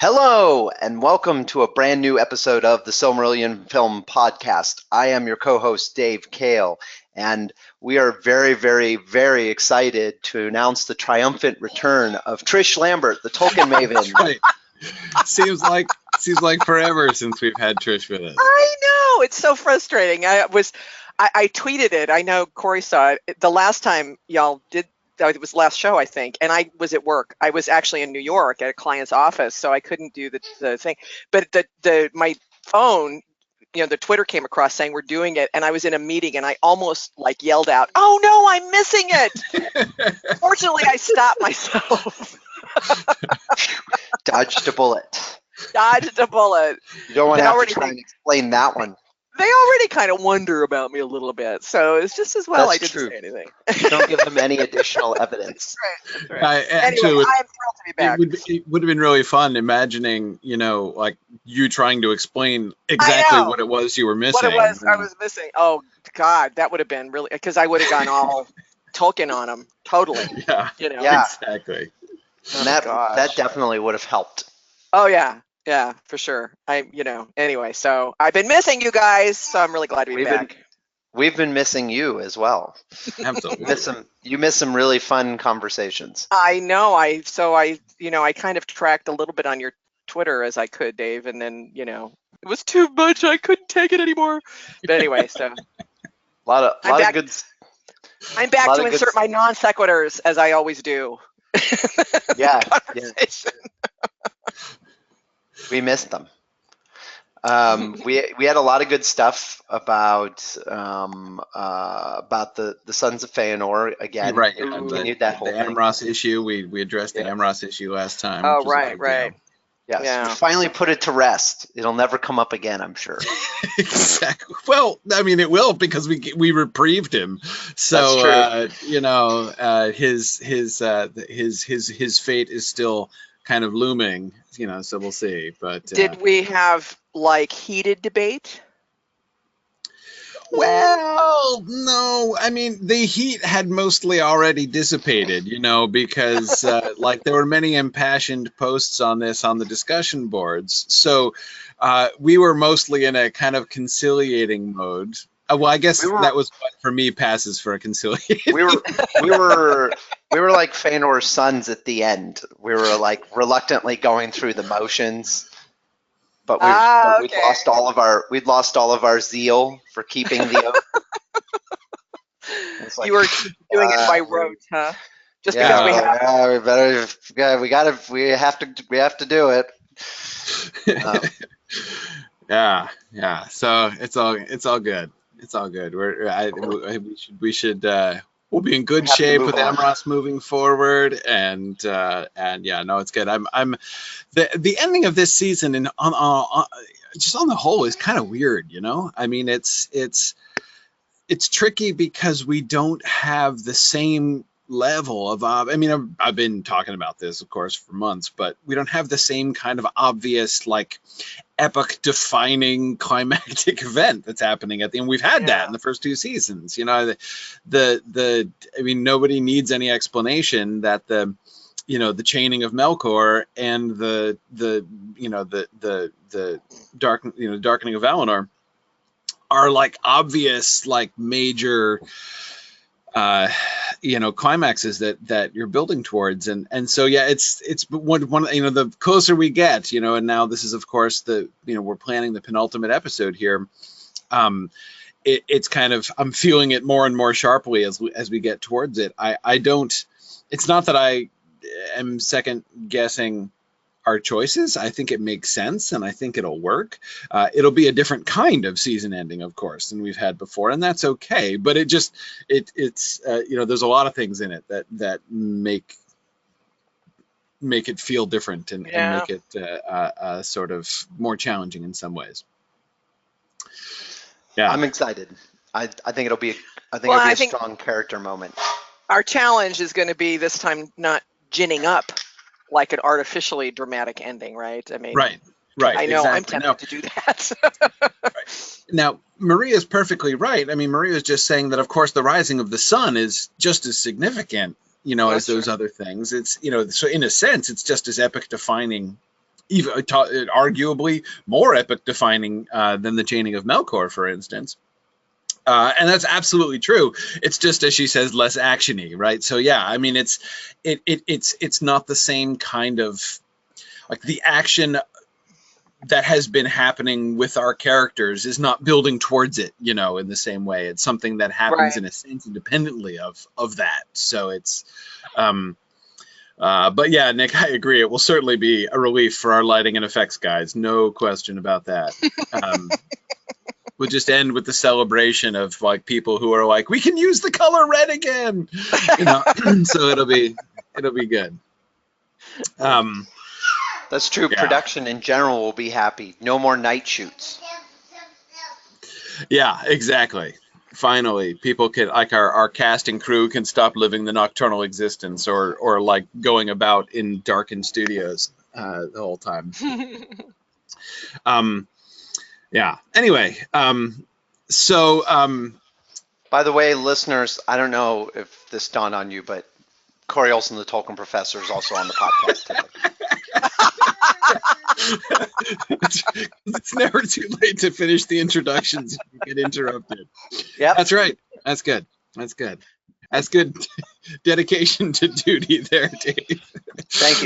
Hello, and welcome to a brand new episode of the SilmFilm podcast. I am your co-host, Dave Kale, and we are very, very, very excited to announce the triumphant return of Trish Lambert, the Tolkien Maven. Right. Seems like forever since we've had Trish with us. I know, it's so frustrating. I tweeted it. I know Corey saw it. The last time y'all did, it was last show, I think, and I was at work. I was actually in New York at a client's office, so I couldn't do the thing. But my phone, the Twitter came across saying we're doing it, and I was in a meeting, and I almost yelled out, "Oh no, I'm missing it!" Fortunately, I stopped myself. Dodged a bullet. Dodged a bullet. You don't want to have to try and explain that one. They already kind of wonder about me a little bit, so it's just as well I didn't say anything. Don't give them any additional evidence. That's right. Anyway, I am thrilled to be back. It would have been really fun imagining, you trying to explain exactly what it was you were missing. What it was I was missing. Oh, God, that would have been really, because I would have gone all Tolkien on them, totally. Yeah, Yeah. Exactly. And that definitely would have helped. Oh, yeah. Yeah, for sure. Anyway, so I've been missing you guys, so I'm really glad to be back. We've been missing you as well. Absolutely. You missed some really fun conversations. I know. I kind of tracked a little bit on your Twitter as I could, Dave, and then, it was too much. I couldn't take it anymore. But anyway, so a lot of good. I'm back to insert my non sequiturs as I always do. Yeah. We missed them. We had a lot of good stuff about the Sons of Feanor again. Right. We need that whole the Amros issue. We addressed the Amros issue last time. Oh, right. Yes, yeah. We finally put it to rest. It'll never come up again, I'm sure. Exactly. Well, I mean, it will, because we reprieved him. So his fate is still kind of looming, so we'll see. But did we have heated debate? Well, no. I mean, the heat had mostly already dissipated, because there were many impassioned posts on this on the discussion boards. So we were mostly in a kind of conciliating mode. Well, I guess that was what for me passes for a conciliation. We were like Feanor's sons at the end. We were reluctantly going through the motions, but we'd lost all of our zeal for keeping the oath. You were doing it by rote, huh? Just because we have to do it. Yeah. So it's all good. It's all good. We'll be in good shape with Amros moving forward, and it's good. I'm the ending of this season and just on the whole is kind of weird, I mean, it's tricky because we don't have the same level of I've been talking about this, of course, for months, but we don't have the same kind of obvious epic defining climactic event that's happening at the end. We've had that in the first two seasons. Nobody needs any explanation that the chaining of Melkor and the darkening of Valinor are obvious major climaxes that you're building towards, and so it's one the closer we get, and now this is, of course, we're planning the penultimate episode here. It's kind of, I'm feeling it more and more sharply as we get towards it. It's not that I am second guessing our choices. I think it makes sense, and I think it'll work. It'll be a different kind of season ending, of course, than we've had before, and that's okay. But it's there's a lot of things in it that make it feel different and make it sort of more challenging in some ways. Yeah, I'm excited. I think it'll be a strong character moment. Our challenge is going to be this time not ginning up an artificially dramatic ending, right? I mean, right. I know, exactly. I'm tempted to do that. Right. Now, Maria's perfectly right. I mean, Maria's just saying that, of course, the rising of the sun is just as significant, as those other things. It's, so in a sense, it's just as epic defining even arguably more epic defining than the Chaining of Melkor, for instance. And that's absolutely true. It's just, as she says, less actiony, right? So yeah, I mean, it's not the same kind of, like, the action that has been happening with our characters is not building towards it, you know, in the same way. It's something that happens in a sense independently of that. So it's, but yeah, Nick, I agree. It will certainly be a relief for our lighting and effects guys. No question about that. We'll just end with the celebration of, like, people who are like, we can use the color red again, you know. So it'll be good. That's true. Yeah. Production in general will be happy. No more night shoots. Yeah, exactly. Finally, people can, like, our cast and crew can stop living the nocturnal existence or like going about in darkened studios the whole time. Yeah. Anyway, so by the way, listeners, I don't know if this dawned on you, but Corey Olson, the Tolkien professor, is also on the podcast today. It's never too late to finish the introductions if you get interrupted. Yeah, that's right. That's good. That's good. That's good dedication to duty there, Dave. Thank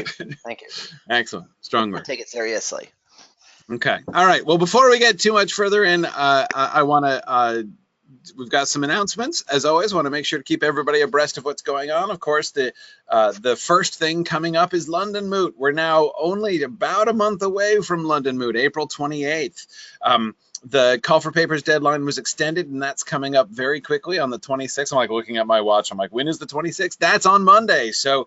you. Excellent. Strong work. I'll take it seriously. Okay. All right. Well, before we get too much further in, I want to, we've got some announcements. As always, want to make sure to keep everybody abreast of what's going on. Of course, the first thing coming up is London Moot. We're now only about a month away from London Moot, April 28th. The call for papers deadline was extended, and that's coming up very quickly on the 26th. I'm like looking at my watch. I'm like, when is the 26th? That's on Monday. So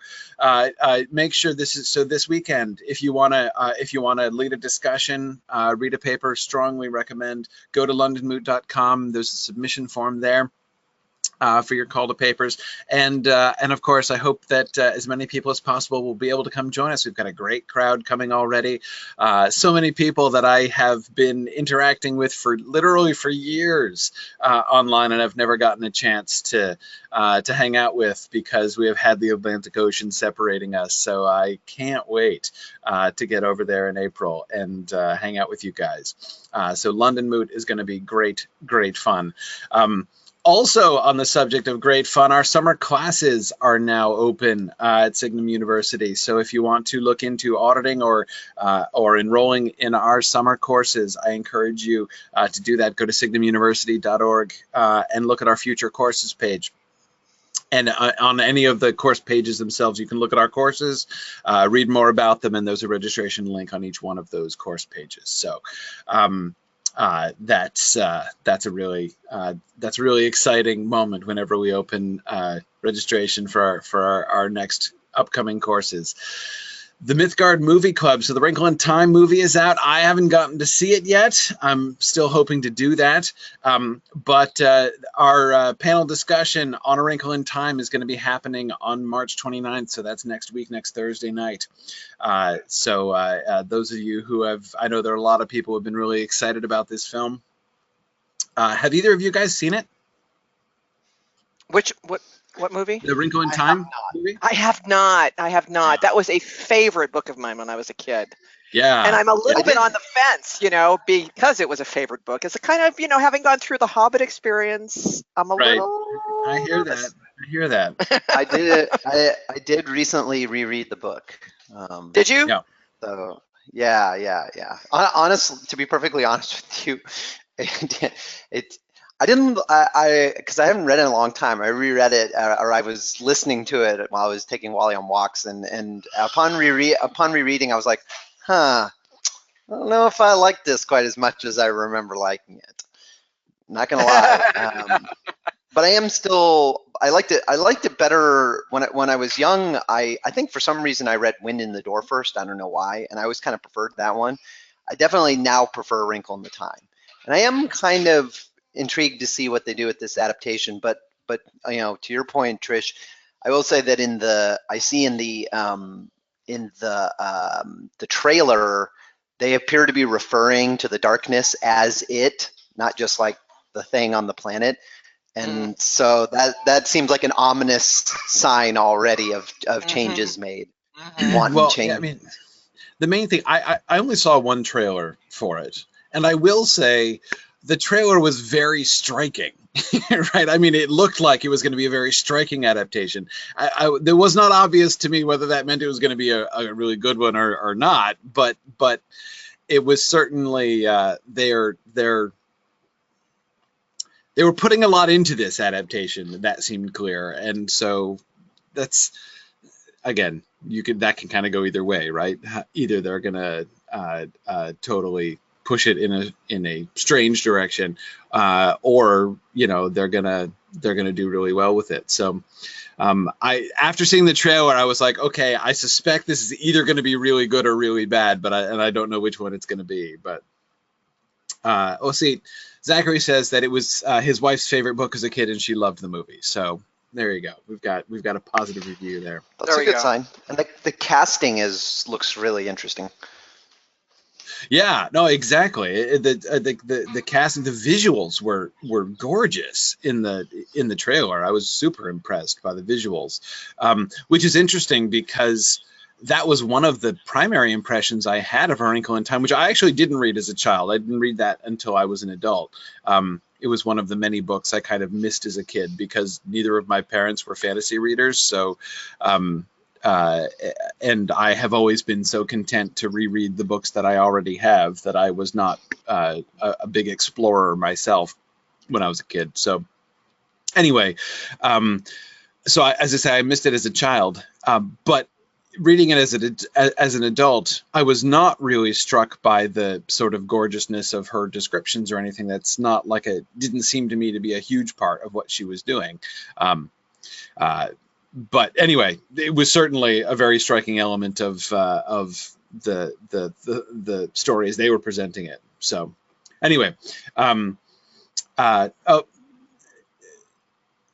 make sure this weekend, if you want to lead a discussion, read a paper, strongly recommend go to londonmoot.com. There's a submission form there. For your call to papers, and of course, I hope that as many people as possible will be able to come join us. We've got a great crowd coming already. So many people that I have been interacting with literally for years online, and I've never gotten a chance to hang out with because we have had the Atlantic Ocean separating us. So I can't wait to get over there in April and hang out with you guys. So London Moot is going to be great fun. Also, on the subject of great fun, our summer classes are now open at Signum University. So if you want to look into auditing or enrolling in our summer courses, I encourage you to do that. Go to signumuniversity.org and look at our future courses page. And on any of the course pages themselves, you can look at our courses, read more about them, and there's a registration link on each one of those course pages. So that's a really exciting moment whenever we open registration for our next upcoming courses. The Mythgard Movie Club. So the Wrinkle in Time movie is out. I haven't gotten to see it yet. I'm still hoping to do that. But our panel discussion on A Wrinkle in Time is going to be happening on March 29th. So that's next week, next Thursday night. So those of you who I know there are a lot of people who have been really excited about this film. Have either of you guys seen it? What movie? The Wrinkle in Time movie? I have not. That was a favorite book of mine when I was a kid. Yeah. And I'm a little bit on the fence, because it was a favorite book. It's a kind of, having gone through the Hobbit experience, I'm a little... I hear that. I did recently reread the book. Did you? Yeah. So, yeah. Honestly, to be perfectly honest with you, because I haven't read it in a long time. I reread it, or I was listening to it while I was taking Wally on walks, and upon rereading, I was like, I don't know if I like this quite as much as I remember liking it. Not gonna lie, but I liked it better when I was young. I think for some reason I read Wind in the Door first. I don't know why, and I always kind of preferred that one. I definitely now prefer A Wrinkle in the Time, and I am kind of intrigued to see what they do with this adaptation, but to your point, Trish, I will say that in the trailer, they appear to be referring to the darkness as it, not just like the thing on the planet, and so that seems like an ominous sign already of changes made. Well, yeah, I mean, the main thing, I only saw one trailer for it, and I will say the trailer was very striking, right? I mean, it looked like it was going to be a very striking adaptation. It was not obvious to me whether that meant it was going to be a really good one or not, but it was certainly they were putting a lot into this adaptation. That seemed clear, and so that's, again, that can kind of go either way, right? Either they're gonna totally push it in a strange direction, or they're gonna do really well with it. So after seeing the trailer, I was like, okay, I suspect this is either going to be really good or really bad, but I don't know which one it's going to be. But see, Zachary says that it was his wife's favorite book as a kid, and she loved the movie. So there you go. We've got a positive review there. That's a good sign. And the casting looks really interesting. Yeah, no, exactly. The casting, the visuals were gorgeous in the trailer. I was super impressed by the visuals, which is interesting because that was one of the primary impressions I had of A Wrinkle in Time, which I actually didn't read as a child. I didn't read that until I was an adult. It was one of the many books I kind of missed as a kid because neither of my parents were fantasy readers. So, and I have always been so content to reread the books that I already have that I was not a big explorer myself when I was a kid. So anyway, so as I say, I missed it as a child, but reading it as an adult, I was not really struck by the sort of gorgeousness of her descriptions or anything. That's not like didn't seem to me to be a huge part of what she was doing. But anyway, it was certainly a very striking element of the story as they were presenting it. So anyway, Karita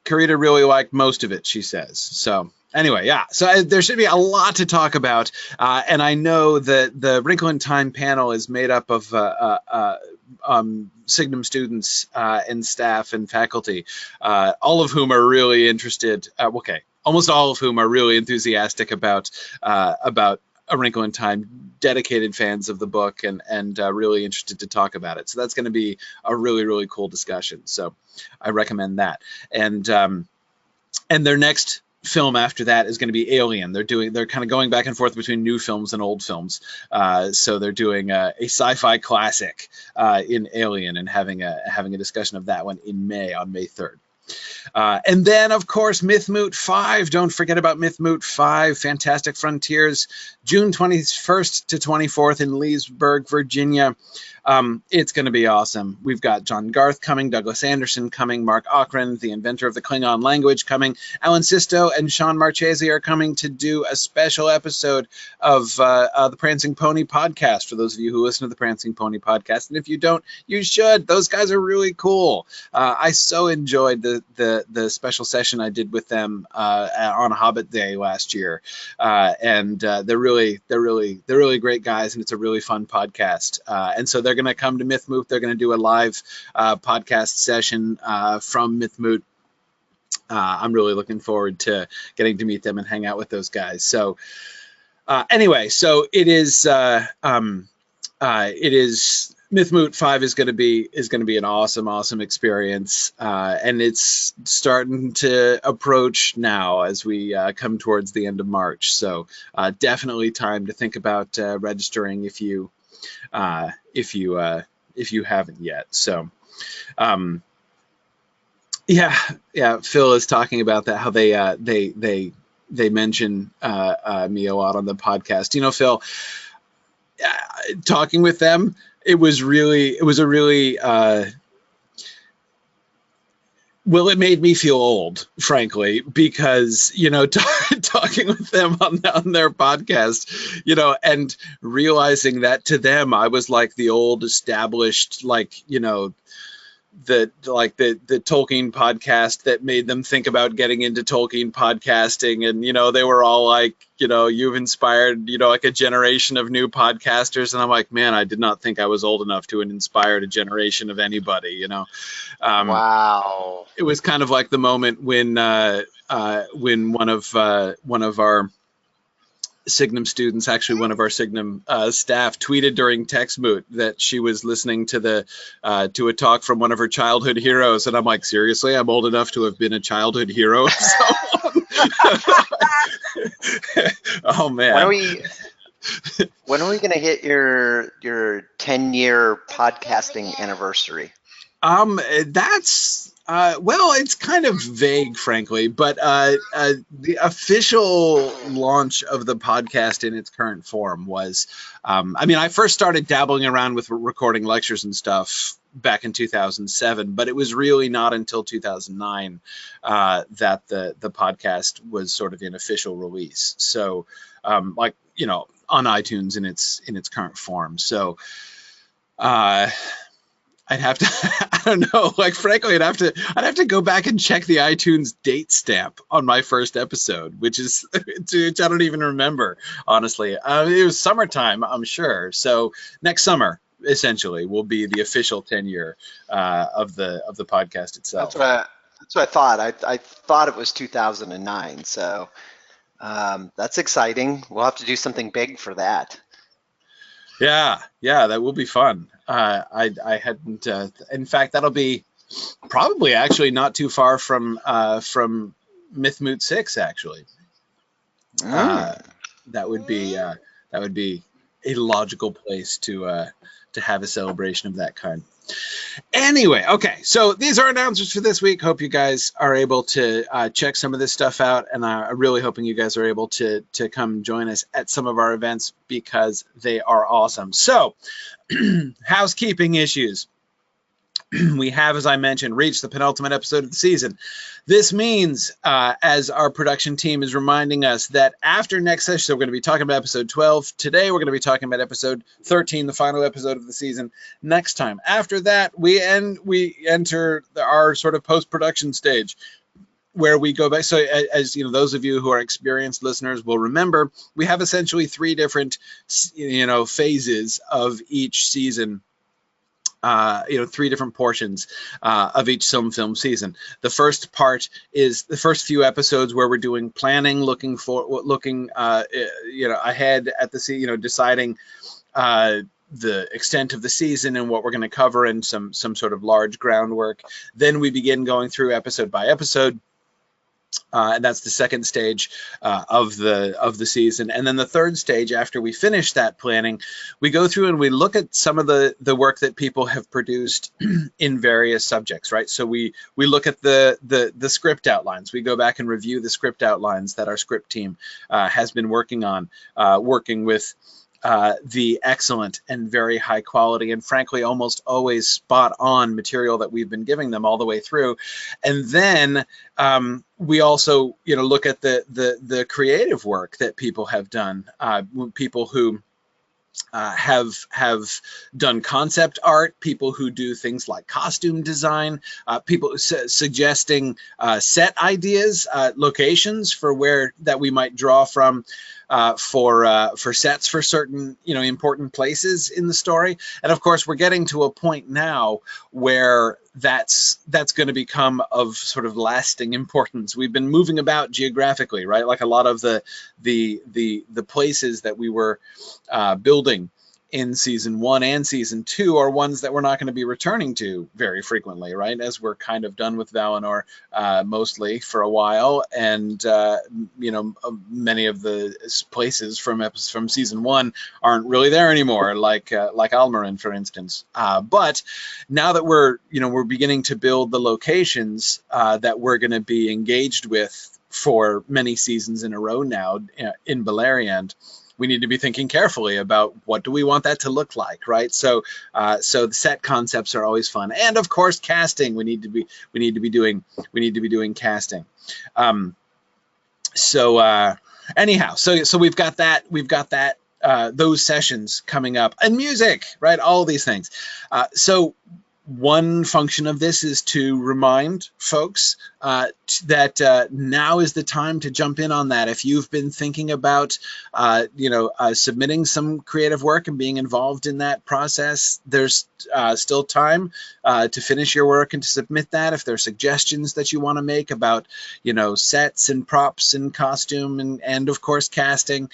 really liked most of it, she says. So anyway, yeah, so there should be a lot to talk about, and I know that the Wrinkle in Time panel is made up of Signum students and staff and faculty, all of whom are really interested. Almost all of whom are really enthusiastic about A Wrinkle in Time, dedicated fans of the book, and really interested to talk about it. So that's going to be a really, really cool discussion. So I recommend that. And their next film after that is going to be Alien. They're kind of going back and forth between new films and old films. So they're doing a sci-fi classic in Alien and having a discussion of that one on May 3rd. And then, of course, Mythmoot 5. Don't forget about Mythmoot 5, Fantastic Frontiers, June 21st to 24th in Leesburg, Virginia. It's going to be awesome. We've got John Garth coming, Douglas Anderson coming, Mark Ochran, the inventor of the Klingon language, coming. Alan Sisto and Sean Marchese are coming to do a special episode of the Prancing Pony podcast, for those of you who listen to the Prancing Pony podcast. And if you don't, you should. Those guys are really cool. I so enjoyed the special session I did with them on Hobbit Day last year. And they're really great guys, and it's a really fun podcast. And so they're going to come to Mythmoot. They're going to do a live podcast session from Mythmoot. I'm really looking forward to getting to meet them and hang out with those guys. So anyway, so it is Mythmoot 5 is going to be an awesome experience, and it's starting to approach now as we come towards the end of March. So definitely time to think about registering if you haven't yet. So yeah, Phil is talking about that, how they mention me a lot on the podcast. Phil, talking with them, it made me feel old, frankly, because, talking with them on their podcast, and realizing that to them, I was like the old established, the Tolkien podcast that made them think about getting into Tolkien podcasting. And, they were all like, you've inspired, like a generation of new podcasters. And I'm like, man, I did not think I was old enough to inspire a generation of anybody, Wow. It was kind of like the moment when one of our Signum students, actually one of our Signum staff, tweeted during TextMoot that she was listening to to a talk from one of her childhood heroes, and I'm like, seriously, I'm old enough to have been a childhood hero. Oh man. When are we going to hit your 10-year podcasting anniversary? That's well, it's kind of vague, frankly, but the official launch of the podcast in its current form was, I mean, I first started dabbling around with recording lectures and stuff back in 2007, but it was really not until 2009 that the podcast was sort of in official release. So, like, you know, on iTunes in its current form. So, I'd have to, I don't know, like, frankly, I'd have to go back and check the iTunes date stamp on my first episode, which I don't even remember, honestly. It was summertime, I'm sure. So next summer, essentially, will be the official 10-year of the podcast itself. That's what I thought. I thought it was 2009. So that's exciting. We'll have to do something big for that. Yeah, that will be fun. I hadn't. In fact, that'll be probably actually not too far from Mythmoot 6. Actually, that would be a logical place to have a celebration of that kind. Anyway, okay, so these are announcements for this week. Hope you guys are able to check some of this stuff out, and I'm really hoping you guys are able to come join us at some of our events because they are awesome. So, housekeeping issues. We have, as I mentioned, reached the penultimate episode of the season. This means, as our production team is reminding us, that after next session, so we're going to be talking about episode 12. Today, we're going to be talking about episode 13, the final episode of the season. Next time. After that, we enter our sort of post-production stage, where we go back. So as you know, those of you who are experienced listeners will remember, we have essentially 3 different, phases of each season. 3 different portions of each SilmFilm season. The first part is the first few episodes where we're doing planning, looking ahead at the deciding the extent of the season and what we're going to cover and some sort of large groundwork. Then we begin going through episode by episode. And that's the second stage of the season. And then the third stage, after we finish that planning, we go through and we look at some of the work that people have produced in various subjects, right? So we look at the script outlines. We go back and review the script outlines that our script team has been working on, working with the excellent and very high quality and frankly almost always spot on material that we've been giving them all the way through. And then we also look at the creative work that people have done, people who have done concept art, people who do things like costume design, people suggesting set ideas, locations for where that we might draw from for sets for certain important places in the story. And of course, we're getting to a point now where that's going to become of sort of lasting importance. We've been moving about geographically, right? Like a lot of the places that we were building in season 1 and season 2 are ones that we're not going to be returning to very frequently, right? As we're kind of done with Valinor mostly for a while, and many of the places from season 1 aren't really there anymore, like Almarin, for instance. But now that we're beginning to build the locations that we're going to be engaged with for many seasons in a row now in Beleriand, we need to be thinking carefully about what do we want that to look like, right? So the set concepts are always fun, and of course casting. We need to be doing casting. Anyhow, so we've got that those sessions coming up, and music, right? All of these things. So one function of this is to remind folks that now is the time to jump in on that. If you've been thinking about, submitting some creative work and being involved in that process, there's still time to finish your work and to submit that. If there are suggestions that you want to make about, sets and props and costume and of course casting,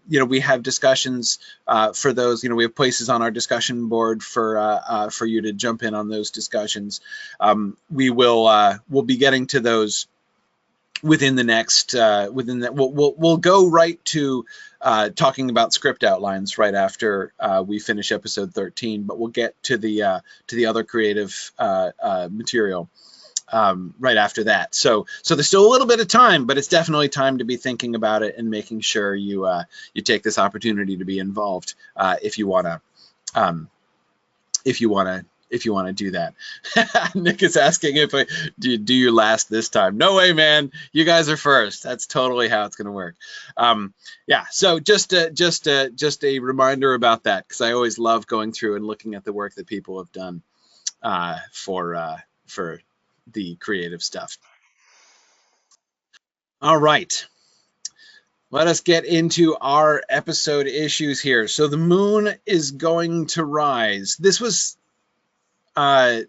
we have discussions for those. We have places on our discussion board for you to jump in on those discussions. We'll be getting to those within the next we'll go right to talking about script outlines right after we finish episode 13, but we'll get to the other creative material right after that. So there's still a little bit of time, but it's definitely time to be thinking about it and making sure you take this opportunity to be involved if you want to do that. Nick is asking if do you last this time. No way, man. You guys are first. That's totally how it's going to work. So just a reminder about that, because I always love going through and looking at the work that people have done for the creative stuff. All right. Let us get into our episode issues here. So the moon is going to rise. This was okay,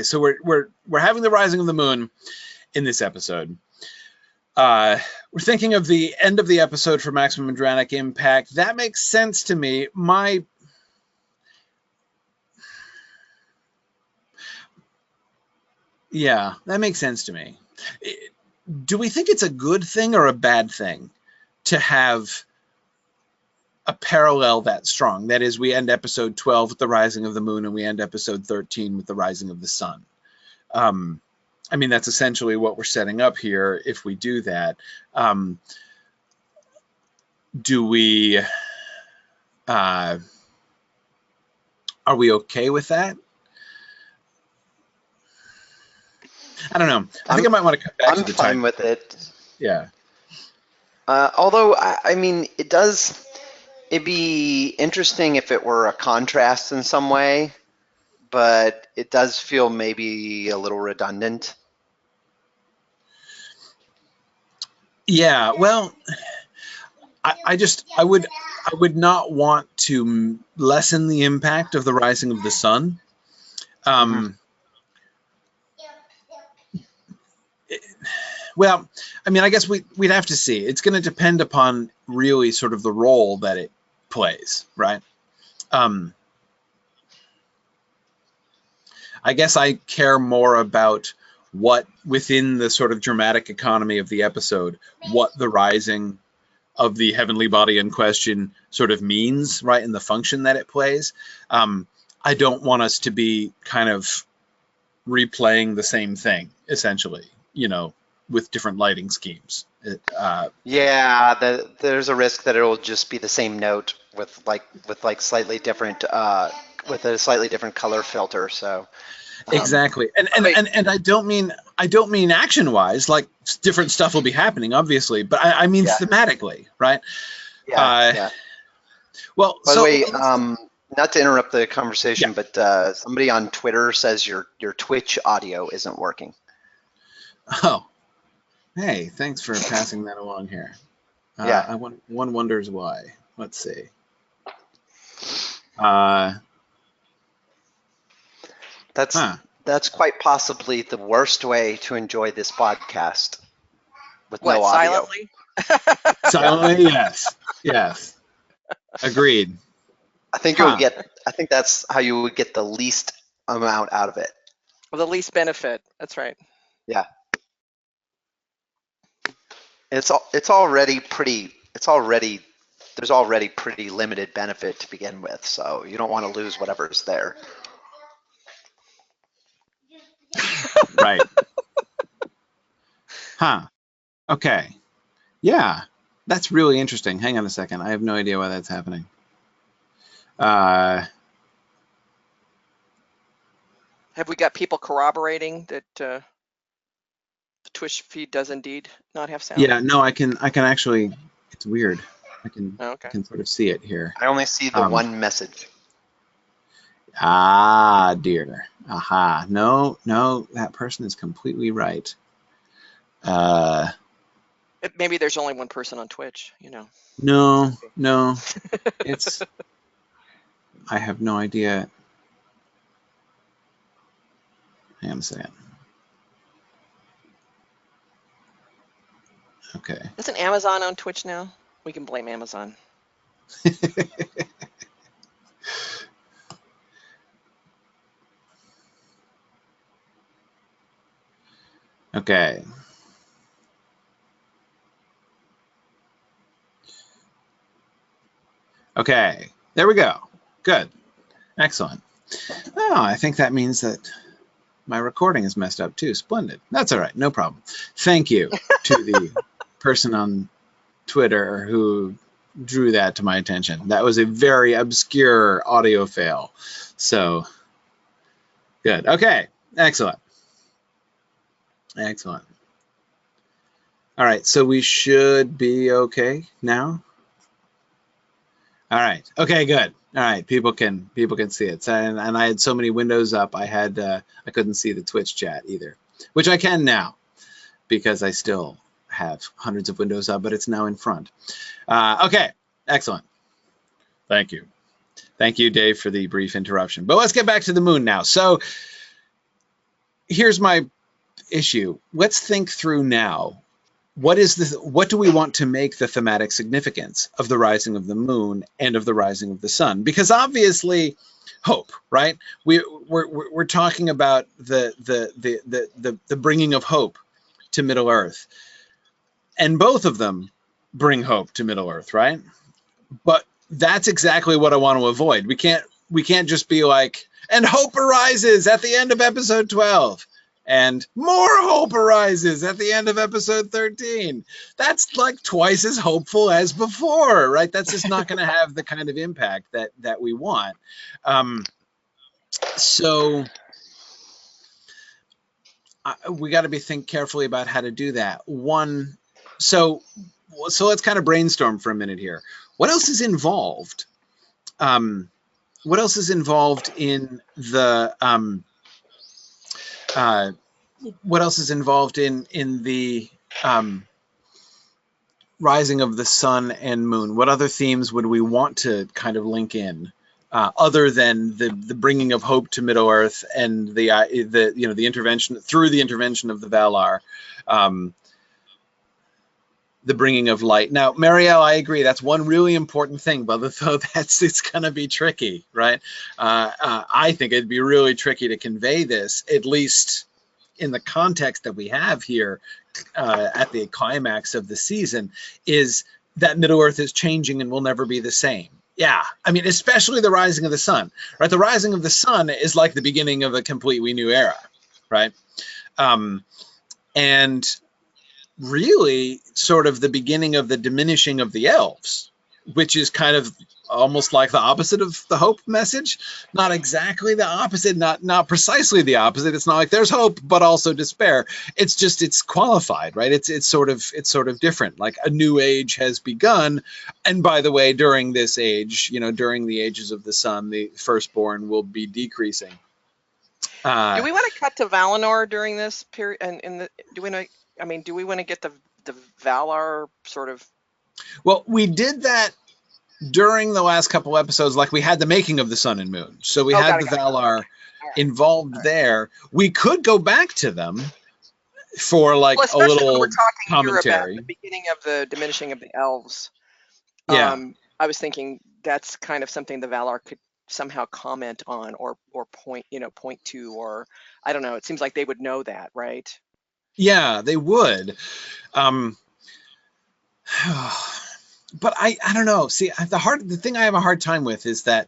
so we're having the rising of the moon in this episode. We're thinking of the end of the episode for maximum dramatic impact. That makes sense to me. Yeah, that makes sense to me. Do we think it's a good thing or a bad thing to have a parallel that strong? That is, we end episode 12 with the rising of the moon and we end episode 13 with the rising of the sun. That's essentially what we're setting up here if we do that. Are we okay with that? I don't know. I think I might want to come back to the time. I'm fine with it. Yeah. Although, it'd be interesting if it were a contrast in some way, but it does feel maybe a little redundant. Yeah, well, I would not want to lessen the impact of the rising of the sun. Well, I guess we'd have to see. It's going to depend upon really sort of the role that it plays, right? I guess I care more about what within the sort of dramatic economy of the episode, what the rising of the heavenly body in question sort of means, right, and the function that it plays. I don't want us to be kind of replaying the same thing, essentially, with different lighting schemes. There's a risk that it'll just be the same note with slightly different with a slightly different color filter. So exactly, and I don't mean action wise, like different stuff will be happening, obviously, but I mean thematically, right? Yeah. Well, by the way, not to interrupt the conversation, but somebody on Twitter says your Twitch audio isn't working. Oh. Hey, thanks for passing that along here. One wonders why. Let's see. That's quite possibly the worst way to enjoy this podcast with no audio. Silently? Silently, yes. Agreed. I think that's how you would get the least amount out of it. Well, the least benefit. That's right. Yeah. There's already pretty limited benefit to begin with, so you don't want to lose whatever's there. Right. Okay. Yeah, that's really interesting. Hang on a second. I have no idea why that's happening. Have we got people corroborating that the Twitch feed does indeed not have sound? Yeah, no, I can actually. It's weird. I can sort of see it here. I only see the one message. Ah, dear. Aha. No, that person is completely right. Maybe there's only one person on Twitch, No, it's, I have no idea. Hang on a second. Okay. Isn't Amazon on Twitch now? We can blame Amazon. Okay. Okay, there we go. Good. Excellent. Oh, I think that means that my recording is messed up too. Splendid. That's all right. No problem. Thank you to the person on Twitter who drew that to my attention. That was a very obscure audio fail. So, good. Okay. Excellent. Excellent. All right. So we should be okay now. All right. Okay, good. All right. People can see it. So, and I had so many windows up, I couldn't see the Twitch chat either, which I can now because I still have hundreds of windows up, but it's now in front. Okay. Excellent. Thank you. Thank you, Dave, for the brief interruption. But let's get back to the moon now. So here's my issue. Let's think through now. What do we want to make the thematic significance of the rising of the moon and of the rising of the sun? Because obviously, hope, right? We're talking about the bringing of hope to Middle Earth, and both of them bring hope to Middle Earth, right? But that's exactly what I want to avoid. We can't just be like, and hope arises at the end of episode 12. And more hope arises at the end of episode 13. That's like twice as hopeful as before, right? That's just not going to have the kind of impact that we want. So we got to think carefully about how to do that. So let's kind of brainstorm for a minute here. What else is involved? What else is involved in the what else is involved in the rising of the sun and moon? What other themes would we want to kind of link in, other than the bringing of hope to Middle Earth and the intervention through the intervention of the Valar, the bringing of light? Now, Marielle, I agree. That's one really important thing, but though it's going to be tricky, right? I think it'd be really tricky to convey this, at least in the context that we have here at the climax of the season, is that Middle Earth is changing and will never be the same. Yeah, I mean, especially the rising of the sun, right? The rising of the sun is like the beginning of a completely new era, right? And really sort of the beginning of the diminishing of the elves, which is kind of almost like the opposite of the hope message. Not exactly the opposite, not precisely the opposite. It's not like there's hope but also despair. It's just, it's qualified, right? It's sort of different. Like a new age has begun, and by the way, during this age, during the ages of the sun, the firstborn will be decreasing. Do we want to cut to Valinor during this period? And do we want to get the Valar sort of? Well, we did that during the last couple episodes. Like, we had the making of the sun and moon, so we had the Valar involved there. We could go back to them for like a little when we're talking commentary. Here about the beginning of the diminishing of the elves. Yeah, I was thinking that's kind of something the Valar could somehow comment on or point to, or I don't know. It seems like they would know that, right? Yeah, they would. But I don't know. See, the thing I have a hard time with is that,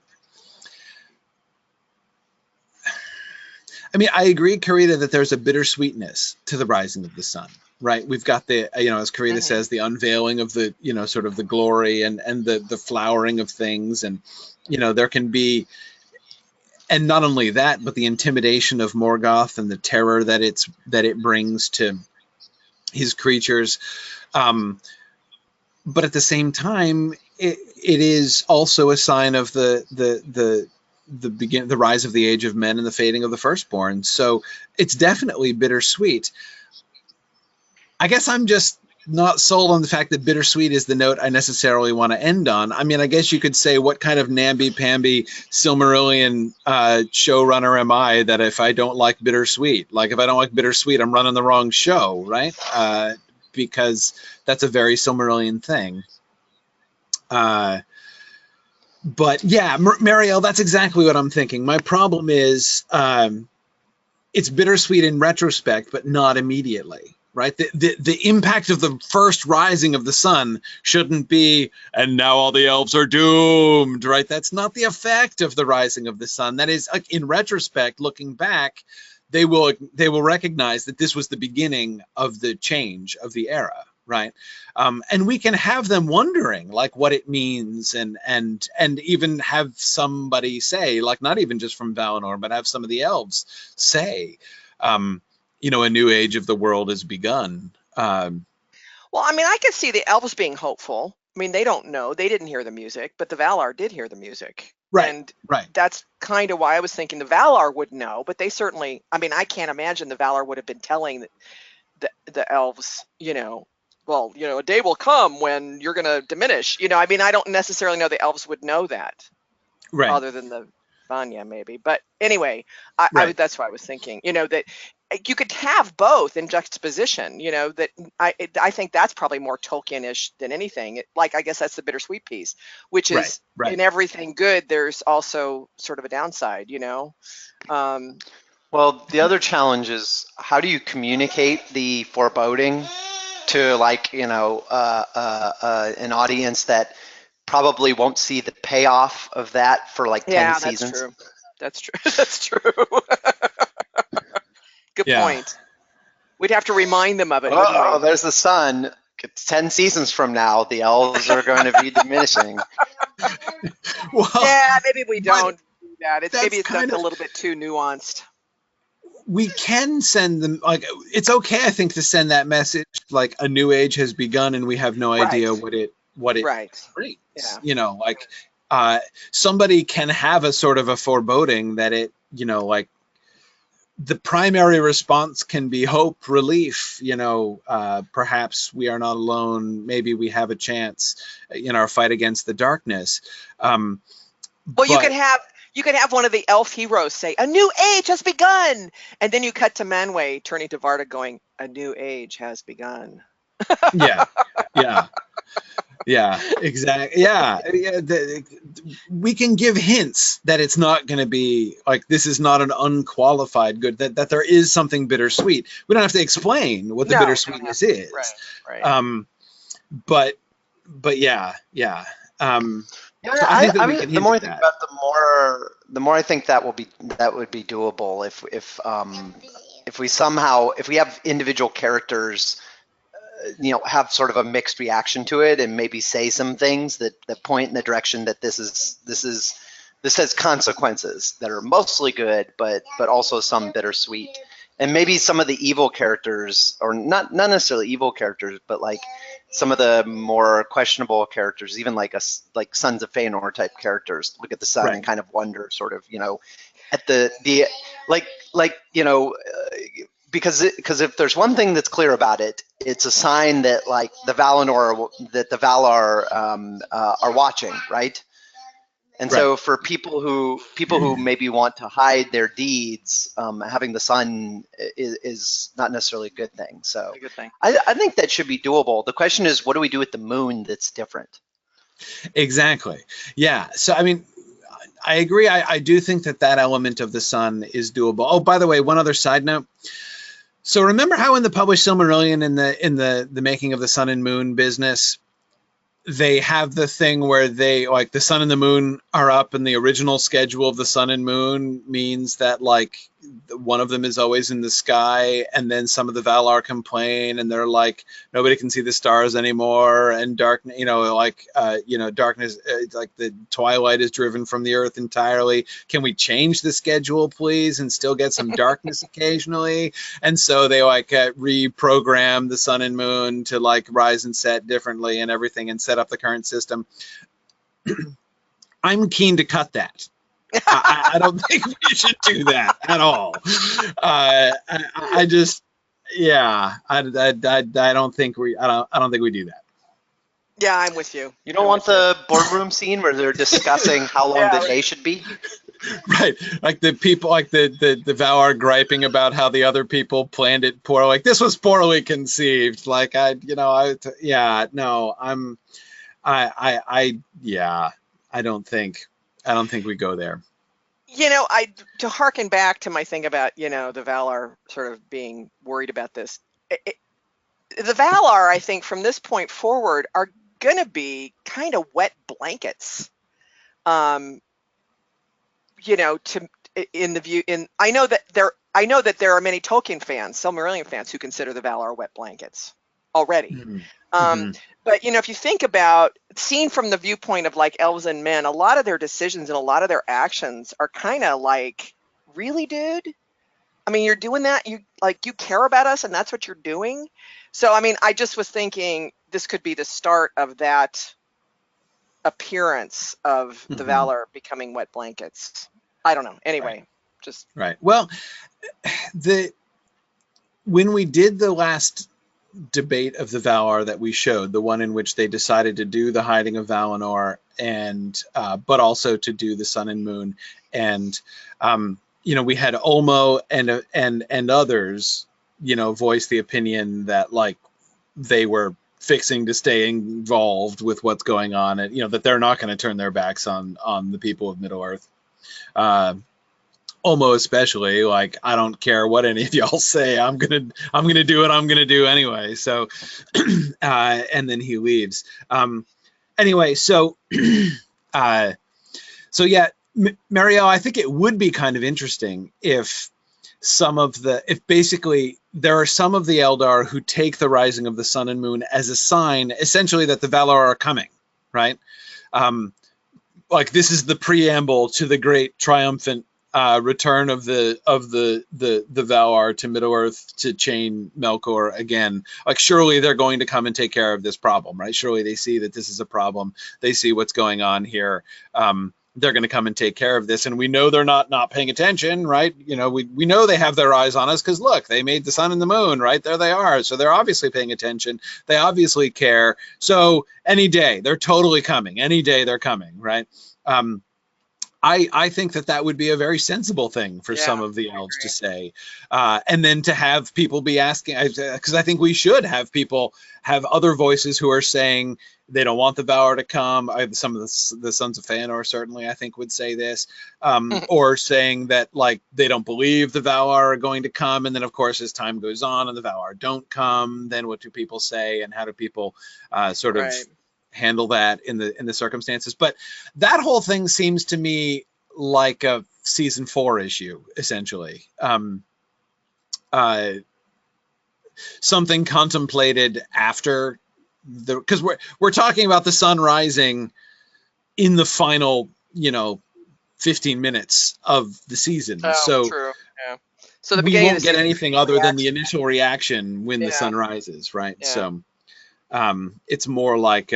I mean, I agree, Karita, that there's a bittersweetness to the rising of the sun, right? We've got the, as Karita says, the unveiling of the, sort of the glory and the flowering of things. And, there can be, and not only that, but the intimidation of Morgoth and the terror that it brings to his creatures. But at the same time, it is also a sign of the the rise of the age of men and the fading of the firstborn. So it's definitely bittersweet. I guess I'm just not sold on the fact that bittersweet is the note I necessarily want to end on. I mean, I guess you could say, what kind of namby-pamby Silmarillion showrunner am I that if I don't like bittersweet? Like, if I don't like bittersweet, I'm running the wrong show, right? Because that's a very Silmarillion thing. But yeah, Marielle, that's exactly what I'm thinking. My problem is it's bittersweet in retrospect, but not immediately. Right, the impact of the first rising of the sun shouldn't be, and now all the elves are doomed. Right, that's not the effect of the rising of the sun. That is, like, in retrospect, looking back, they will recognize that this was the beginning of the change of the era. Right, and we can have them wondering, like, what it means, and even have somebody say, like, not even just from Valinor, but have some of the elves say, you know, a new age of the world has begun. Well, I mean, I could see the elves being hopeful. I mean, they don't know. They didn't hear the music, but the Valar did hear the music. Right. And right. that's kind of why I was thinking the Valar would know, but they certainly, I mean, I can't imagine the Valar would have been telling the elves, you know, well, you know, a day will come when you're going to diminish. You know, I mean, I don't necessarily know the elves would know that. Right. Other than the Vanya, maybe. But anyway, that's why I was thinking, you know, that you could have both in juxtaposition, you know, that I think that's probably more Tolkien-ish than anything. Like, I guess that's the bittersweet piece, which is in everything good, there's also sort of a downside, you know. Well, the other challenge is, how do you communicate the foreboding to, like, you know, an audience that probably won't see the payoff of that for like 10 seasons? That's true. That's true. Good point. We'd have to remind them of it. Oh, there's the sun. 10 seasons from now, the elves are going to be diminishing. Well, yeah, maybe we don't do that. Maybe it's a little bit too nuanced. We can send them, like, it's okay, I think, to send that message, like, a new age has begun and we have no idea what it brings. Yeah. You know, like, somebody can have a sort of a foreboding that it, you know, like, the primary response can be hope, relief, you know, perhaps we are not alone, maybe we have a chance in our fight against the darkness. Well, you could have one of the elf heroes say, a new age has begun, and then you cut to Manwë turning to Varda going, a new age has begun. Yeah, exactly. Yeah. We can give hints that it's not going to be like, this is not an unqualified good, that there is something bittersweet. We don't have to explain what the bittersweetness is. Right. But yeah. I mean, the more I think about it, the more I think that would be doable if we have individual characters, you know, have sort of a mixed reaction to it, and maybe say some things that point in the direction that this has consequences that are mostly good, but also some bittersweet. And maybe some of the evil characters, or not necessarily evil characters, but like some of the more questionable characters, even like Sons of Feanor type characters, look at the sun and kind of wonder, sort of, you know, at the you know, because if there's one thing that's clear about it, it's a sign that, like, the Valar are watching, right? And so for people who maybe want to hide their deeds, having the sun is not necessarily a good thing. So a good thing. I think that should be doable. The question is, what do we do with the moon that's different? Exactly. Yeah. So, I mean, I agree. I do think that element of the sun is doable. Oh, by the way, one other side note. So remember how in the published Silmarillion, in the making of the sun and moon business, they have the thing where they, like, the sun and the moon are up, and the original schedule of the sun and moon means that, like, one of them is always in the sky, and then some of the Valar complain, and they're like, nobody can see the stars anymore, and darkness, you know, like, darkness, like the twilight is driven from the earth entirely. Can we change the schedule, please, and still get some darkness occasionally? And so they, like, reprogram the sun and moon to, like, rise and set differently and everything, and set up the current system. I'm keen to cut that. I don't think we should do that at all. I just, yeah, I don't think I don't think we do that. Yeah, I'm with you. You don't want the boardroom scene where they're discussing how long the day should be? Right, like the people, like the Valar griping about how the other people planned it poorly. Like, this was poorly conceived. Like, yeah, no, yeah, I don't think we go there. To harken back to my thing about, the Valar sort of being worried about this. The Valar, I think, from this point forward, are going to be kind of wet blankets. I know that there are many Tolkien fans, Silmarillion fans, who consider the Valar wet blankets already. Mm-hmm. But if you think about, seen from the viewpoint of like elves and men, a lot of their decisions and a lot of their actions are kind of like, really, dude? I mean, you're doing that, you care about us, and that's what you're doing. So I mean, I just was thinking this could be the start of that appearance of the Valar becoming wet blankets. I don't know. Anyway, right. Well, when we did the last debate of the Valar that we showed, the one in which they decided to do the hiding of Valinor, and but also to do the sun and moon, and we had Olmo and others, voice the opinion that like they were fixing to stay involved with what's going on, and that they're not going to turn their backs on the people of Middle Earth. Olmo especially, like, I don't care what any of y'all say, I'm gonna do what I'm gonna do anyway. So and then he leaves. Anyway, so yeah, Mario, I think it would be kind of interesting if basically there are some of the Eldar who take the rising of the sun and moon as a sign, essentially, that the Valar are coming, right? Like, this is the preamble to the great triumphant return of the Valar to Middle Earth to chain Melkor again. Like, surely they're going to come and take care of this problem, right? Surely they see that this is a problem. They see what's going on here. They're going to come and take care of this, and we know they're not paying attention, right? We know they have their eyes on us because look, they made the sun and the moon, right? There they are. So they're obviously paying attention. They obviously care. So any day they're totally coming. Any day they're coming, right? I think that would be a very sensible thing for some of the elves to say, and then to have people be asking, because I think we should have people have other voices who are saying they don't want the Valar to come. Some of the Sons of Fëanor certainly, I think, would say this, or saying that like they don't believe the Valar are going to come, and then of course as time goes on and the Valar don't come, then what do people say, and how do people sort of handle that in the circumstances? But that whole thing seems to me like a season 4 issue, essentially. Something contemplated after because we're talking about the sun rising in the final 15 minutes of the season. So true. Yeah. So we won't get anything other than the initial reaction when the sun rises, right? Yeah. So it's more like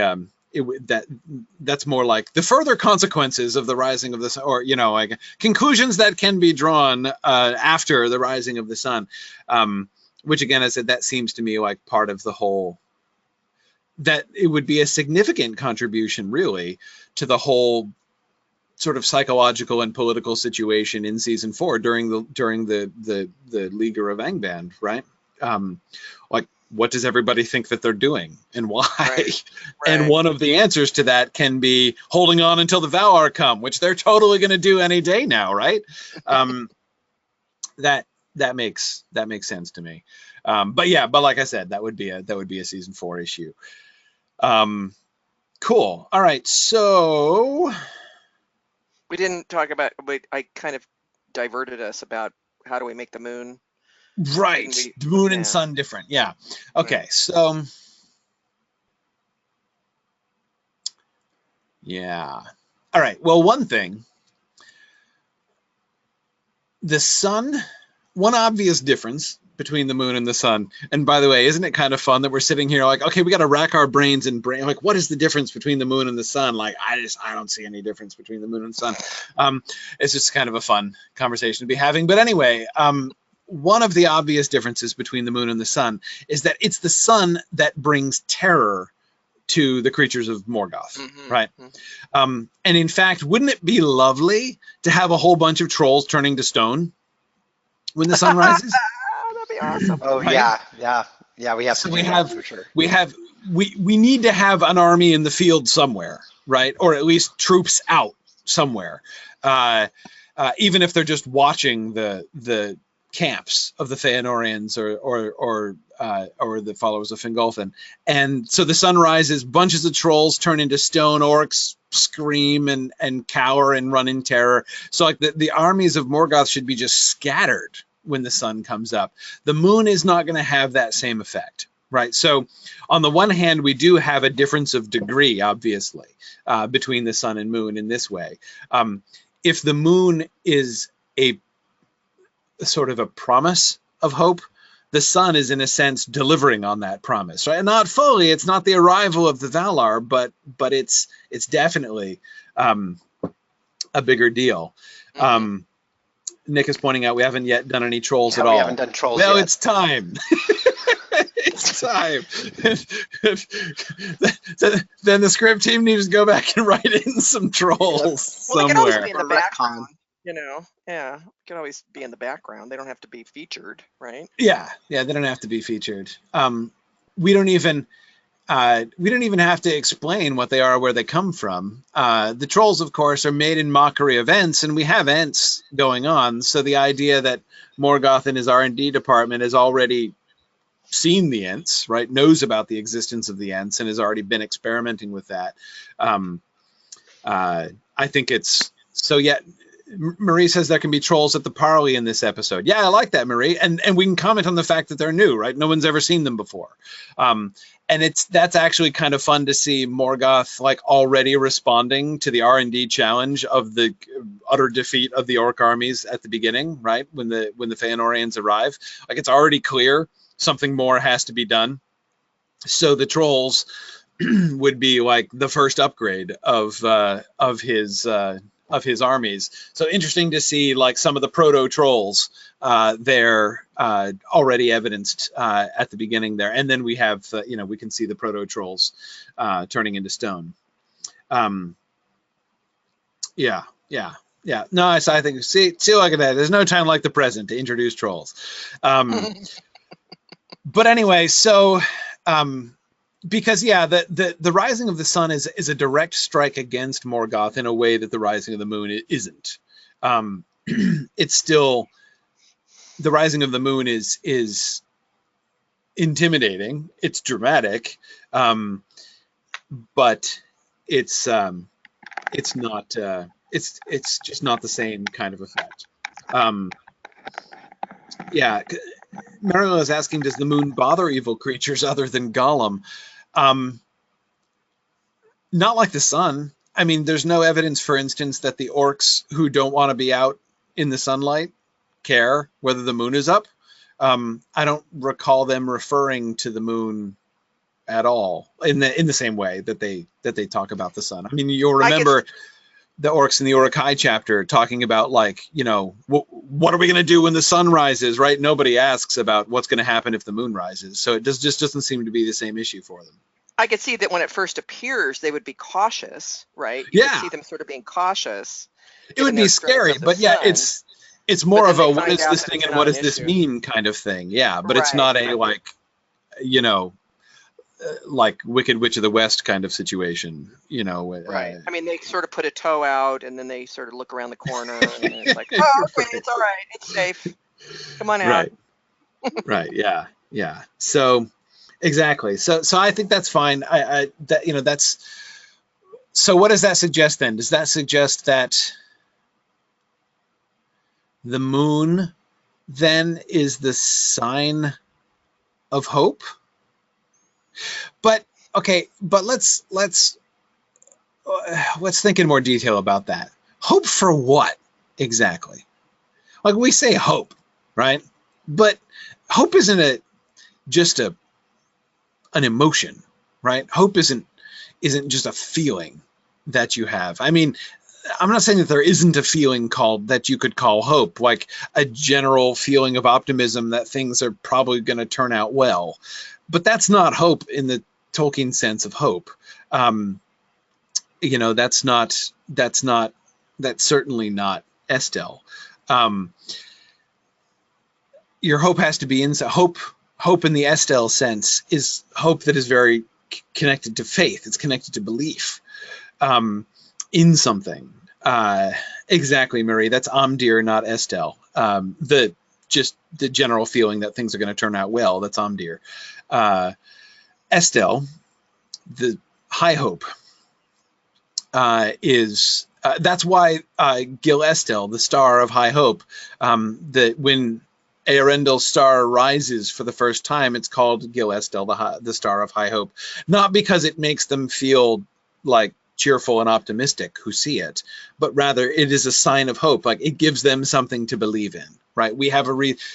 that's more like the further consequences of the rising of the sun, or like conclusions that can be drawn after the rising of the sun, which again, I said, that seems to me like part of the whole, that it would be a significant contribution really to the whole sort of psychological and political situation in season 4 during the Leaguer of Angband, right? Like, what does everybody think that they're doing and why? Right. And one of the answers to that can be holding on until the Valar come, which they're totally going to do any day now, right? That makes sense to me. But like I said, that would be a season 4 issue. Cool. All right. So we didn't talk about. I kind of diverted us about how do we make the moon. Right. The moon and sun different. Yeah. Okay. So yeah. All right. Well, one thing, the sun, one obvious difference between the moon and the sun. And by the way, isn't it kind of fun that we're sitting here like, okay, we got to rack our brains and like, what is the difference between the moon and the sun? Like, I don't see any difference between the moon and the sun. It's just kind of a fun conversation to be having. But anyway, one of the obvious differences between the moon and the sun is that it's the sun that brings terror to the creatures of Morgoth, right? And in fact, wouldn't it be lovely to have a whole bunch of trolls turning to stone when the sun rises? That'd be awesome. Oh, right? Yeah. We have so to we do have that for sure. We need to have an army in the field somewhere, right? Or at least troops out somewhere, even if they're just watching the camps of the Feanorians or the followers of Fingolfin. And so the sun rises, bunches of trolls turn into stone, orcs scream and cower and run in terror. So like the armies of Morgoth should be just scattered when the sun comes up. The moon is not going to have that same effect, right? So on the one hand, we do have a difference of degree, obviously, between the sun and moon in this way. If the moon is a sort of a promise of hope, the sun is in a sense delivering on that promise, right? Not fully, it's not the arrival of the Valar, but it's definitely a bigger deal. Nick is pointing out we haven't yet done any trolls at all. We haven't done trolls yet. Well, it's time. It's time. Then the script team needs to go back and write in some trolls somewhere. They can always be in the background, Yeah, can always be in the background. They don't have to be featured, right? Yeah, they don't have to be featured. We don't even have to explain what they are, where they come from. The trolls, of course, are made in mockery of Ents, and we have Ents going on. So the idea that Morgoth in his R&D department has already seen the Ents, right, knows about the existence of the Ents, and has already been experimenting with that. I think it's so. Yeah, Marie says there can be trolls at the parley in this episode. Yeah, I like that, Marie, and we can comment on the fact that they're new, right? No one's ever seen them before. And that's actually kind of fun to see Morgoth like already responding to the R&D challenge of the utter defeat of the orc armies at the beginning, right? When the Feanorians arrive, like it's already clear something more has to be done. So the trolls would be like the first upgrade of his armies. So interesting to see like some of the proto trolls there already evidenced at the beginning there, and then we have we can see the proto trolls turning into stone. Yeah. No, I think see look at that. There's no time like the present to introduce trolls. But anyway, so because the rising of the sun is a direct strike against Morgoth in a way that the rising of the moon isn't. It's still, the rising of the moon is intimidating. It's dramatic, but it's not. It's just not the same kind of effect. Mariel is asking, does the moon bother evil creatures other than Gollum? Not like the sun. I mean, there's no evidence, for instance, that the orcs who don't want to be out in the sunlight care whether the moon is up. I don't recall them referring to the moon at all in the same way that they talk about the sun. I mean, you'll remember the orcs in the Uruk-hai chapter talking about like, what are we going to do when the sun rises, right? Nobody asks about what's going to happen if the moon rises. So it just doesn't seem to be the same issue for them. I could see that when it first appears, they would be cautious, right? You could see them sort of being cautious. It would be scary, but it's more of a what is this thing and what does this mean kind of thing. Yeah, but it's not a like, like Wicked Witch of the West kind of situation, Right. I mean, they sort of put a toe out and then they sort of look around the corner and it's like, oh, okay, it's all right, it's safe. Come on out. Right. Yeah. So exactly. So I think that's fine. That's. So what does that suggest then? Does that suggest that the moon then is the sign of hope? But let's think in more detail about that. Hope for what exactly? Like we say hope, right? But hope isn't just an emotion, right? Hope isn't just a feeling that you have. I mean, I'm not saying that there isn't a feeling that you could call hope, like a general feeling of optimism that things are probably going to turn out well. But that's not hope in the Tolkien sense of hope. That's certainly not Estelle. Your hope has to be inside. Hope in the Estelle sense is hope that is very connected to faith. It's connected to belief in something. Exactly, Marie. That's Amdir, not Estelle. The general feeling that things are going to turn out well. That's Amdir. Estelle, the high hope, is that's why Gil Estelle, the star of high hope, that when Earendil's star rises for the first time, it's called Gil Estelle, the star of high hope, not because it makes them feel like cheerful and optimistic who see it, but rather it is a sign of hope. Like it gives them something to believe in, right? We have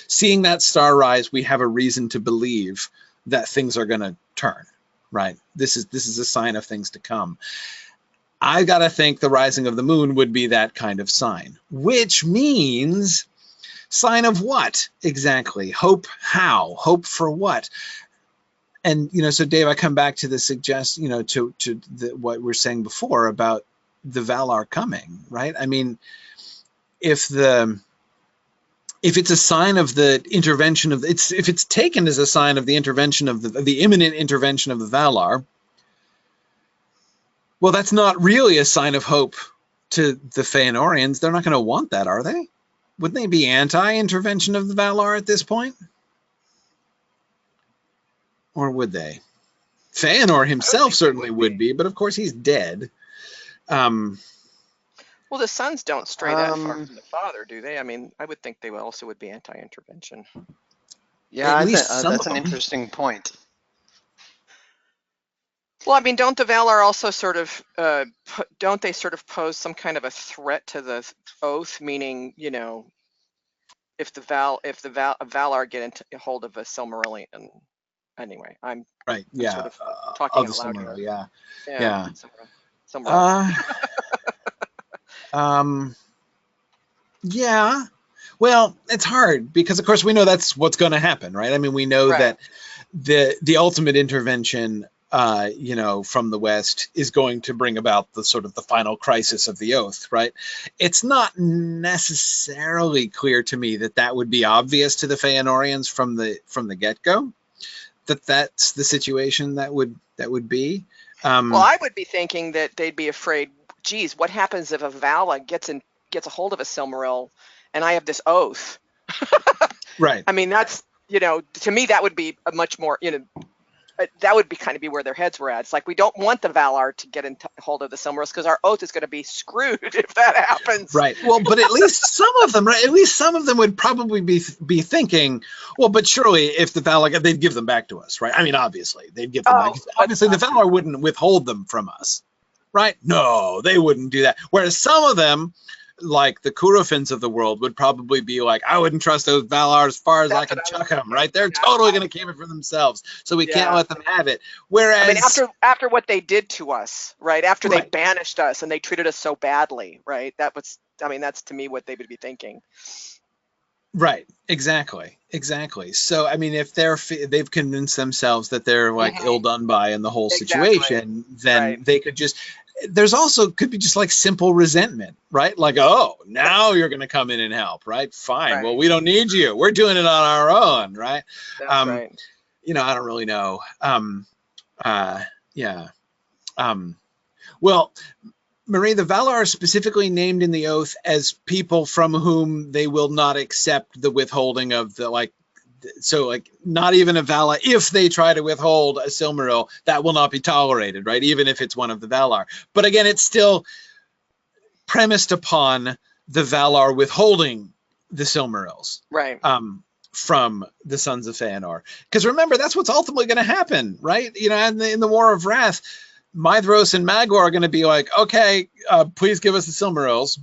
seeing that star rise, we have a reason to believe that things are going to turn, right? This is a sign of things to come. I got to think the rising of the moon would be that kind of sign, which means sign of what exactly? Hope how? Hope for what? And, so Dave, I come back to the what we're saying before about the Valar coming, right? I mean, if it's a sign of the intervention of if it's taken as a sign of the intervention of the imminent intervention of the Valar, well, that's not really a sign of hope to the Feanorians. They're not going to want that, are they? Wouldn't they be anti-intervention of the Valar at this point? Or would they? Feanor himself certainly would be, but of course he's dead. Well, the sons don't stray that far from the father, do they? I mean, I would think they also would be anti-intervention. Yeah, that's an interesting point. Well, I mean, don't the Valar also sort of don't they sort of pose some kind of a threat to the oath? Meaning, if the Valar get into a hold of a Silmarillion. Anyway, I'm right. Yeah, sort of talking out loud here. Yeah. Yeah. Well, it's hard because, of course, we know that's what's going to happen, right? I mean, we know that the ultimate intervention, from the West is going to bring about the sort of the final crisis of the oath, right? It's not necessarily clear to me that would be obvious to the Feanorians from the get-go. That's the situation that would be. Well, I would be thinking that they'd be afraid. Geez, what happens if a Vala gets a hold of a Silmaril, and I have this oath? Right. I mean, that's to me that would be a much more that would be kind of be where their heads were at. It's like we don't want the Valar to get in hold of the Silmarils because our oath is going to be screwed if that happens. Right. Well, but at least some of them, right? At least some of them would probably be thinking, well, but surely if the Valar, they'd give them back to us, right? I mean, obviously they'd give them back. Obviously, the Valar wouldn't withhold them from us, right? No, they wouldn't do that. Whereas some of them, like the Curufins of the world, would probably be like, I wouldn't trust those Valar as far as I can chuck them, right? They're totally going to keep it for themselves, so we can't let them have it. Whereas, I mean, after what they did to us, right? After they banished us and they treated us so badly, right? That's to me what they would be thinking. Right. Exactly. So, I mean, if they've convinced themselves that they're like ill done by in the whole situation, then they could just. There's also could be just like simple resentment, right? Like, oh, now you're going to come in and help, right? Fine. Right. Well, we don't need you. We're doing it on our own, right? That's right. I don't really know. Well, Marie, the Valar are specifically named in the oath as people from whom they will not accept the withholding of the so not even a Valar, if they try to withhold a Silmaril, that will not be tolerated, right? Even if it's one of the Valar. But again, it's still premised upon the Valar withholding the Silmarils. Right. From the Sons of Feanor. Because remember, that's what's ultimately going to happen, right? In the War of Wrath, Maedhros and Magor are going to be like, okay, please give us the Silmarils.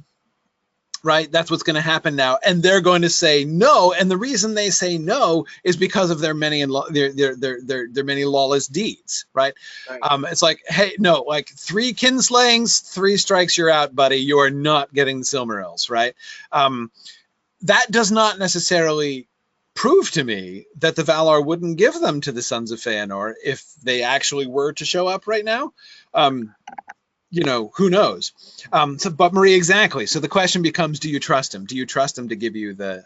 right? That's what's going to happen now, and they're going to say no. And the reason they say no is because of their many their many lawless deeds, right? Right. It's like, hey, no, like 3 kinslayings, 3 strikes, you're out, buddy. You are not getting the Silmarils, right? That does not necessarily prove to me that the Valar wouldn't give them to the Sons of Feanor if they actually were to show up right now. You know, who knows? But Marie, exactly. So the question becomes, do you trust him? Do you trust him to give you the,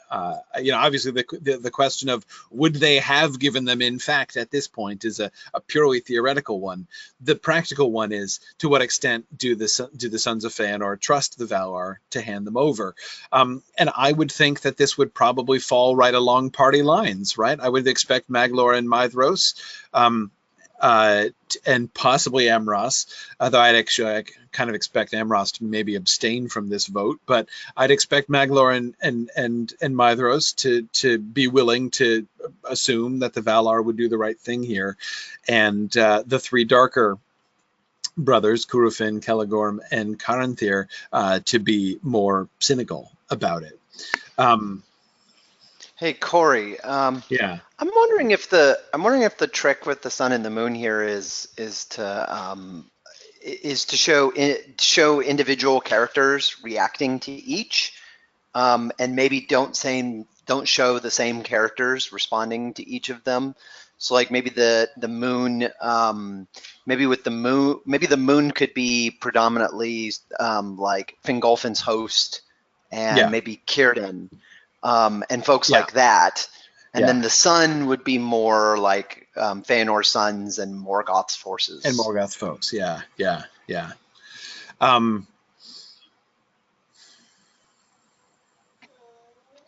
you know, obviously the question of would they have given them, in fact, at this point is a purely theoretical one. The practical one is, to what extent do the Sons of Feanor trust the Valar to hand them over? And I would think that this would probably fall right along party lines, right? I would expect Maglor and Maedhros, and possibly Amros, though I kind of expect Amros to maybe abstain from this vote, but I'd expect Maglor and Maedhros to be willing to assume that the Valar would do the right thing here, and the 3 darker brothers, Curufin, Celegorm, and Caranthir, to be more cynical about it. Hey Corey, Yeah. I'm wondering if the trick with the sun and the moon here is to show individual characters reacting to each, and maybe don't show the same characters responding to each of them. So like maybe the moon, maybe the moon could be predominantly like Fingolfin's host, and maybe Círdan. And folks like that, and then the sun would be more like Feanor's sons and Morgoth's forces. And Morgoth's folks, yeah.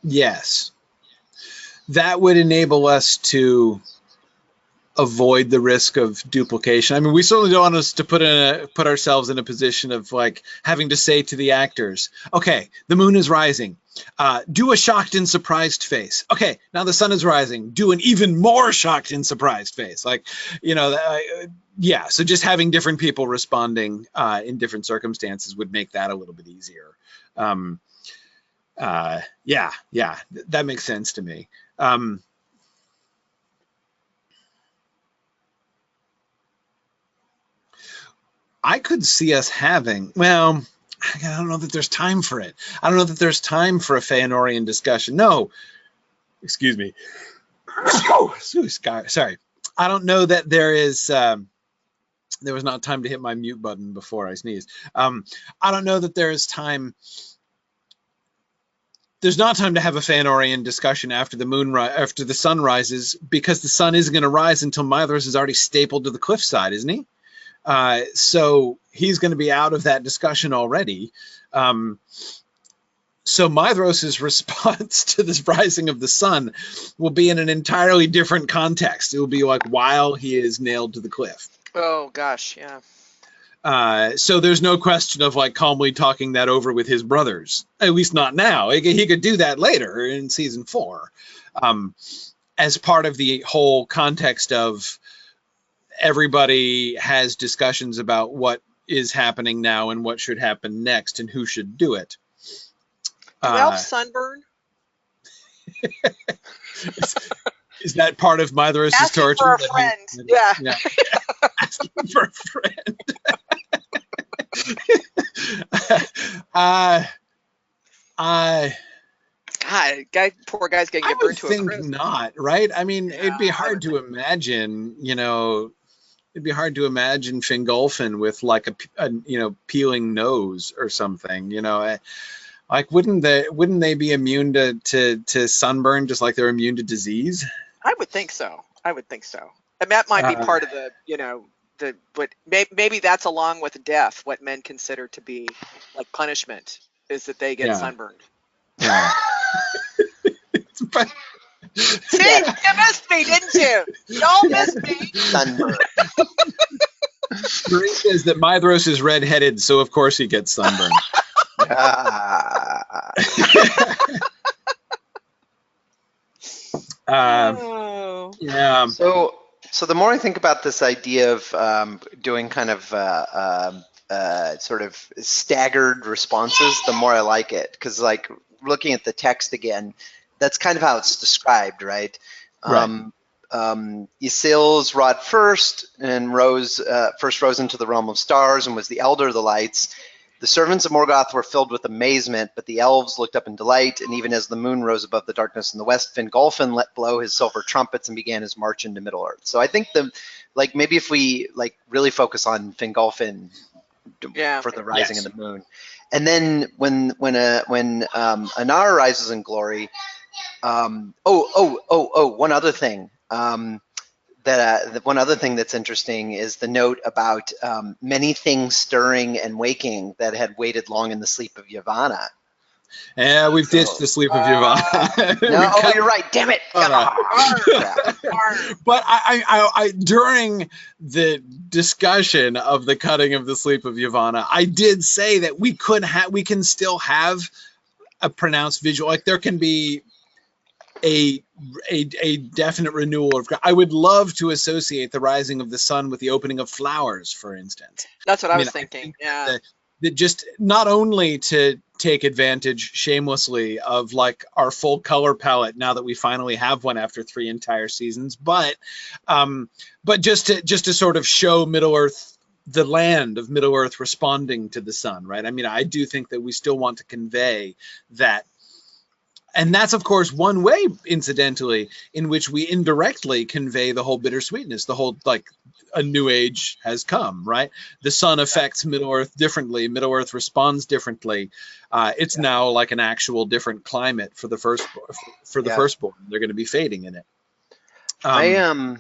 Yes. That would enable us to avoid the risk of duplication. I mean, we certainly don't want us to put ourselves in a position of like having to say to the actors, okay, the moon is rising. Do a shocked and surprised face. Okay, now the sun is rising. Do an even more shocked and surprised face. Like, you know, yeah. So just having different people responding in different circumstances would make that a little bit easier. Yeah, that makes sense to me. I could see us having, well, I don't know that there's time for it. I don't know that there's time for a Feanorian discussion. No, excuse me. Sorry. I don't know that there is, there was not time to hit my mute button before I sneezed. I don't know that there is time. There's not time to have a Feanorian discussion after the sun rises, because the sun isn't going to rise until Maedhros is already stapled to the cliffside, isn't he? So he's going to be out of that discussion already. So Maedhros' response to this rising of the sun will be in an entirely different context. It will be like while he is nailed to the cliff. Oh gosh, yeah. So there's no question of like calmly talking that over with his brothers, at least not now. He could do that later in season 4, as part of the whole context of everybody has discussions about what is happening now and what should happen next and who should do it. Do elves sunburn? Is that part of Maedhros' torture? For a friend. Yeah. Asking for a friend. God, poor guy's gonna get burned to a crisp. I would think not, right? I mean, it'd be hard to imagine, you know, it'd be hard to imagine Fingolfin with like a you know, peeling nose or something, you know. Like, wouldn't they be immune to sunburn just like they're immune to disease? I would think so. And that might be part of the, you know, but maybe that's along with death, what men consider to be like punishment, is that they get sunburned. Yeah. See, you missed me, didn't you? You all missed me. Sunburn. Marie says that Maedhros is redheaded, so of course he gets sunburned. So the more I think about this idea of doing kind of sort of staggered responses, the more I like it. Because like looking at the text again, that's kind of how it's described, right? Right. Ysils wrought first and first rose into the realm of stars and was the elder of the lights. The servants of Morgoth were filled with amazement, but the elves looked up in delight, and even as the moon rose above the darkness in the west, Fingolfin let blow his silver trumpets and began his march into Middle-earth. So I think maybe if we really focus on Fingolfin for the rising of the moon. And then when Anar rises in glory, one other thing. One other thing that's interesting is the note about many things stirring and waking that had waited long in the sleep of Yavanna. Yeah, we've ditched the sleep of Yavanna. No, you're right. Damn it. But I during the discussion of the cutting of the sleep of Yavanna, I did say that we can still have a pronounced visual. Like there can be a definite renewal of. I would love to associate the rising of the sun with the opening of flowers, for instance. That's what I was thinking. Yeah. That just not only to take advantage shamelessly of like our full color palette now that we finally have one after 3 entire seasons, but just to sort of show Middle-earth, the land of Middle-earth responding to the sun, right? I mean, I do think that we still want to convey that. And that's, of course, one way, incidentally, in which we indirectly convey the whole bittersweetness, the whole, like, a new age has come, right? The sun affects Middle-earth differently. Middle-earth responds differently. It's now like an actual different climate for the firstborn. They're going to be fading in it. I kind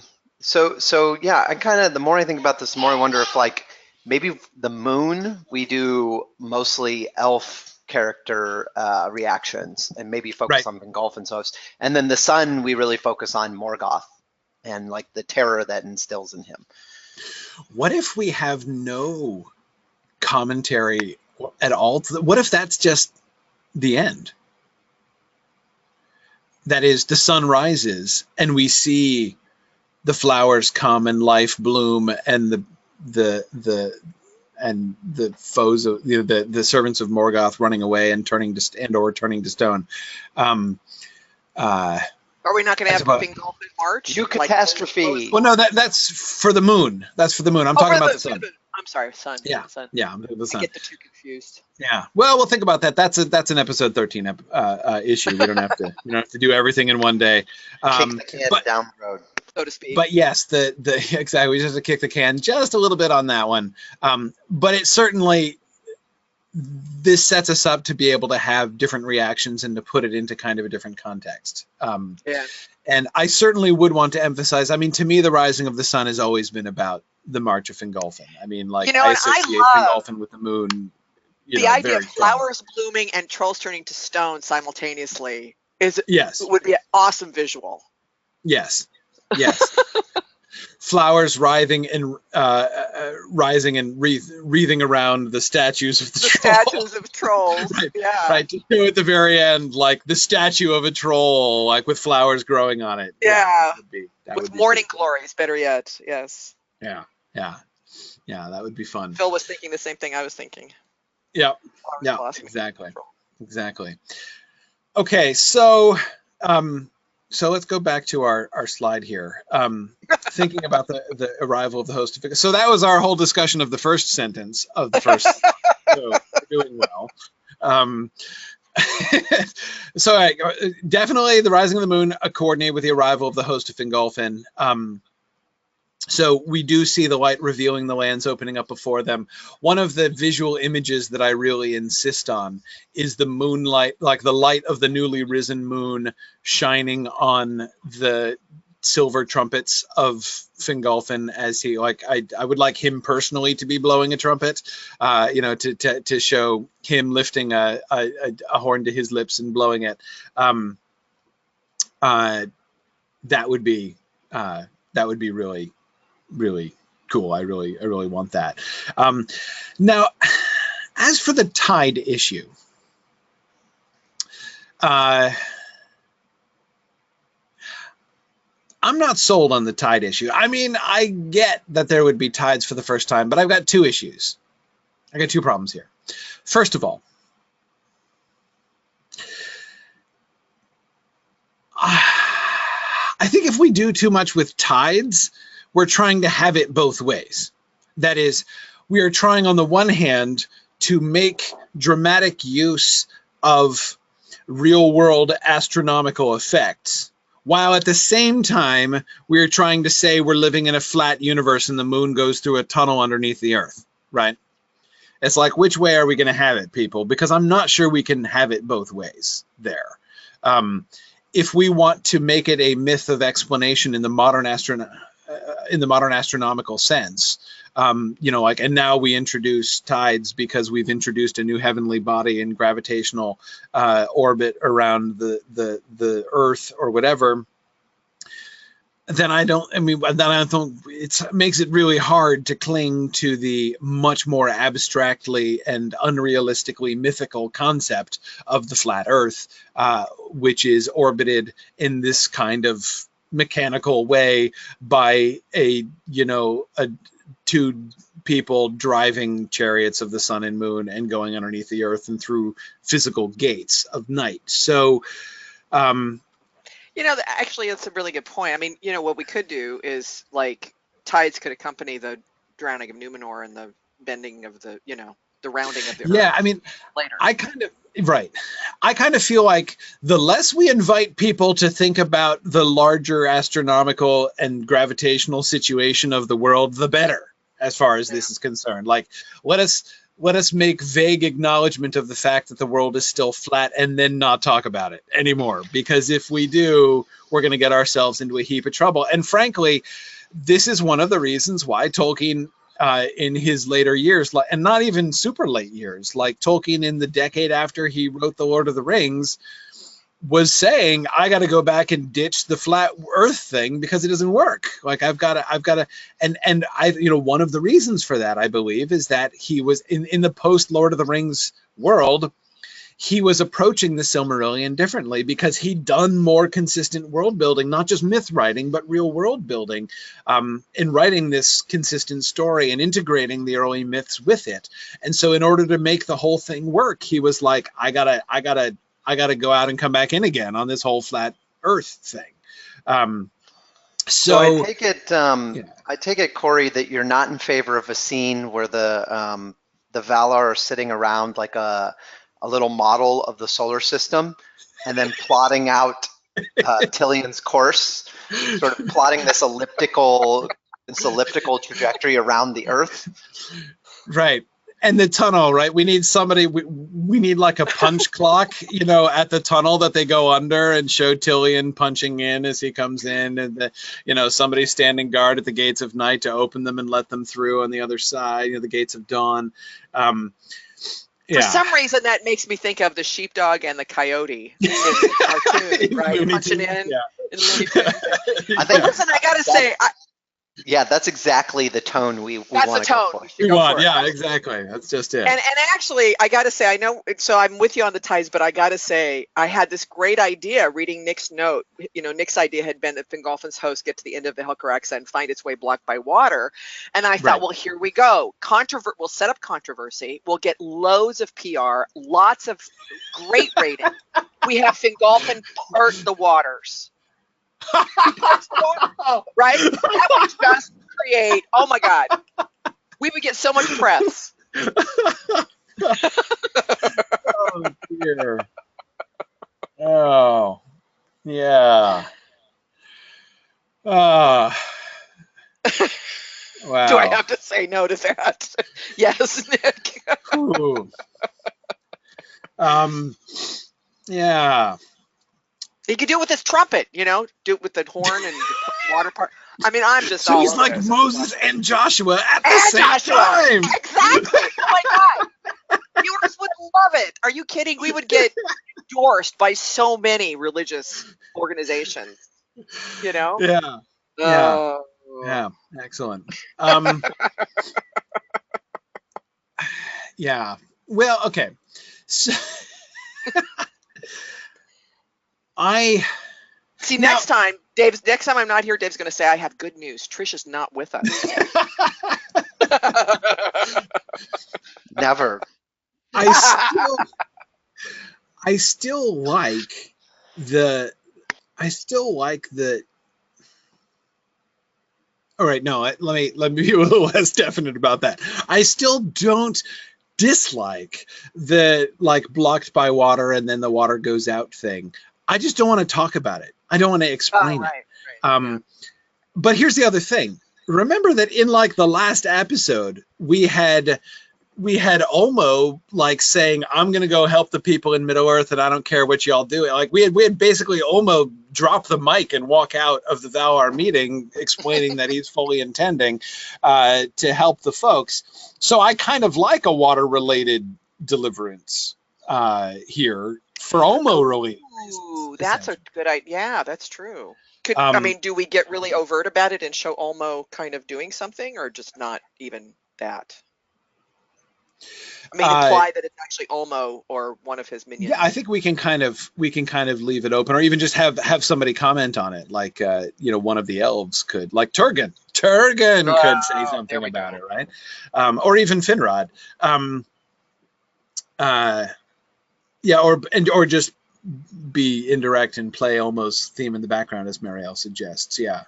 of, the more I think about this, the more I wonder if, like, maybe the moon, we do mostly elf character reactions and maybe focus on Fingolfin's host, and then the sun we really focus on Morgoth and like the terror that instills in him. What if we have no commentary at all? What if that's just the end? That is, the sun rises and we see the flowers come and life bloom and the foes of the servants of Morgoth running away and turning to stone. Are we not going to have Fingolfin March? New catastrophe. Well, no, that's for the moon. That's for the moon. I'm talking about the sun. I'm sorry, sun. Yeah, sun. Yeah, the sun. I get the two confused. Yeah. Well, we'll think about that. That's an episode 13 issue. We don't have to. You don't have to do everything in one day. Kick the can down the road, so to speak. But yes, exactly. We just have to kick the can just a little bit on that one. But it certainly, this sets us up to be able to have different reactions and to put it into kind of a different context. And I certainly would want to emphasize, I mean, to me, the rising of the sun has always been about the march of Fingolfin. I mean, like, I associate Fingolfin with the moon. The idea of flowers blooming and trolls turning to stone simultaneously would be an awesome visual. Yes. Flowers writhing and wreathing around the statues of the trolls. Statues of trolls. Right. To show at the very end, like the statue of a troll, like with flowers growing on it. That with morning glories, better yet. Yes. Yeah, that would be fun. Phil was thinking the same thing I was thinking. Yeah, exactly. Okay, so let's go back to our slide here. Thinking about the arrival of the host of Fingolfin. So that was our whole discussion of the first sentence of the first. So we're doing well. So definitely the rising of the moon coordinated with the arrival of the host of Fingolfin. So we do see the light revealing the lands opening up before them. One of the visual images that I really insist on is the moonlight, like the light of the newly risen moon shining on the silver trumpets of Fingolfin as he, like, I would like him personally to be blowing a trumpet, to show him lifting a horn to his lips and blowing it. That would be really, really cool. I really want that. Now, as for the tide issue, I'm not sold on the tide issue. I mean, I get that there would be tides for the first time, but I've got two issues. I got two problems here. First of all, I think if we do too much with tides, we're trying to have it both ways. That is, we are trying on the one hand to make dramatic use of real world astronomical effects, while at the same time we're trying to say we're living in a flat universe and the moon goes through a tunnel underneath the earth, right? It's like, which way are we going to have it, people? Because I'm not sure we can have it both ways there. If we want to make it a myth of explanation in the modern astronomical sense, you know, like, and now we introduce tides because we've introduced a new heavenly body in gravitational orbit around the Earth or whatever. Then it makes it really hard to cling to the much more abstractly and unrealistically mythical concept of the flat Earth, which is orbited in this kind of mechanical way by two people driving chariots of the sun and moon and going underneath the earth and through physical gates of night. So, actually, that's a really good point. I mean, what we could do is, like, tides could accompany the drowning of Numenor and the bending of the rounding of the earth. Yeah, I mean, later. I kind of feel like the less we invite people to think about the larger astronomical and gravitational situation of the world, the better, as far as this is concerned. Like, let us make vague acknowledgement of the fact that the world is still flat and then not talk about it anymore. Because if we do, we're going to get ourselves into a heap of trouble. And frankly, this is one of the reasons why Tolkien, in his later years, and not even super late years, like Tolkien in the decade after he wrote The Lord of the Rings, was saying, I got to go back and ditch the flat earth thing because it doesn't work. Like, I've got to, and one of the reasons for that, I believe, is that he was in the post Lord of the Rings world, he was approaching the Silmarillion differently because he'd done more consistent world building, not just myth writing, but real world building, in writing this consistent story and integrating the early myths with it. And so in order to make the whole thing work, he was like, I gotta go out and come back in again on this whole flat earth thing. So I take it, Corey, that you're not in favor of a scene where the Valar are sitting around like a little model of the solar system and then plotting out Tilian's course, sort of plotting this elliptical trajectory around the Earth. Right. And the tunnel, right? We need somebody, we need like a punch clock, at the tunnel that they go under, and show Tilian punching in as he comes in, and somebody standing guard at the gates of night to open them and let them through on the other side, the gates of dawn. For some reason, that makes me think of the sheepdog and the coyote in the cartoon, right? Punching in. Yeah. Listen, I got to say, yeah, that's exactly the tone we want to go for. Yeah, exactly. That's just it. And actually, I got to say, I know, so I'm with you on the tides, but I got to say, I had this great idea reading Nick's note. Nick's idea had been that Fingolfin's host get to the end of the Helcaraxa and find its way blocked by water. And I thought, well, here we go. We'll set up controversy. We'll get loads of PR, lots of great rating. We have Fingolfin part the waters. Right? That would just create, oh my God, we would get so much press. Oh dear. Oh yeah. Wow. Do I have to say no to that? Yes, Nick. Yeah. He could do it with his trumpet, do it with the horn and the water part. I mean, I'm just so he's like Moses and Joshua at the same time. Exactly. Oh my God. Viewers would love it. Are you kidding? We would get endorsed by so many religious organizations. Yeah. Yeah. Excellent. Yeah. Well, okay. So next time I'm not here, Dave's going to say, I have good news. Trish is not with us. Never. I still like the. All right, no, let me be a little less definite about that. I still don't dislike the like blocked by water and then the water goes out thing. I just don't want to talk about it. I don't want to explain it. Yeah. But here's the other thing. Remember that in like the last episode, we had Olmo like saying, "I'm gonna go help the people in Middle Earth, and I don't care what y'all do." Like we had basically Olmo drop the mic and walk out of the Valar meeting, explaining that he's fully intending to help the folks. So I kind of like a water-related deliverance here for Olmo relief. Ooh, that's a good idea. Yeah, that's true. I mean, do we get really overt about it and show Olmo kind of doing something, or just not even that? I mean, imply that it's actually Olmo or one of his minions. Yeah, I think we can kind of leave it open, or even just have somebody comment on it, like one of the elves could, like Turgon could say something about it, right? Or even Finrod. Or just be indirect and play Olmo's theme in the background, as Marielle suggests. Yeah.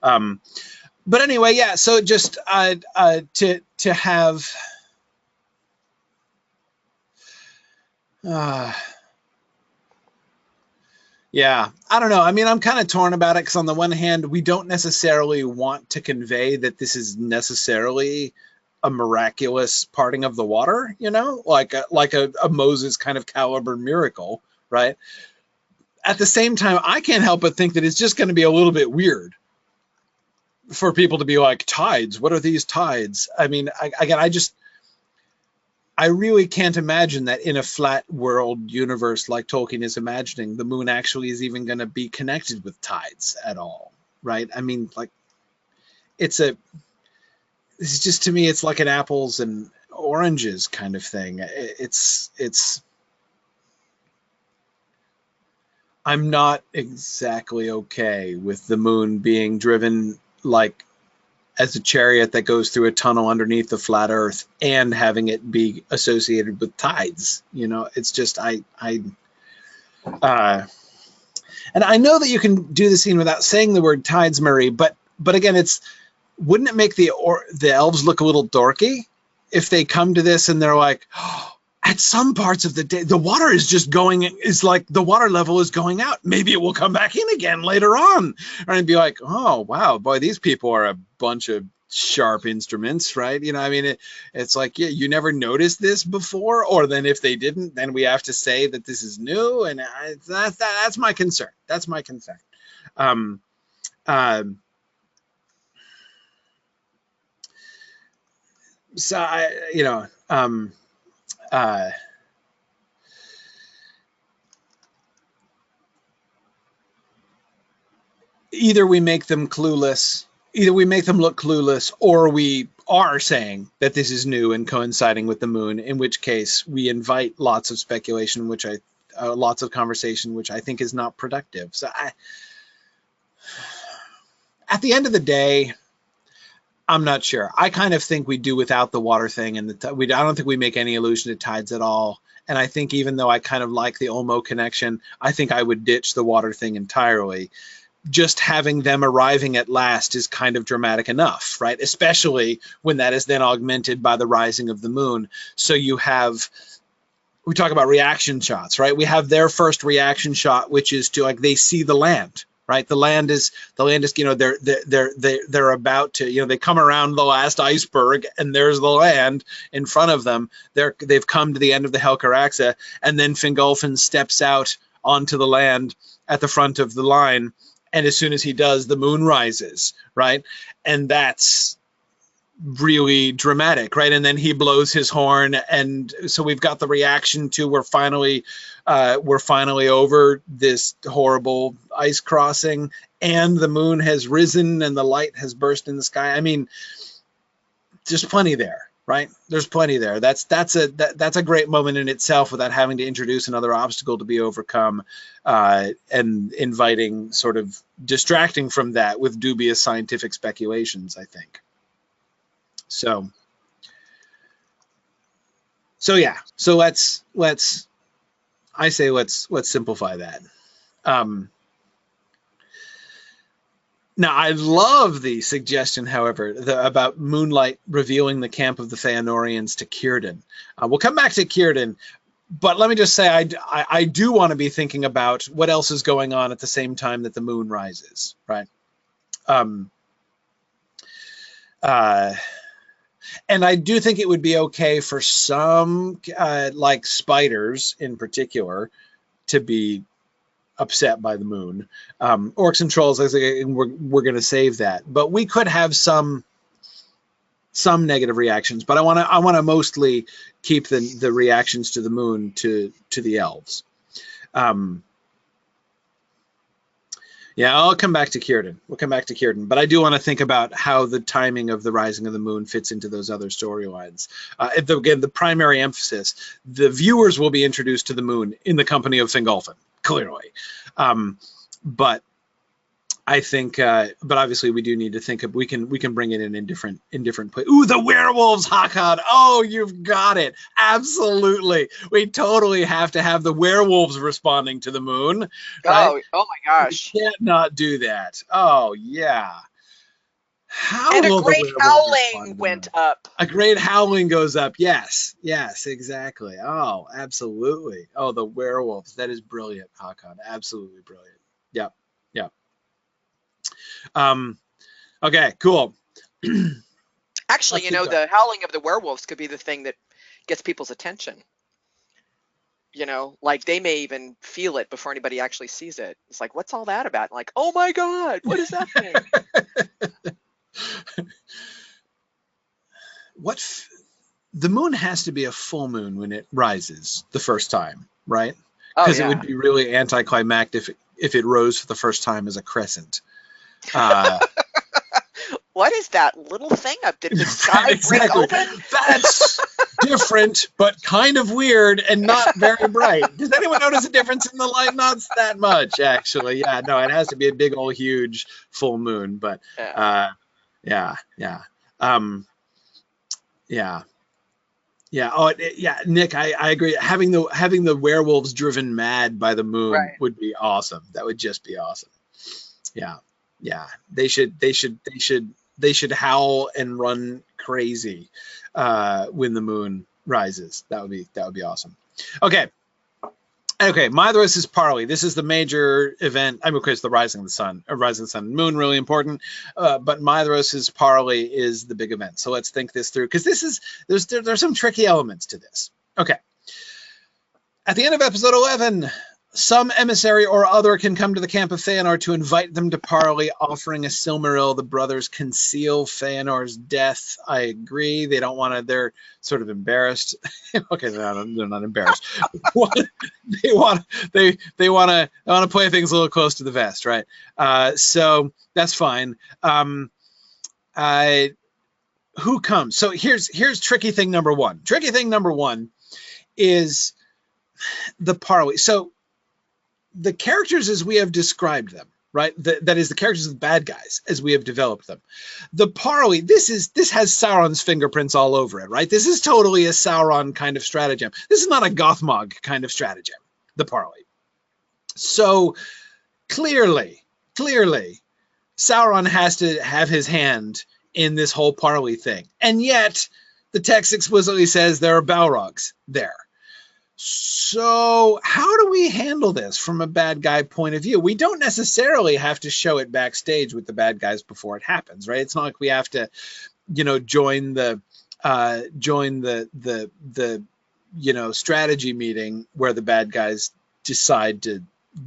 But anyway, yeah. So just to have. Yeah, I don't know. I mean, I'm kind of torn about it because on the one hand, we don't necessarily want to convey that this is necessarily a miraculous parting of the water, like a Moses kind of caliber miracle, right? At the same time, I can't help but think that it's just going to be a little bit weird for people to be like, tides, what are these tides? I mean, I really can't imagine that in a flat world universe like Tolkien is imagining, the moon actually is even going to be connected with tides at all, right? I mean, like, this is just, to me, it's like an apples and oranges kind of thing. I'm not exactly okay with the moon being driven like as a chariot that goes through a tunnel underneath the flat earth and having it be associated with tides. It's just, and I know that you can do the scene without saying the word tides, Murray, but again, wouldn't it make the elves look a little dorky if they come to this and they're like, oh, at some parts of the day, the water the water level is going out. Maybe it will come back in again later on. And be like, oh, wow, boy, these people are a bunch of sharp instruments, right? I mean, it's like, yeah, you never noticed this before. Or then if they didn't, then we have to say that this is new. And that's my concern. That's my concern. Either we make them clueless, either we make them look clueless, or we are saying that this is new and coinciding with the moon, in which case we invite lots of speculation, lots of conversation, which I think is not productive. So at the end of the day, I'm not sure. I kind of think we do without the water thing, and I don't think we make any allusion to tides at all. And I think even though I kind of like the Olmo connection, I think I would ditch the water thing entirely. Just having them arriving at last is kind of dramatic enough, right? Especially when that is then augmented by the rising of the moon. So we talk about reaction shots, right? We have their first reaction shot, which is to, like, they see the land. Right, the land is, they're about to, they come around the last iceberg and there's the land in front of them. They've come to the end of the Helcaraxa, and then Fingolfin steps out onto the land at the front of the line, and as soon as he does, the moon rises, right? And that's really dramatic, right? And then he blows his horn, and so we've got the reaction to we're finally over this horrible ice crossing, and the moon has risen and the light has burst in the sky. I mean, there's plenty there, right? There's plenty there. That's a great moment in itself without having to introduce another obstacle to be overcome, and inviting, sort of distracting from that with dubious scientific speculations, I think. So yeah, so let's simplify that. Now, I love the suggestion, however, about moonlight revealing the camp of the Feanorians to Círdan. We'll come back to Círdan, but let me just say I do want to be thinking about what else is going on at the same time that the moon rises, right? And I do think it would be okay for some, like spiders in particular, to be upset by the moon. Orcs and trolls, we're going to save that, but we could have some negative reactions. But I want to mostly keep the reactions to the moon to the elves. Yeah, I'll come back to Círdan. We'll come back to Círdan, but I do want to think about how the timing of the rising of the moon fits into those other storylines. Again, the primary emphasis: the viewers will be introduced to the moon in the company of Fingolfin, clearly. But I think, but obviously we do need to think of, we can bring it in different places. Ooh, the werewolves, Hakan. Oh, you've got it. Absolutely. We totally have to have the werewolves responding to the moon. Right? Oh my gosh. We can't not do that. Oh yeah. How and will a great howling went up. A great howling goes up. Yes, exactly. Oh, absolutely. Oh, the werewolves. That is brilliant, Hakan. Absolutely brilliant. Yep. Okay, cool. Actually, the howling of the werewolves could be the thing that gets people's attention. Like they may even feel it before anybody actually sees it. It's like, what's all that about? Like, oh my God, what is that thing? The moon has to be a full moon when it rises the first time, right? Because it would be really anticlimactic if it rose for the first time as a crescent. What is that little thing up? Did the sky break open? That's different, but kind of weird and not very bright. Does anyone notice a difference in the light? Not that much, actually. Yeah, no, it has to be a big old huge full moon. But yeah. Oh, yeah, Nick, I agree. Having the werewolves driven mad by the moon would be awesome. That would just be awesome. Yeah. They should howl and run crazy when the moon rises. That would be awesome. Okay. Maedhros is parley. This is the major event. Of course, the rising of the sun, moon, really important. But Maedhros' parley is the big event. So let's think this through, because there's some tricky elements to this. Okay. At the end of episode 11, some emissary or other can come to the camp of Feanor to invite them to parley, offering a Silmaril. The brothers conceal Feanor's death. I agree. They don't want to. They're sort of embarrassed. Okay, they're not embarrassed. they want to play things a little close to the vest, right? So that's fine. Who comes? So here's tricky thing number one. Tricky thing number one is the parley. So the characters as we have described them, right? That is the characters of the bad guys as we have developed them. The parley, this has Sauron's fingerprints all over it, right? This is totally a Sauron kind of stratagem. This is not a Gothmog kind of stratagem, the parley. So clearly, Sauron has to have his hand in this whole parley thing. And yet the text explicitly says there are Balrogs there. So how do we handle this from a bad guy point of view? We don't necessarily have to show it backstage with the bad guys before it happens, right? It's not like we have to, join the strategy meeting where the bad guys decide to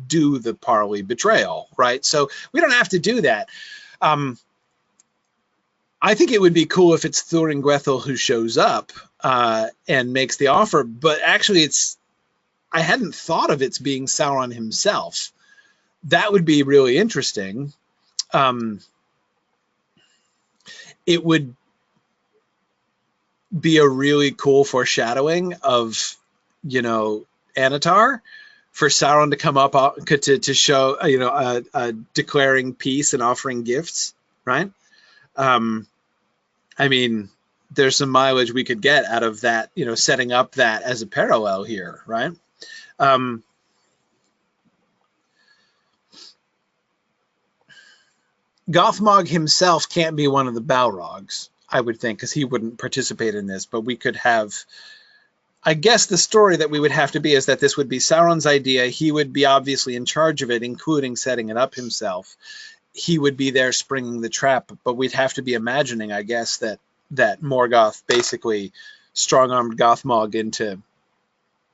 do the parley betrayal, right? So we don't have to do that. I think it would be cool if it's Thuringwethil who shows up and makes the offer, but actually I hadn't thought of it being Sauron himself. That would be really interesting. It would be a really cool foreshadowing of, Anatar, for Sauron to come up to show, declaring peace and offering gifts, right? there's some mileage we could get out of that, setting up that as a parallel here, right? Gothmog himself can't be one of the Balrogs, I would think, because he wouldn't participate in this, but we could have, I guess the story that we would have to be is that this would be Sauron's idea. He would be obviously in charge of it, including setting it up himself. He would be there springing the trap, but we'd have to be imagining, I guess, that Morgoth basically strong-armed Gothmog into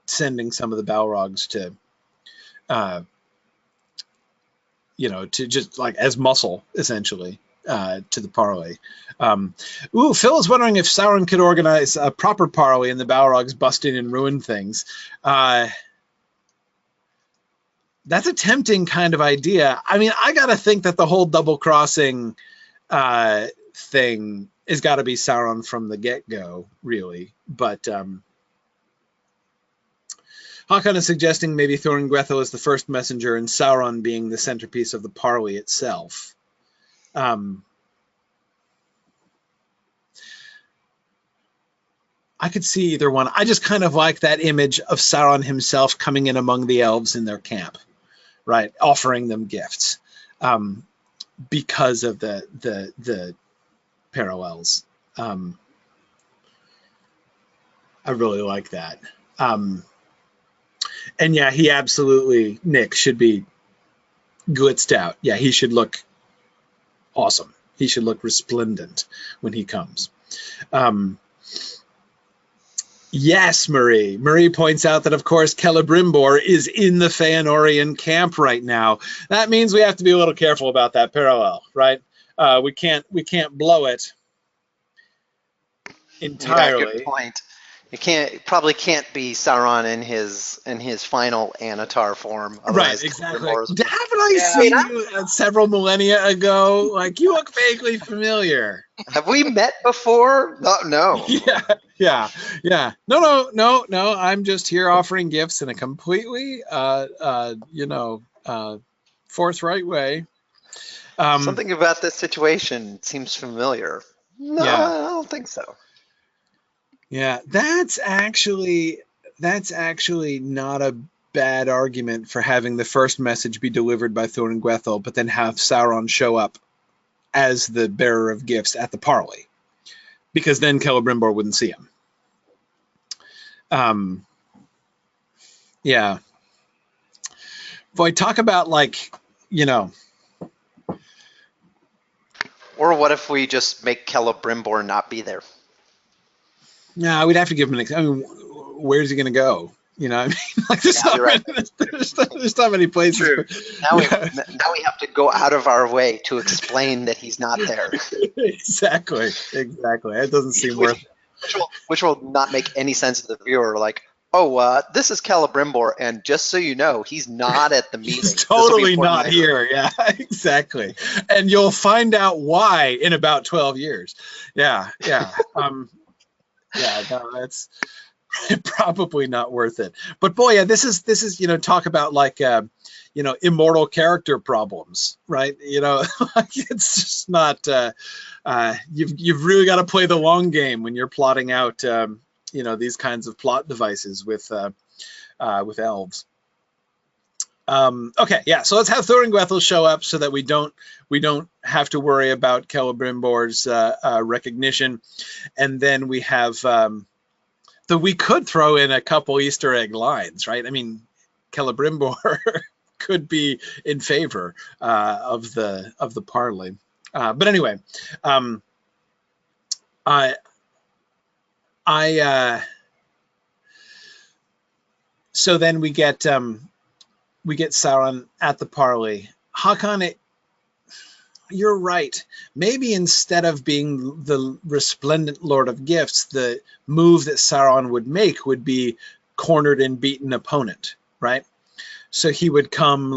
sending some of the Balrogs to, to just like as muscle, essentially, to the parley. Phil is wondering if Sauron could organize a proper parley and the Balrogs bust in and ruin things. That's a tempting kind of idea. I mean, I got to think that the whole double-crossing thing has got to be Sauron from the get-go, really. But Hakon is suggesting maybe Thorin-Gwethel is the first messenger and Sauron being the centerpiece of the parley itself. I could see either one. I just kind of like that image of Sauron himself coming in among the elves in their camp, right, offering them gifts, because of the parallels. I really like that. And yeah, he absolutely, Nick, should be glitzed out. Yeah, he should look awesome. He should look resplendent when he comes. Yes, Marie. Marie points out that, of course, Celebrimbor is in the Feanorian camp right now. That means we have to be a little careful about that parallel, right? We can't blow it entirely. Yeah, good point. It probably can't be Sauron in his final Anatar form. Right, exactly. Haven't I seen you several millennia ago? Like, you look vaguely familiar. Have we met before? No. Yeah. No. I'm just here offering gifts in a completely, forthright way. Something about this situation seems familiar. No, yeah. I don't think so. Yeah, that's actually not a bad argument for having the first message be delivered by Thorin-Gwethel, but then have Sauron show up as the bearer of gifts at the parley, because then Celebrimbor wouldn't see him. Yeah. Boy, talk about Or what if we just make Celebrimbor not be there? No, we'd have to give him where's he going to go? You know what I mean? Like, there's not many places. True. Now we have to go out of our way to explain that he's not there. Exactly. That doesn't seem worth it. Which will not make any sense to the viewer. Like, this is Celebrimbor, and just so you know, he's not at the meeting. He's totally not here. Yeah, exactly. And you'll find out why in about 12 years. Yeah. Yeah, no, that's probably not worth it. But boy, yeah, this is talk about immortal character problems, right? It's just not. You've really got to play the long game when you're plotting out these kinds of plot devices with elves. Okay, yeah. So let's have Thorin-Gwethel show up so that we don't have to worry about Celebrimbor's recognition, and then we have we could throw in a couple Easter egg lines, right? I mean, Celebrimbor could be in favor of the parley, but anyway, so then we get Sauron at the parley. Hakon, you're right. Maybe instead of being the resplendent Lord of Gifts, the move that Sauron would make would be cornered and beaten opponent, right? So he would come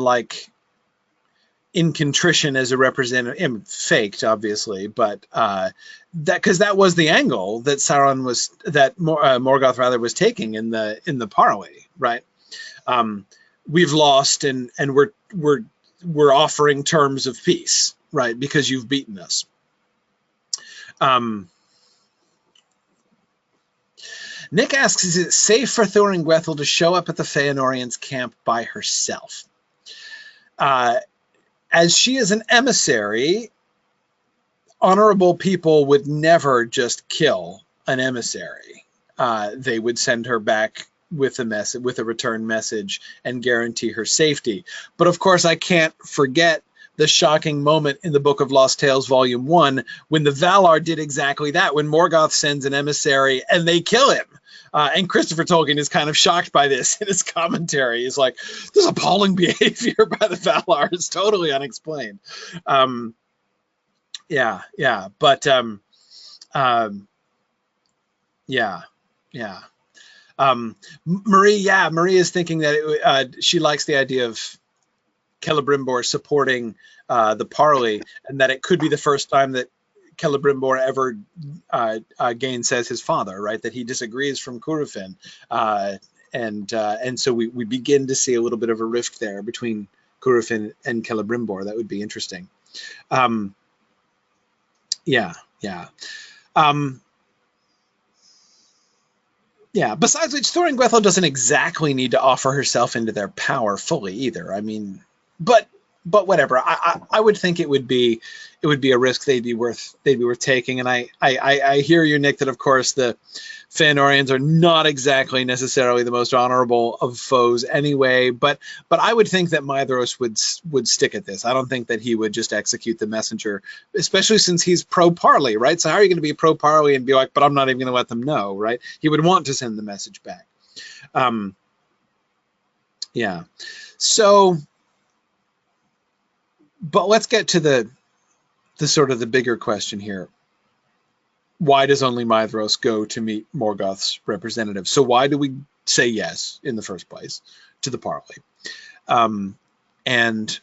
in contrition as a representative, faked obviously, but because that was the angle that Morgoth rather was taking in the parley, right? We've lost and we're offering terms of peace, right? Because you've beaten us. Nick asks, is it safe for Thuringwethel to show up at the Feanorians' camp by herself? As she is an emissary, honorable people would never just kill an emissary. They would send her back with a return message and guarantee her safety. But of course, I can't forget the shocking moment in the Book of Lost Tales, Volume 1, when the Valar did exactly that, when Morgoth sends an emissary and they kill him. And Christopher Tolkien is kind of shocked by this in his commentary. He's like, this appalling behavior by the Valar is totally unexplained. Yeah. Marie is thinking that she likes the idea of Celebrimbor supporting the parley, and that it could be the first time that Celebrimbor ever gainsays his father, right? That he disagrees from Curufin, and so we begin to see a little bit of a rift there between Curufin and Celebrimbor. That would be interesting. Besides which, Thuringwethel doesn't exactly need to offer herself into their power fully either. I mean, but whatever. I would think it would be a risk they'd be worth taking. And I hear you, Nick, that of course the Feanorians are not exactly necessarily the most honorable of foes anyway. But I would think that Maedhros would stick at this. I don't think that he would just execute the messenger, especially since he's pro parley, right? So how are you going to be pro parley and be like, but I'm not even going to let them know, right? He would want to send the message back. So. But let's get to the sort of the bigger question here. Why does only Maedhros go to meet Morgoth's representative? So why do we say yes in the first place to the parley? And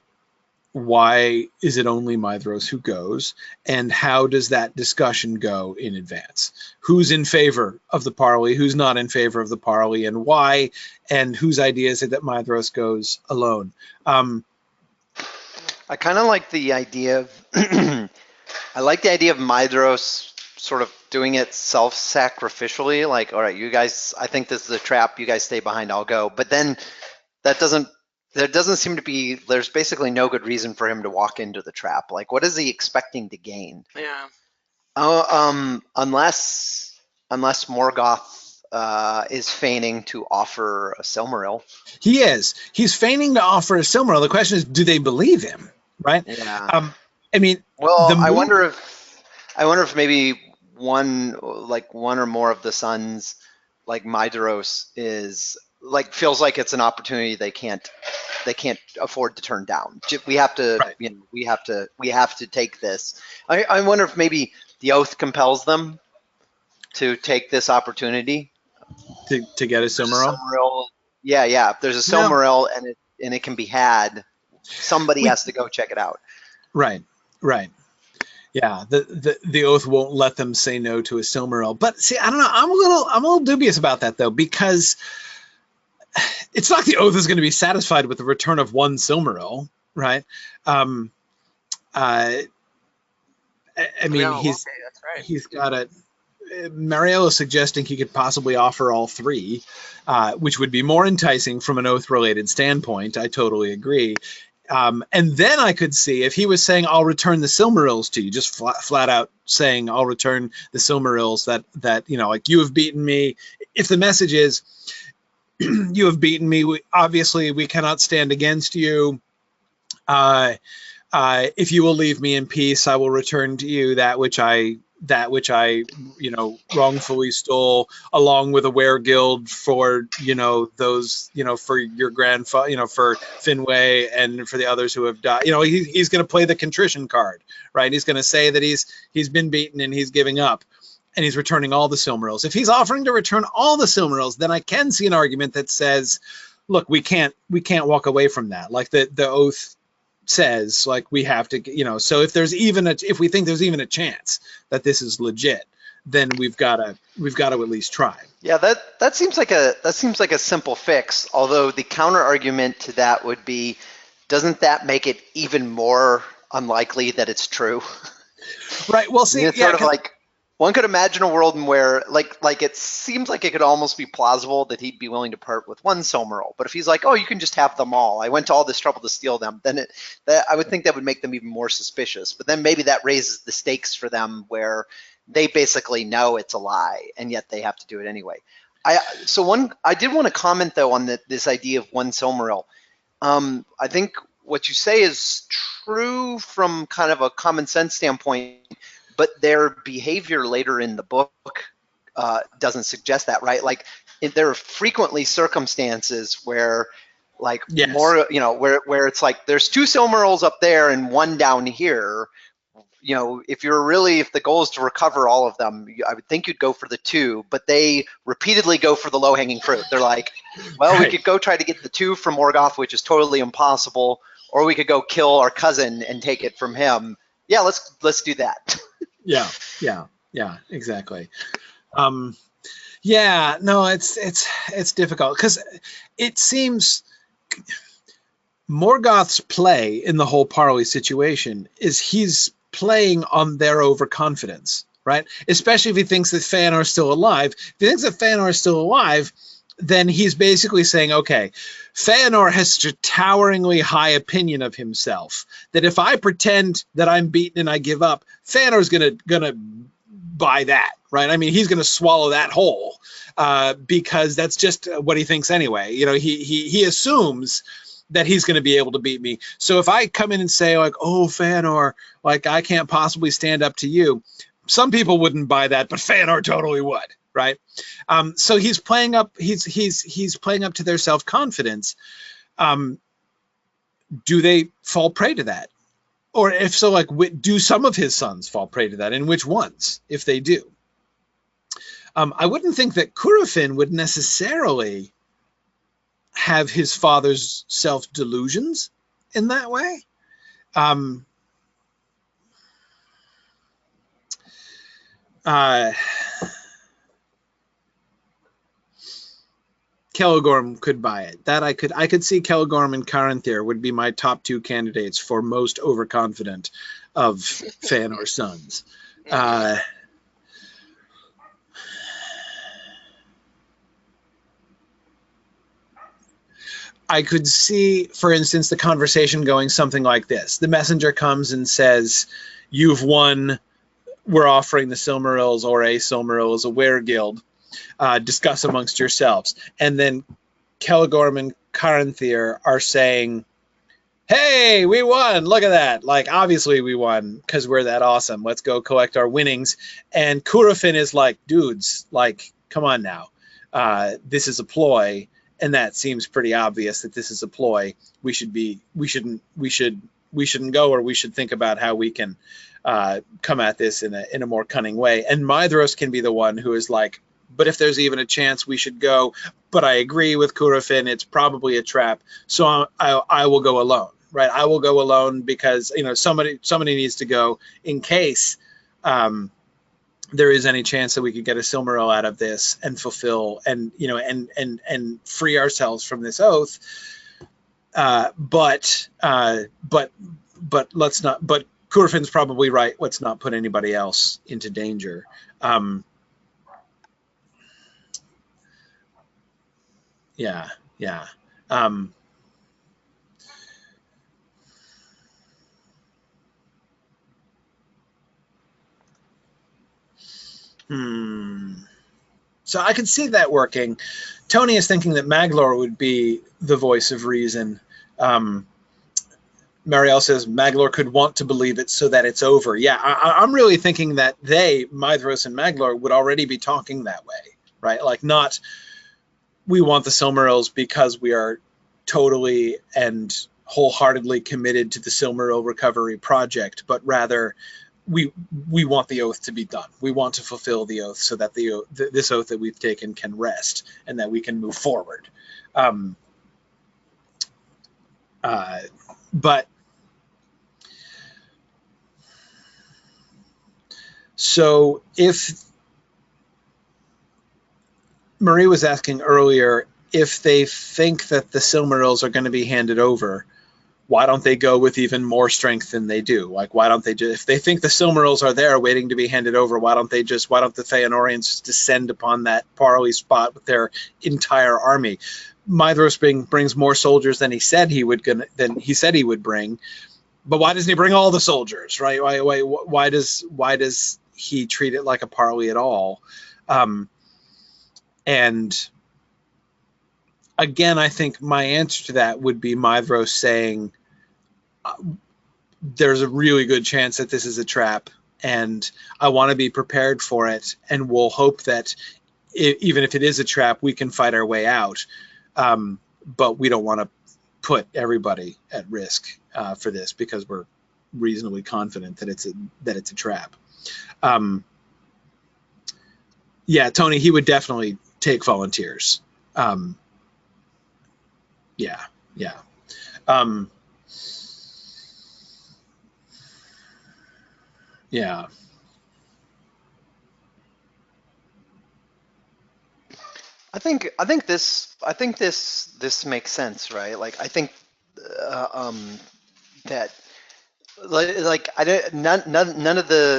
why is it only Maedhros who goes? And how does that discussion go in advance? Who's in favor of the parley? Who's not in favor of the parley? And why? And whose idea is it that Maedhros goes alone? I kind of like the idea of I like the idea of Maedhros sort of doing it self-sacrificially, like, all right, you guys, I think this is a trap, you guys stay behind, I'll go. But then there doesn't seem to be, there's basically no good reason for him to walk into the trap. Like, what is he expecting to gain? Yeah. Unless Morgoth is feigning to offer a Silmaril. He is. He's feigning to offer a Silmaril. The question is, do they believe him? Right? Yeah. I mean, well, I wonder if maybe one or more of the sons, like Maedhros, is like feels like it's an opportunity they can't afford to turn down. We have to, right. We have to take this. I wonder if maybe the oath compels them to take this opportunity to get a Silmaril. Yeah. If there's a Silmaril and it can be had, somebody has to go check it out. Right. Yeah, the oath won't let them say no to a Silmaril. But see, I don't know. I'm a little dubious about that though, because it's not like the oath is going to be satisfied with the return of one Silmaril, right? I mean, he's got a. Marielle is suggesting he could possibly offer all three, which would be more enticing from an oath-related standpoint. I totally agree. And then I could see if he was saying, I'll return the Silmarils to you, just flat out saying, I'll return the Silmarils that like, you have beaten me. If the message is, you have beaten me, obviously we cannot stand against you. If you will leave me in peace, I will return to you that which I wrongfully stole, along with a weregild for those for your grandfather, for Finwë and for the others who have died. He's going to play the contrition card, right? He's going to say that he's been beaten and he's giving up, and he's returning all the Silmarils. If he's offering to return all the Silmarils, then I can see an argument that says, look, we can't walk away from that. Like the oath says, like, we have to, so if we think there's even a chance that this is legit, then we've got to at least try. Yeah, that seems like a simple fix. Although the counter argument to that would be, doesn't that make it even more unlikely that it's true? Right. Well, see, it's sort of like One could imagine a world in where, like it seems like it could almost be plausible that he'd be willing to part with one Silmaril. But if he's like, oh, you can just have them all. I went to all this trouble to steal them. Then I would think that would make them even more suspicious. But then maybe that raises the stakes for them, where they basically know it's a lie, and yet they have to do it anyway. I did want to comment though on this idea of one Silmaril. I think what you say is true from kind of a common sense standpoint, but their behavior later in the book doesn't suggest that, right? Like there are frequently circumstances where, like, Yes. more, where it's like there's two Silmarils up there and one down here. If the goal is to recover all of them, I would think you'd go for the two, but they repeatedly go for the low-hanging fruit. They're like, well, Right. we could go try to get the two from Morgoth, which is totally impossible, or we could go kill our cousin and take it from him. Yeah, let's do that. Yeah, exactly. Yeah, no, it's difficult because it seems Morgoth's play in the whole Parley situation is he's playing on their overconfidence, right? Especially if he thinks that Fëanor is still alive. If he thinks that Fëanor is still alive, then he's basically saying, okay, Fëanor has such a toweringly high opinion of himself that if I pretend that I'm beaten and I give up, Fëanor's gonna buy that, right? I mean, he's gonna swallow that whole because that's just what he thinks anyway. He assumes that he's going to be able to beat me. So if I come in and say, like, oh, Fëanor, like, I can't possibly stand up to you, some people wouldn't buy that, but Fëanor totally would, right? So he's playing up. He's playing up to their self-confidence. Do they fall prey to that? Or if so, like, do some of his sons fall prey to that, and which ones, if they do? I wouldn't think that Círdan would necessarily have his father's self-delusions in that way. Celegorm could buy it. That I could see Celegorm and Caranthir would be my top two candidates for most overconfident of Fëanor's sons. I could see, for instance, the conversation going something like this. The messenger comes and says, you've won. We're offering the Silmarils or a Silmaril as a weregild. Discuss amongst yourselves. And then Celegorm and Caranthir are saying, hey, we won. Look at that. Like, obviously we won because we're that awesome. Let's go collect our winnings. And Círdan is like, dudes, like, come on now. This is a ploy. And that seems pretty obvious that this is a ploy. We shouldn't go, or we should think about how we can come at this in a more cunning way. And Maedhros can be the one who is like, but if there's even a chance, we should go. But I agree with Círdan, it's probably a trap. So I will go alone, right? I will go alone because somebody needs to go in case there is any chance that we could get a Silmaril out of this and fulfill and free ourselves from this oath. But let's not. But Círdan's probably right. Let's not put anybody else into danger. Yeah. So I could see that working. Tony is thinking that Maglor would be the voice of reason. Marielle says Maglor could want to believe it so that it's over. Yeah, I'm really thinking that Maedhros and Maglor, would already be talking that way, right? Like, not we want the Silmarils because we are totally and wholeheartedly committed to the Silmaril recovery project, but rather we want the oath to be done. We want to fulfill the oath so that this oath that we've taken can rest and that we can move forward. But so if Marie was asking earlier if they think that the Silmarils are going to be handed over, why don't they go with even more strength than they do? Like, why don't they just, if they think the Silmarils are there waiting to be handed over, why don't the Feanorians just descend upon that parley spot with their entire army? Maedhros brings more soldiers than he said he would bring, but why doesn't he bring all the soldiers, right? Why does he treat it like a parley at all? And again, I think my answer to that would be Maedhros saying, there's a really good chance that this is a trap, and I want to be prepared for it, and we'll hope that even if it is a trap, we can fight our way out. But we don't want to put everybody at risk for this, because we're reasonably confident that it's a trap. Yeah, Tony, he would definitely take volunteers. Yeah. Yeah. I think this makes sense, right? Like I think that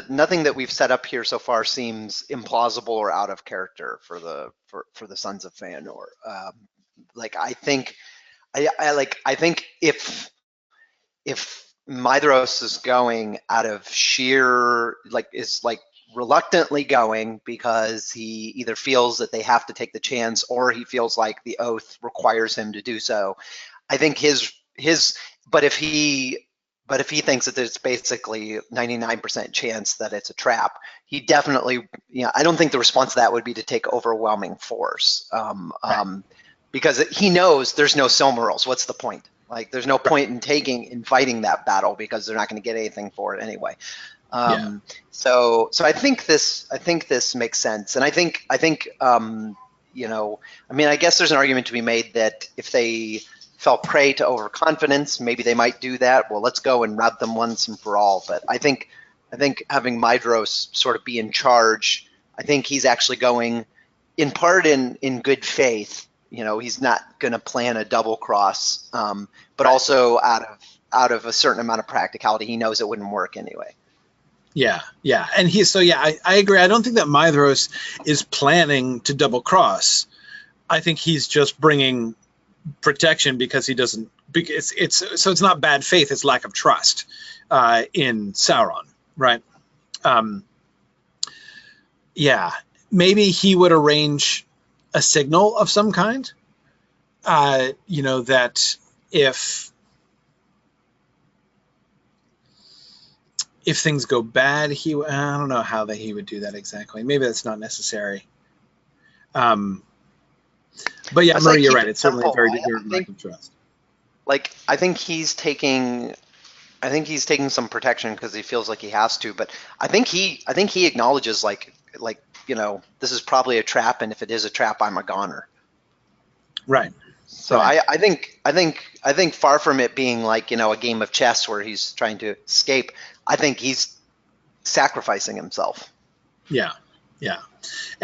nothing that we've set up here so far seems implausible or out of character for the Sons of Feanor. I think if Maedhros is going out of sheer reluctantly going because he either feels that they have to take the chance or he feels like the oath requires him to do so. I think but if he thinks that there's basically 99% chance that it's a trap, he definitely, I don't think the response to that would be to take overwhelming force, because he knows there's no Silmarils. What's the point? Like, there's no point in fighting that battle because they're not going to get anything for it anyway. So I think this makes sense, and I think I guess there's an argument to be made that if they fell prey to overconfidence, maybe they might do that. Well, let's go and rout them once and for all. But I think having Maedhros sort of be in charge, I think he's actually going in part in good faith. He's not going to plan a double cross, but also out of a certain amount of practicality. He knows it wouldn't work anyway. Yeah, and I agree. I don't think that Maedhros is planning to double cross. I think he's just bringing protection because he doesn't. Because it's not bad faith; it's lack of trust in Sauron, right? Maybe he would arrange a signal of some kind. That if things go bad, I don't know how he would do that exactly. Maybe that's not necessary. But yeah, Murray, you're right. It's certainly a very good lack of trust. I think he's taking some protection because he feels like he has to. But I think he acknowledges this is probably a trap, and if it is a trap, I'm a goner. Right. So I think far from it being a game of chess where he's trying to escape, I think he's sacrificing himself. Yeah.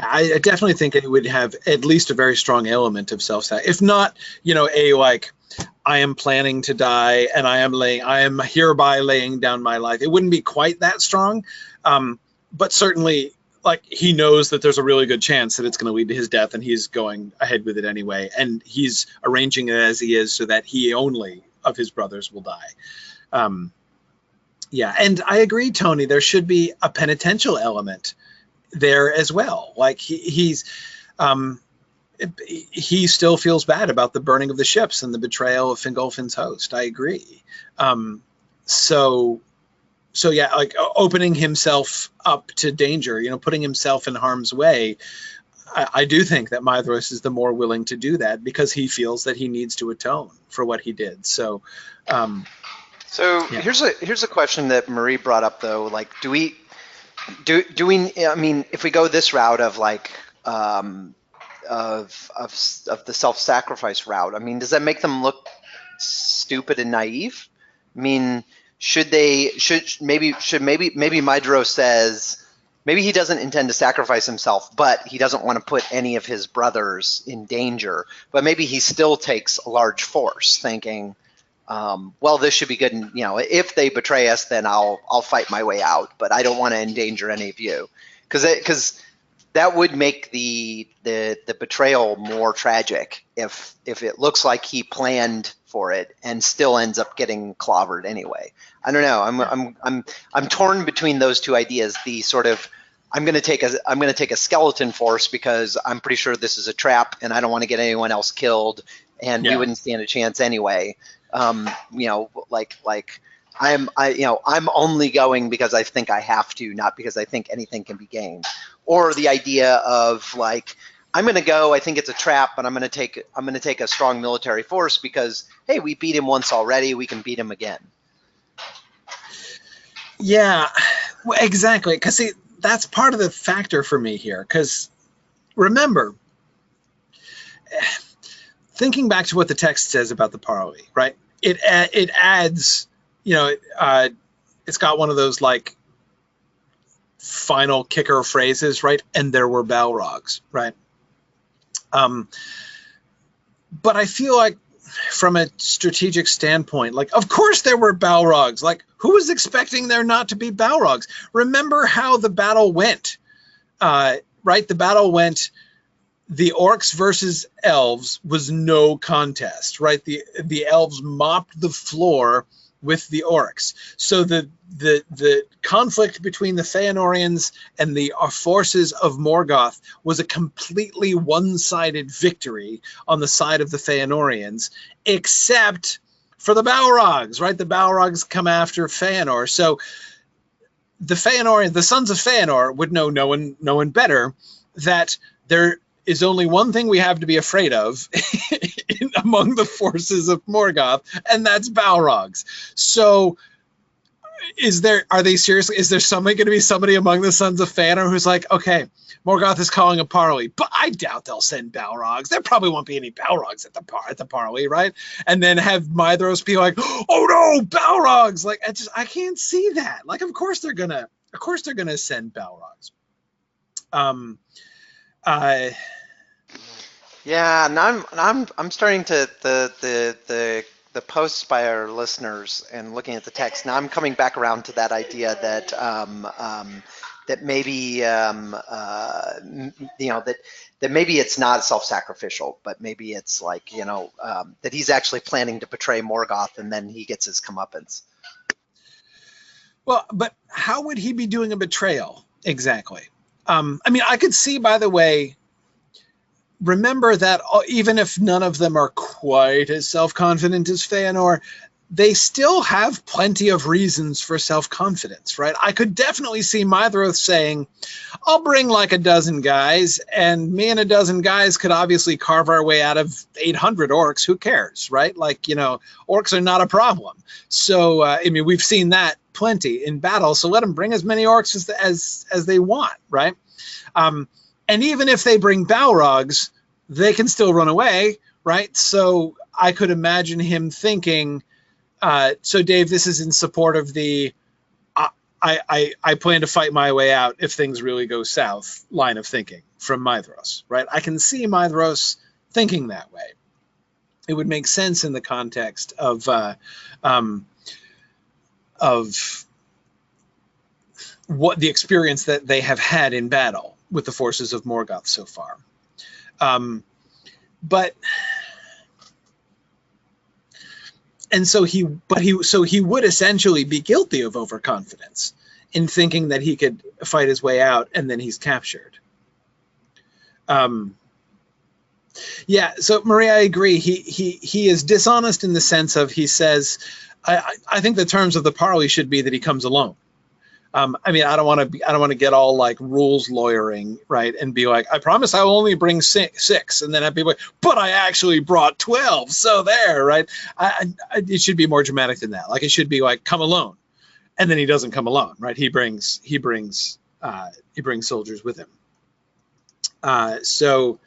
I definitely think it would have at least a very strong element of self-sacrifice. If not, I am planning to die and I am hereby laying down my life. It wouldn't be quite that strong, but certainly he knows that there's a really good chance that it's going to lead to his death, and he's going ahead with it anyway. And he's arranging it as he is so that he only of his brothers will die. And I agree, Tony, there should be a penitential element there as well. He still feels bad about the burning of the ships and the betrayal of Fingolfin's host. I agree. Opening himself up to danger, putting himself in harm's way. I do think that Maedhros is the more willing to do that because he feels that he needs to atone for what he did. Here's a question that Marie brought up though. Do we? I mean, if we go this route of of the self-sacrifice route, I mean, does that make them look stupid and naive? I mean, maybe Maedhros says maybe he doesn't intend to sacrifice himself, but he doesn't want to put any of his brothers in danger. But maybe he still takes a large force, thinking, well, this should be good. And, if they betray us, then I'll fight my way out, but I don't want to endanger any of you, because that would make the betrayal more tragic if it looks like he planned for it and still ends up getting clobbered anyway. I don't know. I'm torn between those two ideas. The sort of I'm going to take a skeleton force because I'm pretty sure this is a trap and I don't want to get anyone else killed, and we wouldn't stand a chance anyway. I'm only going because I think I have to, not because I think anything can be gained. Or the idea of like, I'm going to go, I think it's a trap, but I'm going to take a strong military force because, hey, we beat him once already, we can beat him again. Yeah, well, exactly. Because see, that's part of the factor for me here. Because remember, thinking back to what the text says about the parley, right? It adds, it's got one of those like final kicker phrases, right? And there were Balrogs, right? But I feel like from a strategic standpoint, like, of course there were Balrogs. Like, who was expecting there not to be Balrogs? Remember how the battle went, right? The battle went, the orcs versus elves was no contest, right? The elves mopped the floor with the orcs. So the conflict between the Feanorians and the forces of Morgoth was a completely one-sided victory on the side of the Feanorians, except for the Balrogs, right? The Balrogs come after Feanor. So the Feanorians, the sons of Feanor, would know no one better that there is only one thing we have to be afraid of among the forces of Morgoth, and that's Balrogs. So is there going to be somebody among the sons of Feanor who's like, okay, Morgoth is calling a parley, but I doubt they'll send Balrogs. There probably won't be any Balrogs at the parley, right? And then have Maedhros be like, oh no, Balrogs! Like, I can't see that. Like, of course they're gonna send Balrogs. Yeah, and I'm starting to the posts by our listeners and looking at the text. Now I'm coming back around to that idea that that maybe that maybe it's not self-sacrificial, but maybe it's like that he's actually planning to betray Morgoth and then he gets his comeuppance. Well, but how would he be doing a betrayal exactly? I mean, I could see, by the way. Remember that even if none of them are quite as self-confident as Feanor, they still have plenty of reasons for self-confidence, right? I could definitely see Maedhros saying, I'll bring like a dozen guys, and me and a dozen guys could obviously carve our way out of 800 orcs. Who cares, right? Like, orcs are not a problem. So, I mean, we've seen that plenty in battle, so let them bring as many orcs as they want, right? And even if they bring Balrogs, they can still run away, right? So I could imagine him thinking, so Dave, this is in support of the, I plan to fight my way out if things really go south line of thinking from Maedhros, right? I can see Maedhros thinking that way. It would make sense in the context of what the experience that they have had in battle with the forces of Morgoth so far. So he would essentially be guilty of overconfidence in thinking that he could fight his way out and then he's captured. Yeah, so Maria, I agree. He is dishonest in the sense of, he says, I think the terms of the parley should be that he comes alone. I mean, I don't want to get all like rules lawyering, right? And be like, I promise I will only bring six, and then have people like, but I actually brought 12. So there, right? It should be more dramatic than that. Like, it should be like, come alone, and then he doesn't come alone, right? He brings soldiers with him. So,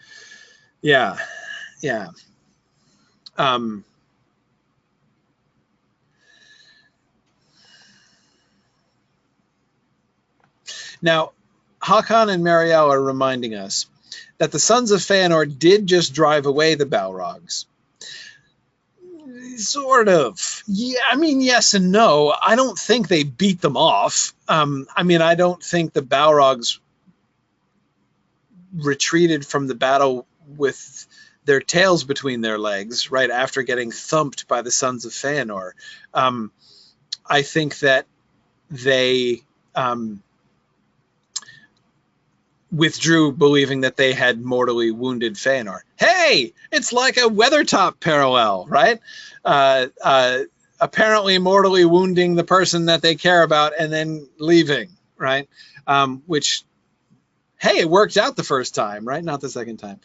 yeah. Now, Hakan and Mariel are reminding us that the sons of Feanor did just drive away the Balrogs. Sort of. Yeah, I mean, yes and no. I don't think they beat them off. I mean, I don't think the Balrogs retreated from the battle with their tails between their legs right after getting thumped by the Sons of Feanor. I think that they withdrew believing that they had mortally wounded Feanor. Hey, it's like a Weathertop parallel, right? Apparently mortally wounding the person that they care about and then leaving, right? Which, hey, it worked out the first time, right? Not the second time.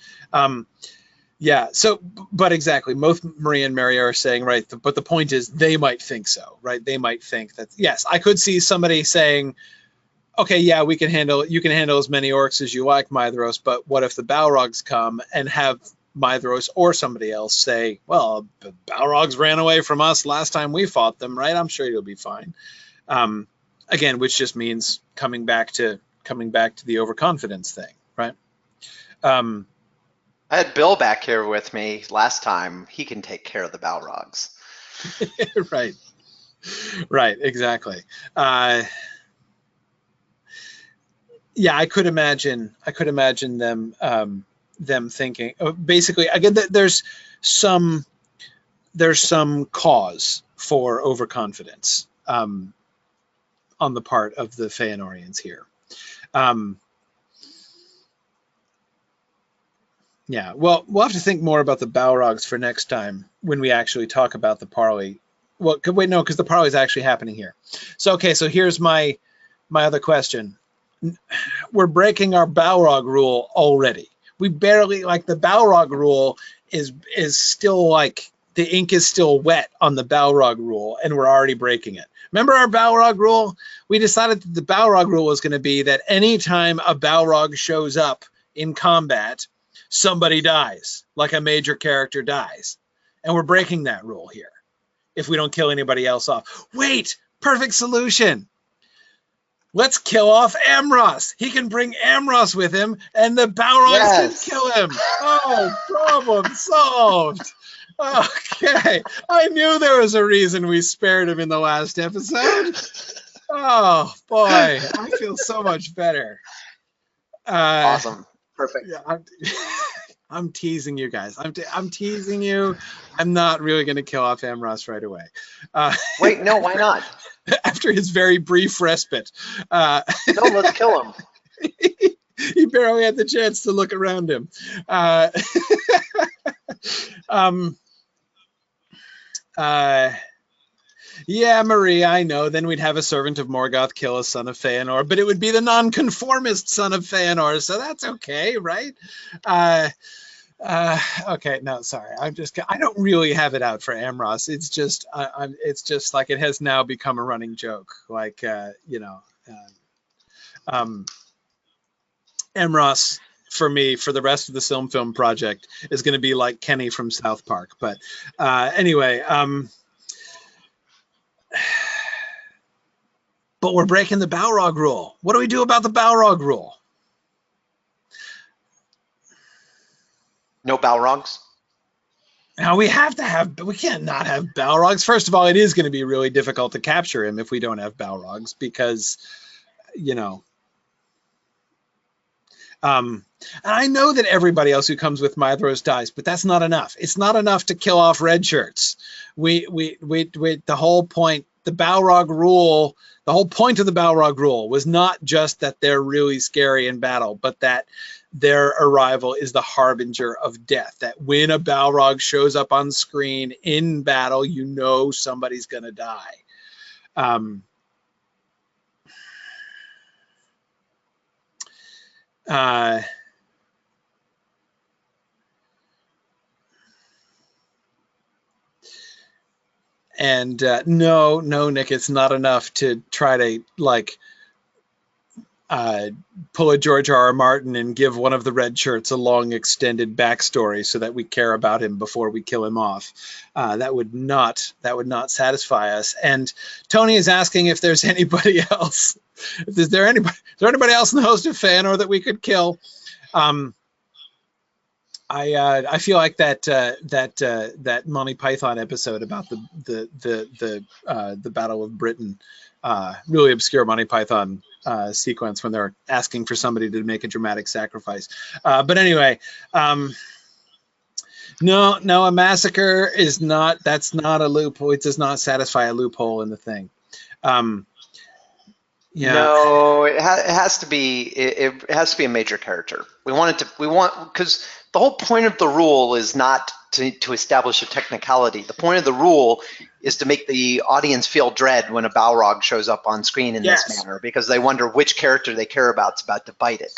Yeah, so, but exactly, both Maria and Mary are saying, right, but the point is they might think so, right? They might think that, yes, I could see somebody saying, okay, yeah, you can handle as many orcs as you like, Maedhros, but what if the Balrogs come and have Maedhros or somebody else say, well, the Balrogs ran away from us last time we fought them, right? I'm sure you'll be fine. Again, which just means coming back to the overconfidence thing, right? I had Bill back here with me last time. He can take care of the Balrogs. Right, exactly. Yeah, I could imagine them thinking. Basically, again, there's some cause for overconfidence on the part of the Feanorians here. Yeah, well, we'll have to think more about the Balrogs for next time when we actually talk about the parley. Well, wait, no, because the parley is actually happening here. So, okay, so here's my other question. We're breaking our Balrog rule already. We barely, like, the Balrog rule is still, like, the ink is still wet on the Balrog rule, and we're already breaking it. Remember our Balrog rule? We decided that the Balrog rule was going to be that anytime a Balrog shows up in combat, somebody dies, like a major character dies. And we're breaking that rule here if we don't kill anybody else off. Wait, perfect solution. Let's kill off Amros. He can bring Amros with him, and the Balrogs can kill him. Oh, problem solved. Okay. I knew there was a reason we spared him in the last episode. Oh, boy. I feel so much better. Awesome. Perfect. Yeah, I'm teasing you guys. I'm teasing you. I'm not really going to kill off Amros right away. Wait, no, why not? After his very brief respite. No, let's kill him. He barely had the chance to look around him. Yeah, Marie, I know. Then we'd have a servant of Morgoth kill a son of Feanor, but it would be the nonconformist son of Feanor, so that's okay, right? Okay, no, sorry. I don't really have it out for Amros. It's just like it has now become a running joke. Like, Amros, for me, for the rest of the SilmFilm project, is going to be like Kenny from South Park. But anyway, but we're breaking the Balrog rule. What do we do about the Balrog rule? No Balrogs? Now we can't not have Balrogs. First of all, it is going to be really difficult to capture him if we don't have Balrogs because, and I know that everybody else who comes with Maedhros dies, but that's not enough. It's not enough to kill off red shirts. The whole point, the Balrog rule, the whole point of the Balrog rule was not just that they're really scary in battle, but that their arrival is the harbinger of death. That when a Balrog shows up on screen in battle, you know somebody's going to die. No, Nick, it's not enough to try to pull a George R.R. Martin and give one of the red shirts a long extended backstory so that we care about him before we kill him off. That would not satisfy us. And Tony is asking if there's anybody else. Is there anybody else in the host of Feanor that we could kill? I feel like that Monty Python episode about the Battle of Britain, really obscure Monty Python sequence when they're asking for somebody to make a dramatic sacrifice. But anyway, no, a massacre is not. That's not a loophole. It does not satisfy a loophole in the thing. Yeah. No, it has to be. It has to be a major character. We want because the whole point of the rule is not to establish a technicality. The point of the rule is to make the audience feel dread when a Balrog shows up on screen in this manner, because they wonder which character they care about is about to bite it.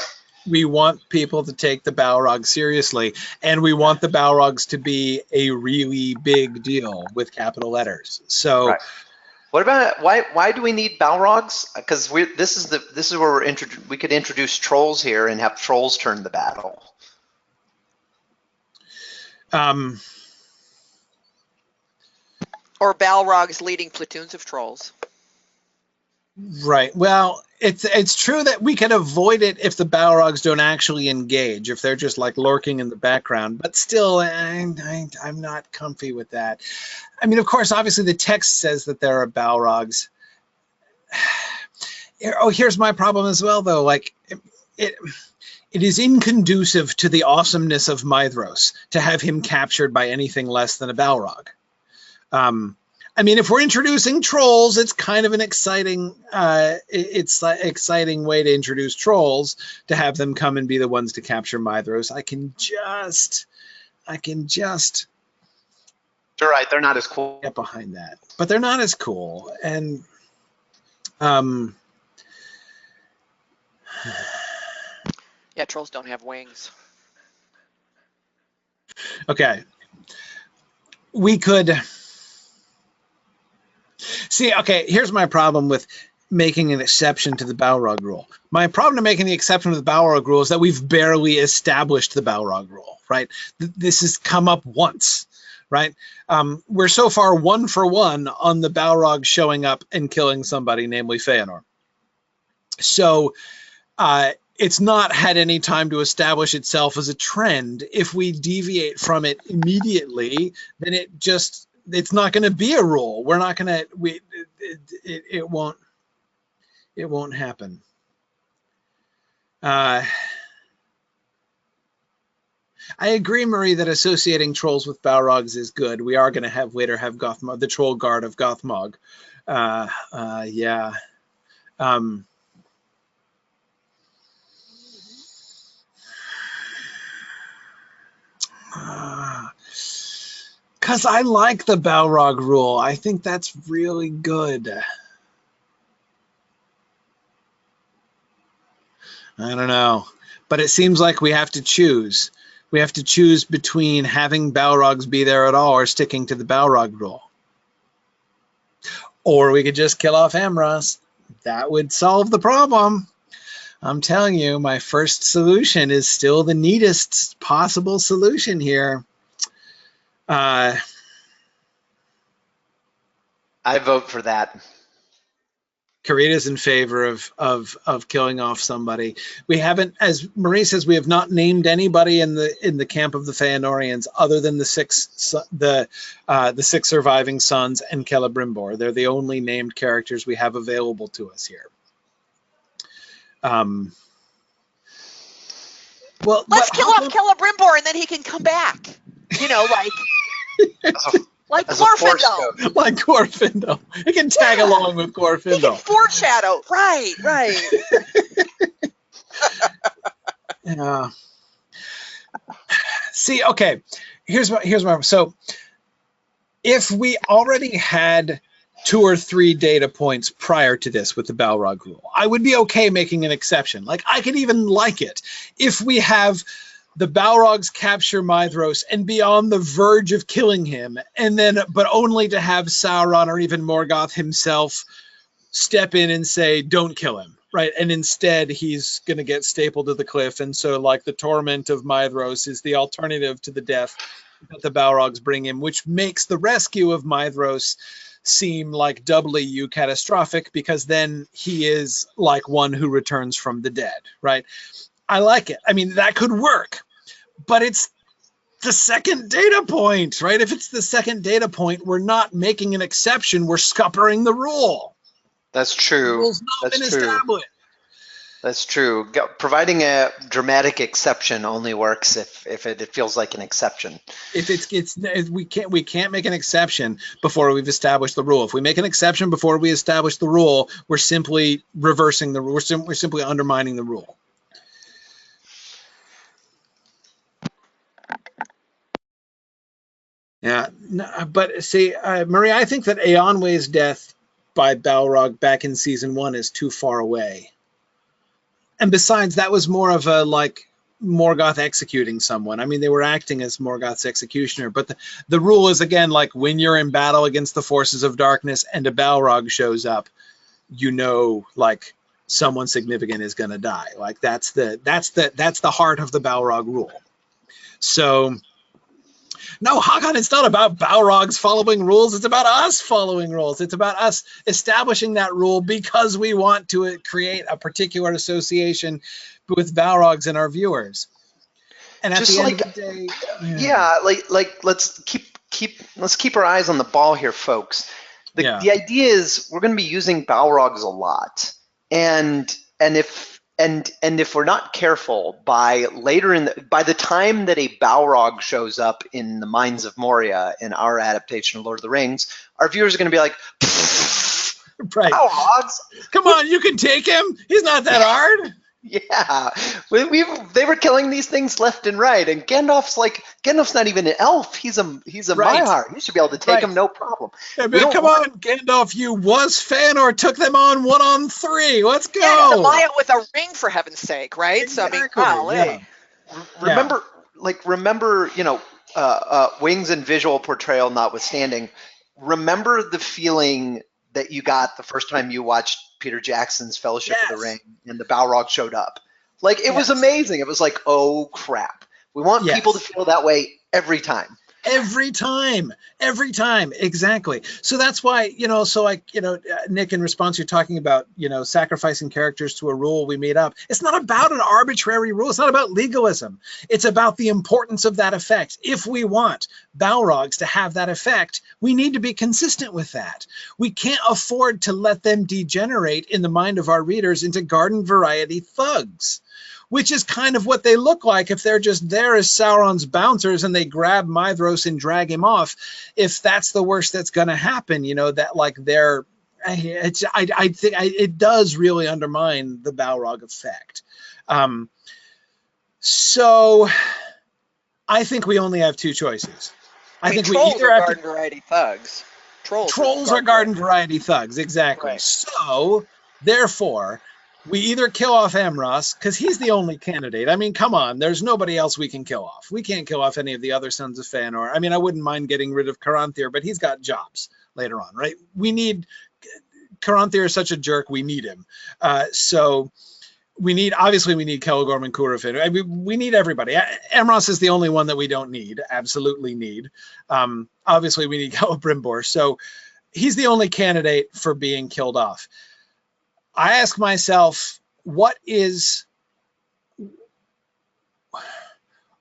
We want people to take the Balrog seriously, and we want the Balrogs to be a really big deal with capital letters. So. Right. What about why do we need Balrogs? Because this is where we could introduce trolls here and have trolls turn the battle. Or Balrogs leading platoons of trolls. Right. Well, it's true that we can avoid it if the Balrogs don't actually engage, if they're just like lurking in the background. But still, I'm not comfy with that. I mean, of course, obviously the text says that there are Balrogs. Oh, here's my problem as well, though. Like, it is inconducive to the awesomeness of Maedhros to have him captured by anything less than a Balrog. I mean, if we're introducing trolls, it's kind of an exciting, exciting way to introduce trolls, to have them come and be the ones to capture Maedhros. I can just. You're right. They're not as cool. Get behind that, but they're not as cool. And yeah, trolls don't have wings. Okay, we could. See, okay, here's my problem with making an exception to the Balrog rule. My problem to making the exception to the Balrog rule is that we've barely established the Balrog rule, right? This has come up once, right? We're so far 1 for 1 on the Balrog showing up and killing somebody, namely Feanor. So it's not had any time to establish itself as a trend. If we deviate from it immediately, then it's not going to be a rule. We're not going to. It won't happen. I agree, Marie, that associating trolls with Balrogs is good. We are going to later have Gothmog, the troll guard of Gothmog. Yeah. Because I like the Balrog rule. I think that's really good. I don't know. But it seems like we have to choose. We have to choose between having Balrogs be there at all or sticking to the Balrog rule. Or we could just kill off Amros. That would solve the problem. I'm telling you, my first solution is still the neatest possible solution here. I vote for that. Karita's in favor of killing off somebody. We haven't, as Marie says, we have not named anybody in the camp of the Feanorians other than the six surviving sons and Celebrimbor. They're the only named characters we have available to us here. Well, let's kill off Celebrimbor and then he can come back. You know, like Glorfindel. Like Glorfindel. He can tag along with Glorfindel. He can foreshadow. Right. Yeah. See, okay. Here's my. So, if we already had 2 or 3 data points prior to this with the Balrog rule, I would be okay making an exception. Like, I could even like it if we have the Balrogs capture Maedhros and be on the verge of killing him, and then, but only to have Sauron or even Morgoth himself step in and say, "Don't kill him," right? And instead, he's going to get stapled to the cliff, and so, like, the torment of Maedhros is the alternative to the death that the Balrogs bring him, which makes the rescue of Maedhros seem like doubly catastrophic, because then he is like one who returns from the dead, right? I like it. I mean, that could work, but it's the second data point, right? If it's the second data point, we're not making an exception. We're scuppering the rule. That's The true. rule's not been established. That's true. Providing a dramatic exception only works if it feels like an exception. If we can't make an exception before we've established the rule. If we make an exception before we establish the rule, we're simply reversing the rule. We're simply undermining the rule. Yeah, no, but see, Maria, I think that Eonway's death by Balrog back in season 1 is too far away. And besides, that was more of a like Morgoth executing someone. I mean, they were acting as Morgoth's executioner, but the rule is, again, like when you're in battle against the forces of darkness and a Balrog shows up, you know, like someone significant is going to die. Like that's the heart of the Balrog rule. So no, Hakan, it's not about Balrogs following rules. It's about us following rules. It's about us establishing that rule because we want to create a particular association with Balrogs and our viewers. And at Just the like, end of the day, yeah, let's keep our eyes on the ball here, folks. The idea is we're going to be using Balrogs a lot, and if we're not careful, by the time that a Balrog shows up in the Mines of Moria in our adaptation of Lord of the Rings, our viewers are going to be like, right. Balrogs? Come on, you can take him. He's not that hard. Yeah, they were killing these things left and right, and Gandalf's not even an elf. He's a Right. Maiar. You should be able to take him, no problem. Yeah, man, come on, Gandalf, you was Fëanor took them on 1-on-3. Let's go. Yeah, the Maya with a ring, for heaven's sake, right? Exactly. So I mean, golly. Remember, Wings and visual portrayal notwithstanding, remember the feeling that you got the first time you watched Peter Jackson's Fellowship of the Ring and the Balrog showed up. Like, it was amazing. It was like, oh crap. We want people to feel that way every time. Every time, exactly. So that's why, Nick, in response, you're talking about, sacrificing characters to a rule we made up. It's not about an arbitrary rule. It's not about legalism. It's about the importance of that effect. If we want Balrogs to have that effect, we need to be consistent with that. We can't afford to let them degenerate in the mind of our readers into garden variety thugs, which is kind of what they look like if they're just there as Sauron's bouncers and they grab Maedhros and drag him off. If that's the worst that's going to happen, that like I think it does really undermine the Balrog effect. So I think we only have two choices. I think trolls we either are have garden variety thugs. Trolls are garden variety thugs, exactly. Right. So therefore, we either kill off Amros, because he's the only candidate. I mean, come on, there's nobody else we can kill off. We can't kill off any of the other sons of Fëanor. I mean, I wouldn't mind getting rid of Caranthir, but he's got jobs later on, right? Caranthir is such a jerk, we need him. So obviously we need Celegorm and Curufin. I mean, we need everybody. Amros is the only one that we don't need, absolutely need. Obviously we need Celebrimbor. So he's the only candidate for being killed off. I ask myself, what is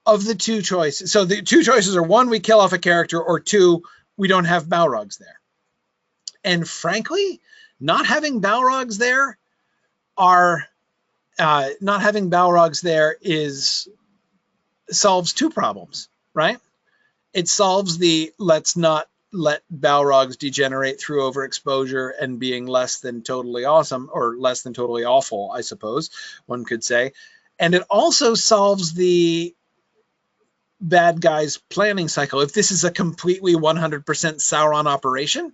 of the two choices? So the two choices are, one, we kill off a character, or two, we don't have Balrogs there. And frankly, not having Balrogs there solves two problems, right? It solves the let's not let Balrogs degenerate through overexposure and being less than totally awesome, or less than totally awful, I suppose one could say. And it also solves the bad guys planning cycle. If this is a completely 100% Sauron operation,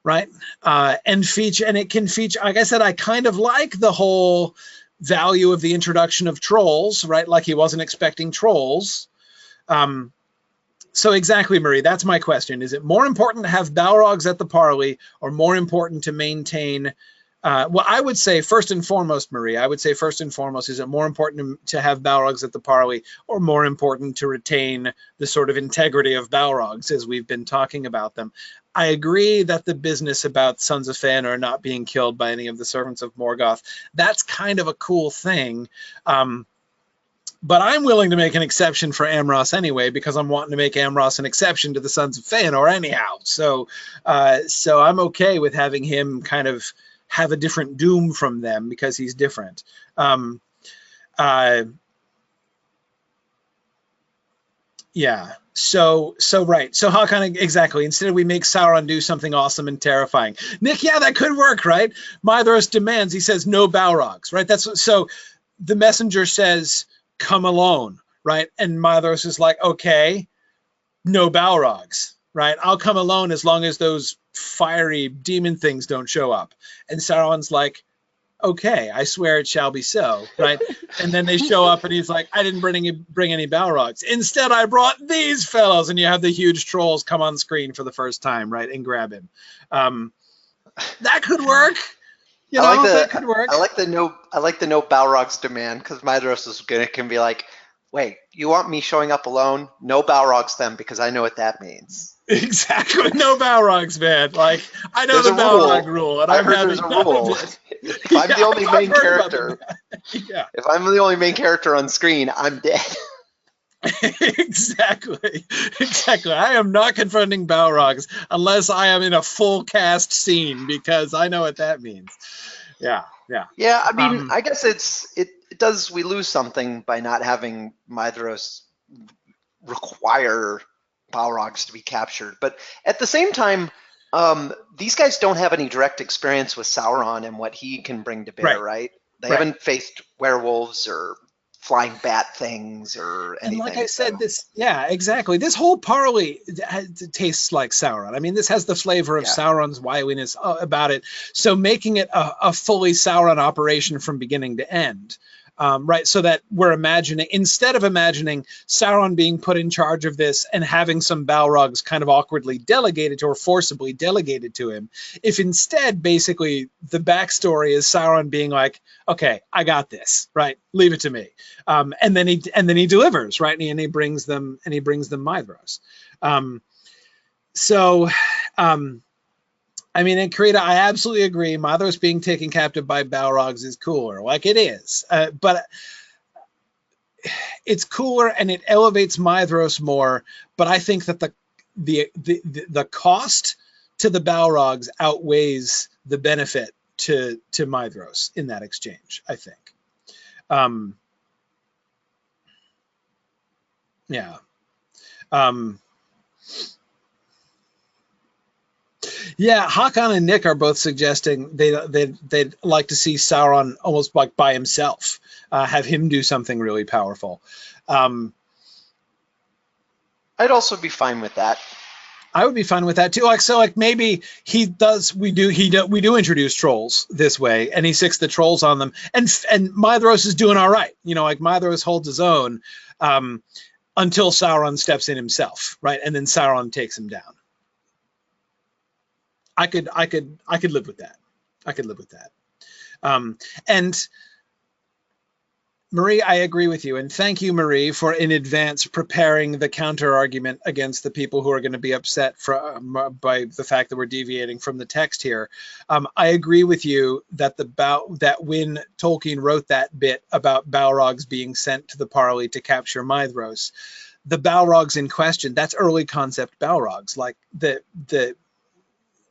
right? And it can feature, like I said, I kind of like the whole value of the introduction of trolls, right? Like he wasn't expecting trolls. So exactly, Marie, that's my question. Is it more important to have Balrogs at the parley, or more important to maintain, well, I would say first and foremost, Marie, is it more important to have Balrogs at the parley, or more important to retain the sort of integrity of Balrogs as we've been talking about them? I agree that the business about Sons of Fëanor not being killed by any of the servants of Morgoth, that's kind of a cool thing. But I'm willing to make an exception for Amros anyway, because I'm wanting to make Amros an exception to the Sons of Feanor anyhow. So I'm okay with having him kind of have a different doom from them because he's different. Yeah. So right. So Hakon, exactly. Instead we make Sauron do something awesome and terrifying. Nick, yeah, that could work, right? Maedhros demands, he says, no Balrogs, right? That's what, so the messenger says, come alone, right? And Maedhros is like, okay, no Balrogs, right? I'll come alone as long as those fiery demon things don't show up. And Sauron's like, okay, I swear it shall be so, right? And then they show up and he's like, I didn't bring any Balrogs. Instead, I brought these fellows. And you have the huge trolls come on screen for the first time, right? And grab him. That could work. You know, that could work. I like the no Balrogs demand, because Maedhros can be like, wait, you want me showing up alone? No Balrogs then, because I know what that means. Exactly, no Balrogs, man. Like, I know there's the Balrog rule, and I heard there's a rule. If I'm the only main character, if I'm the only main character on screen, I'm dead. Exactly. I am not confronting Balrogs unless I am in a full cast scene, because I know what that means. Yeah. I mean, I guess it does. We lose something by not having Maedhros require Balrogs to be captured, but at the same time, these guys don't have any direct experience with Sauron and what he can bring to bear, right? They haven't faced werewolves or flying bat things or anything. And like I said, exactly. This whole parley tastes like Sauron. I mean, this has the flavor of Sauron's wiliness about it. So making it a fully Sauron operation from beginning to end. Right, so that we're imagining, instead of imagining Sauron being put in charge of this and having some Balrogs kind of awkwardly delegated to, or forcibly delegated to him, if instead basically the backstory is Sauron being like, okay, I got this, right, leave it to me, and then he delivers, right, and he brings them Maedhros. I mean, in Krita, I absolutely agree. Maedhros being taken captive by Balrogs is cooler, like it is. But it's cooler and it elevates Maedhros more. But I think that the cost to the Balrogs outweighs the benefit to Maedhros in that exchange, I think. Yeah, Hakon and Nick are both suggesting they'd like to see Sauron almost like by himself, have him do something really powerful. I'd also be fine with that. I would be fine with that too. Like maybe we do introduce trolls this way, and he sicks the trolls on them, and Maedhros is doing all right. You know, like Maedhros holds his own until Sauron steps in himself, right, and then Sauron takes him down. I could live with that. And Marie, I agree with you. And thank you, Marie, for in advance preparing the counter argument against the people who are going to be upset by the fact that we're deviating from the text here. I agree with you that that when Tolkien wrote that bit about Balrogs being sent to the parley to capture Maedhros, the Balrogs in question, that's early concept Balrogs, like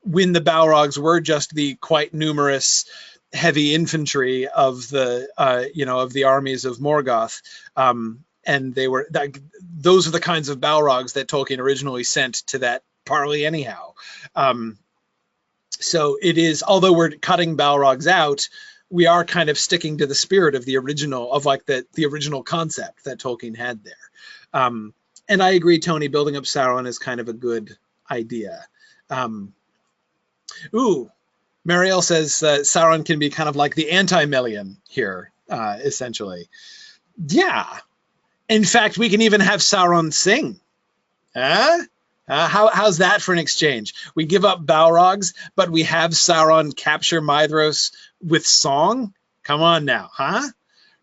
when the Balrogs were just the quite numerous heavy infantry of the of the armies of Morgoth, and those are the kinds of Balrogs that Tolkien originally sent to that parley anyhow. So it is, although we're cutting Balrogs out, we are kind of sticking to the spirit of the original, of like the original concept that Tolkien had there. And I agree, Tony, building up Sauron is kind of a good idea. Marielle says Sauron can be kind of like the anti-Melian here, essentially. Yeah. In fact, we can even have Sauron sing. How's that for an exchange? We give up Balrogs, but we have Sauron capture Maedhros with song? Come on now, huh?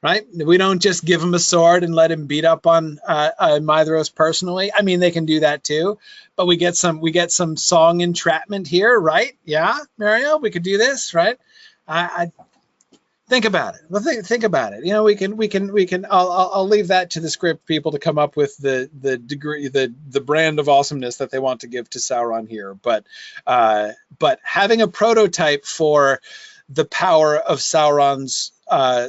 Right? We don't just give him a sword and let him beat up on Maedhros personally. I mean, they can do that too, but we get some song entrapment here, right? Yeah, Mario, we could do this, right? Think about it. Well, think about it. You know, we can. I'll leave that to the script people to come up with the degree, the brand of awesomeness that they want to give to Sauron here. But having a prototype for the power of Sauron's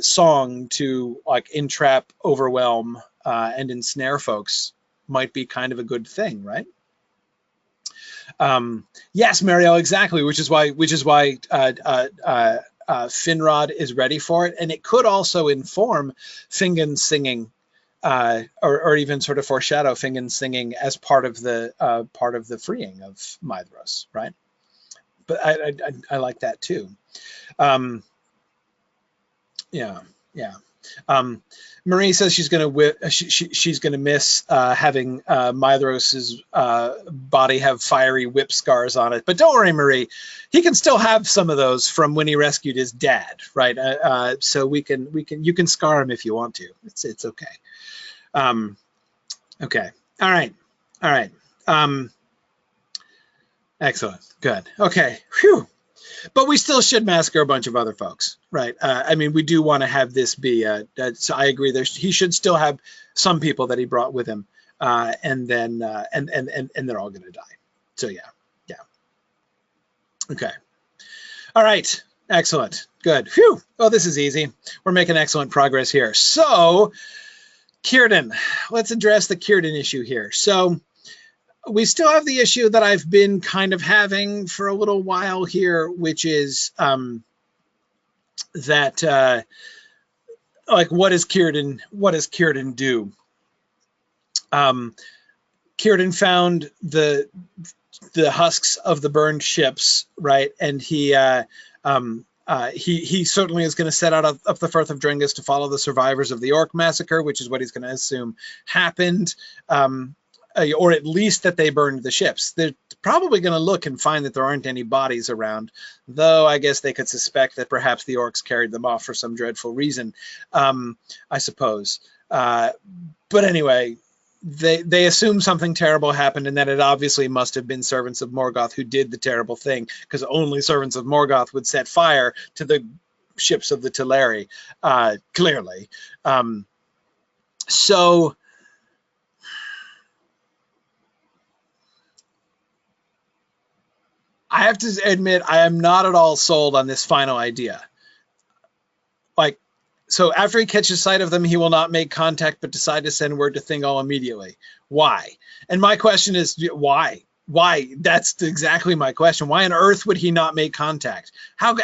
song to like entrap, overwhelm, and ensnare folks might be kind of a good thing, right? Yes, Marielle, exactly. Which is why Finrod is ready for it, and it could also inform Fingon's singing, or even sort of foreshadow Fingon's singing as part of the freeing of Maedhros, right? But I like that too. Yeah. Marie says she's gonna miss having Maedhros's body have fiery whip scars on it. But don't worry, Marie, he can still have some of those from when he rescued his dad, right? So you can scar him if you want to. It's okay. Okay. All right. Excellent. Good. Okay. Phew. But we still should massacre a bunch of other folks, right? I mean, we do want to have this be. So I agree. He should still have some people that he brought with him, and then and they're all going to die. So yeah. Okay. All right. Excellent. Good. Phew. Oh, this is easy. We're making excellent progress here. So, Círdan, let's address the Círdan issue here. So, we still have the issue that I've been kind of having for a little while here, which is that like what does Círdan do? Círdan found the husks of the burned ships, right? And he certainly is going to set out up the Firth of Drengus to follow the survivors of the orc massacre, which is what he's going to assume happened. Or at least that they burned the ships. They're probably going to look and find that there aren't any bodies around, though I guess they could suspect that perhaps the orcs carried them off for some dreadful reason, I suppose. But anyway, they assume something terrible happened, and that it obviously must have been servants of Morgoth who did the terrible thing, because only servants of Morgoth would set fire to the ships of the Teleri, clearly. So I have to admit, I am not at all sold on this final idea. Like, so after he catches sight of them, he will not make contact, but decide to send word to Thingol immediately. Why? And my question is, why? Why? That's exactly my question. Why on earth would he not make contact? How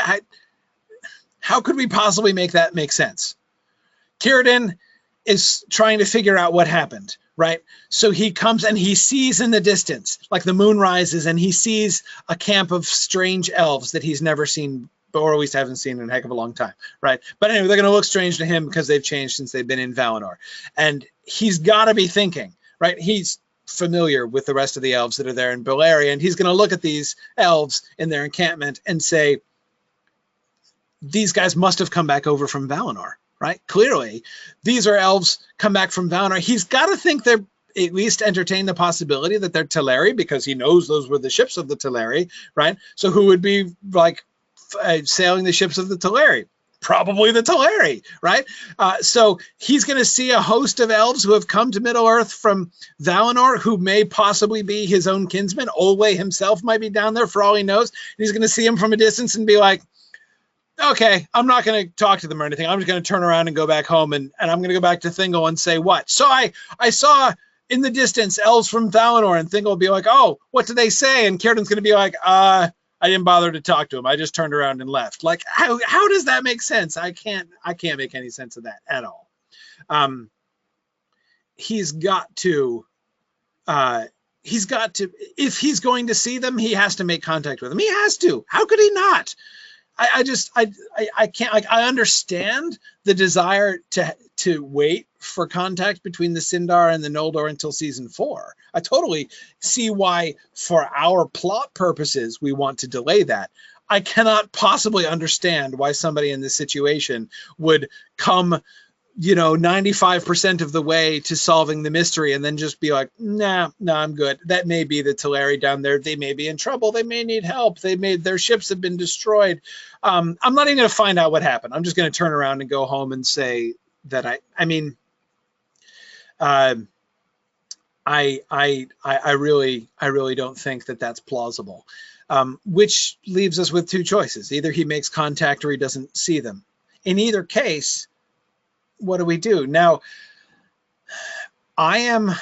could we possibly make that make sense? Círdan is trying to figure out what happened. Right. So he comes and he sees in the distance, like the moon rises, and he sees a camp of strange elves that he's never seen, or at least haven't seen in a heck of a long time. Right. But anyway, they're going to look strange to him because they've changed since they've been in Valinor. And he's got to be thinking, right. He's familiar with the rest of the elves that are there in Beleriand, and he's going to look at these elves in their encampment and say, these guys must have come back over from Valinor. Right? Clearly, these are elves come back from Valinor. He's got to think they're at least entertain the possibility that they're Teleri, because he knows those were the ships of the Teleri, right? So who would be like sailing the ships of the Teleri? Probably the Teleri, right? So he's going to see a host of elves who have come to Middle-earth from Valinor, who may possibly be his own kinsman. Olwe himself might be down there for all he knows. And he's going to see him from a distance and be like, okay, I'm not going to talk to them or anything. I'm just going to turn around and go back home, and I'm going to go back to Thingol and say what? So I saw in the distance elves from Valinor, and Thingol will be like, oh, what did they say? And Círdan's going to be like, I didn't bother to talk to him. I just turned around and left. Like, how does that make sense? I can't make any sense of that at all. He's got to, if he's going to see them, he has to make contact with them. He has to. How could he not? I can't, like, I understand the desire to wait for contact between the Sindar and the Noldor until season 4. I totally see why, for our plot purposes, we want to delay that. I cannot possibly understand why somebody in this situation would come 95% of the way to solving the mystery and then just be like, nah, I'm good. That may be the Teleri down there. They may be in trouble. They may need help. Their ships have been destroyed. I'm not even going to find out what happened. I'm just going to turn around and go home and say that I really don't think that that's plausible. Which leaves us with two choices. Either he makes contact or he doesn't see them. In either case, what do we do? Now, I am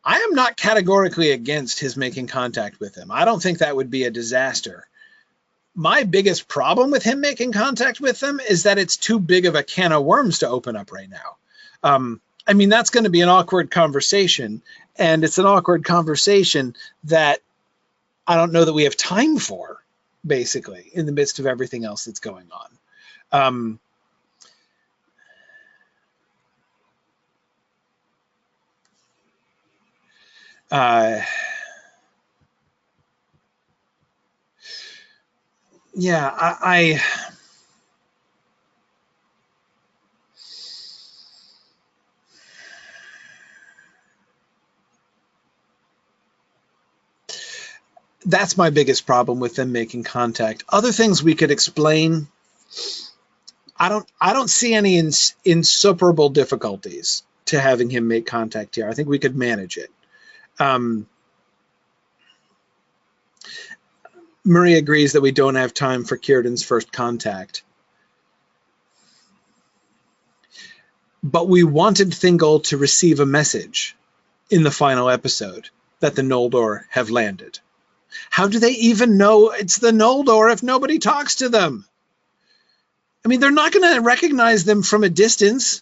not categorically against his making contact with them. I don't think that would be a disaster. My biggest problem with him making contact with them is that it's too big of a can of worms to open up right now. I mean, that's going to be an awkward conversation, and it's an awkward conversation that I don't know that we have time for, basically, in the midst of everything else that's going on. Yeah, that's my biggest problem with them making contact. Other things we could explain. I don't see any insuperable difficulties to having him make contact here. I think we could manage it. Marie agrees that we don't have time for Círdan's first contact. But we wanted Thingol to receive a message in the final episode that the Noldor have landed. How do they even know it's the Noldor if nobody talks to them? I mean, they're not going to recognize them from a distance.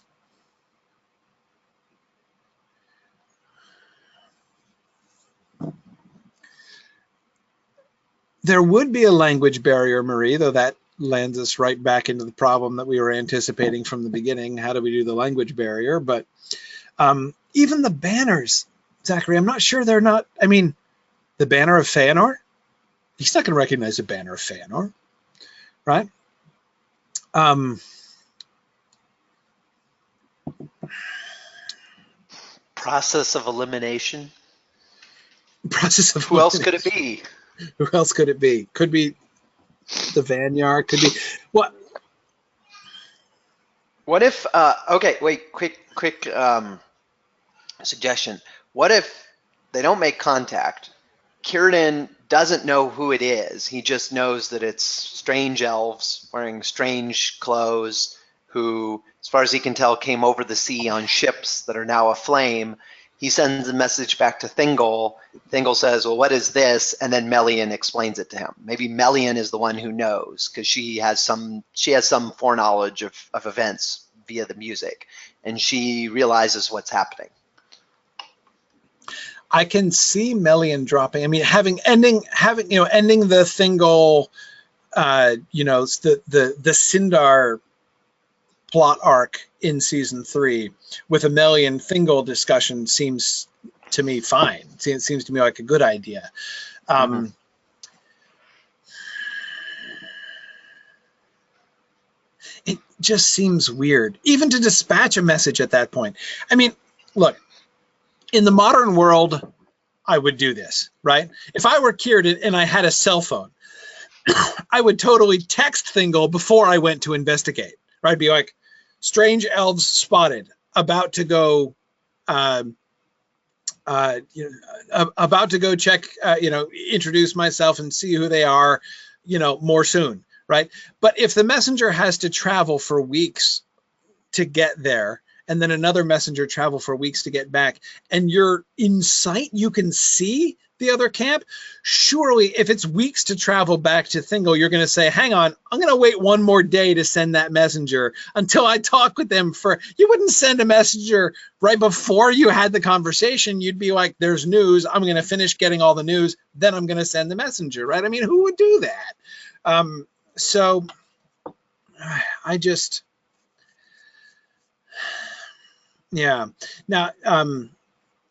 There would be a language barrier, Marie, though that lands us right back into the problem that we were anticipating from the beginning. How do we do the language barrier? But even the banners, Zachary, I'm not sure they're not. I mean, the banner of Feanor? He's not going to recognize the banner of Feanor, right? Process of elimination. Process of Who else could it be? Who else could it be? Could be the Vanyar. Could be what? What if? Okay, wait. Quick suggestion. What if they don't make contact? Círdan doesn't know who it is. He just knows that it's strange elves wearing strange clothes who, as far as he can tell, came over the sea on ships that are now aflame. He sends a message back to Thingol. Thingol says, well, what is this? And then Melian explains it to him. Maybe Melian is the one who knows because she has some foreknowledge of events via the music, and she realizes what's happening. I can see Melian dropping. I mean, ending the Thingol, the Sindar plot arc in season 3 with a Melian Thingol discussion seems to me fine. It seems to me like a good idea. It just seems weird, even to dispatch a message at that point. I mean, look. In the modern world, I would do this, right? If I were Círdan and I had a cell phone, I would totally text Thingol before I went to investigate, right? Be like, strange elves spotted, about to go, about to go check, introduce myself and see who they are, more soon, right? But if the messenger has to travel for weeks to get there, and then another messenger travel for weeks to get back, and you're in sight, you can see the other camp, surely if it's weeks to travel back to Thingol, you're going to say, hang on, I'm going to wait one more day to send that messenger until I talk with them. You wouldn't send a messenger right before you had the conversation. You'd be like, there's news. I'm going to finish getting all the news. Then I'm going to send the messenger, right? I mean, who would do that? So I just... Yeah. Now,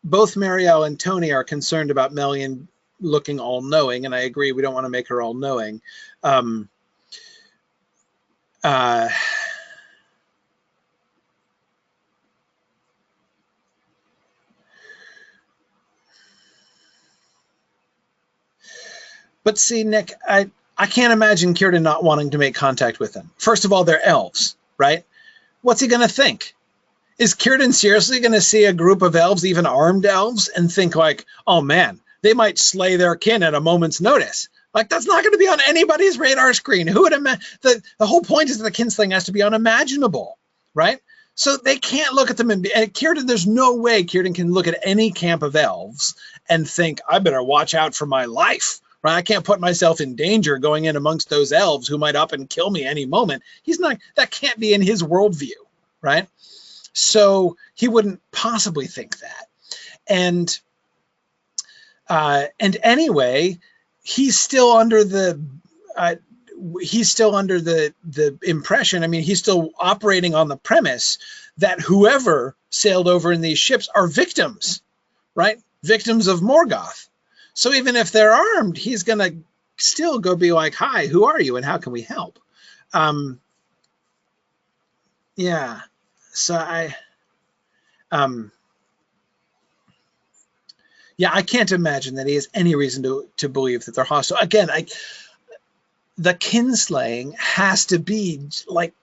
both Marielle and Tony are concerned about Melian looking all-knowing, and I agree we don't want to make her all-knowing. Uh, but see, Nick, I can't imagine Círdan not wanting to make contact with them. First of all, they're elves, right? What's he going to think? Is Círdan seriously going to see a group of elves, even armed elves, and think like, oh man, they might slay their kin at a moment's notice? Like, that's not going to be on anybody's radar screen. Who would imagine? The whole point is that the kinslaying has to be unimaginable, right? So they can't look at them and Círdan, there's no way Círdan can look at any camp of elves and think, I better watch out for my life, right? I can't put myself in danger going in amongst those elves who might up and kill me any moment. That can't be in his worldview, right? So he wouldn't possibly think that. And anyway, he's still under the impression, I mean, he's still operating on the premise that whoever sailed over in these ships are victims, right? Victims of Morgoth. So even if they're armed, he's going to still go be like, hi, who are you and how can we help? Yeah. So I can't imagine that he has any reason to believe that they're hostile. Again, the kinslaying has to be like,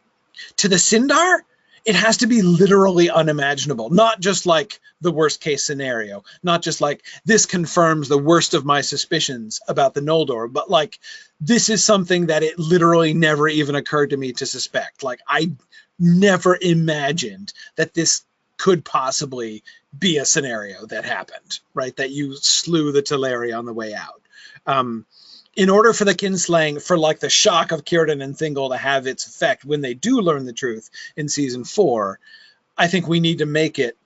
to the Sindar, it has to be literally unimaginable, not just like the worst case scenario, not just like this confirms the worst of my suspicions about the Noldor, but like this is something that it literally never even occurred to me to suspect. Like I never imagined that this could possibly be a scenario that happened, right? That you slew the Teleri on the way out. In order for the kinslaying, for like the shock of Círdan and Thingol to have its effect when they do learn the truth in season 4, I think we need to make it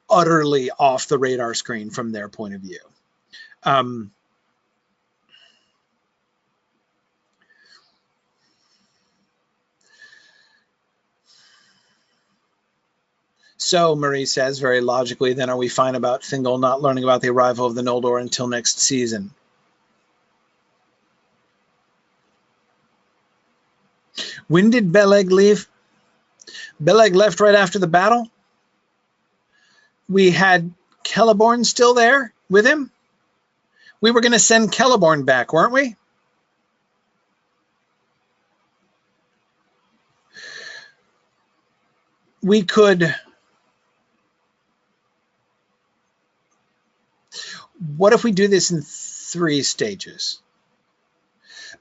utterly off the radar screen from their point of view. So, Marie says, very logically, then are we fine about Thingol not learning about the arrival of the Noldor until next season? When did Beleg leave? Beleg left right after the battle. We had Celeborn still there with him. We were going to send Celeborn back, weren't we? We could... What if we do this in 3 stages?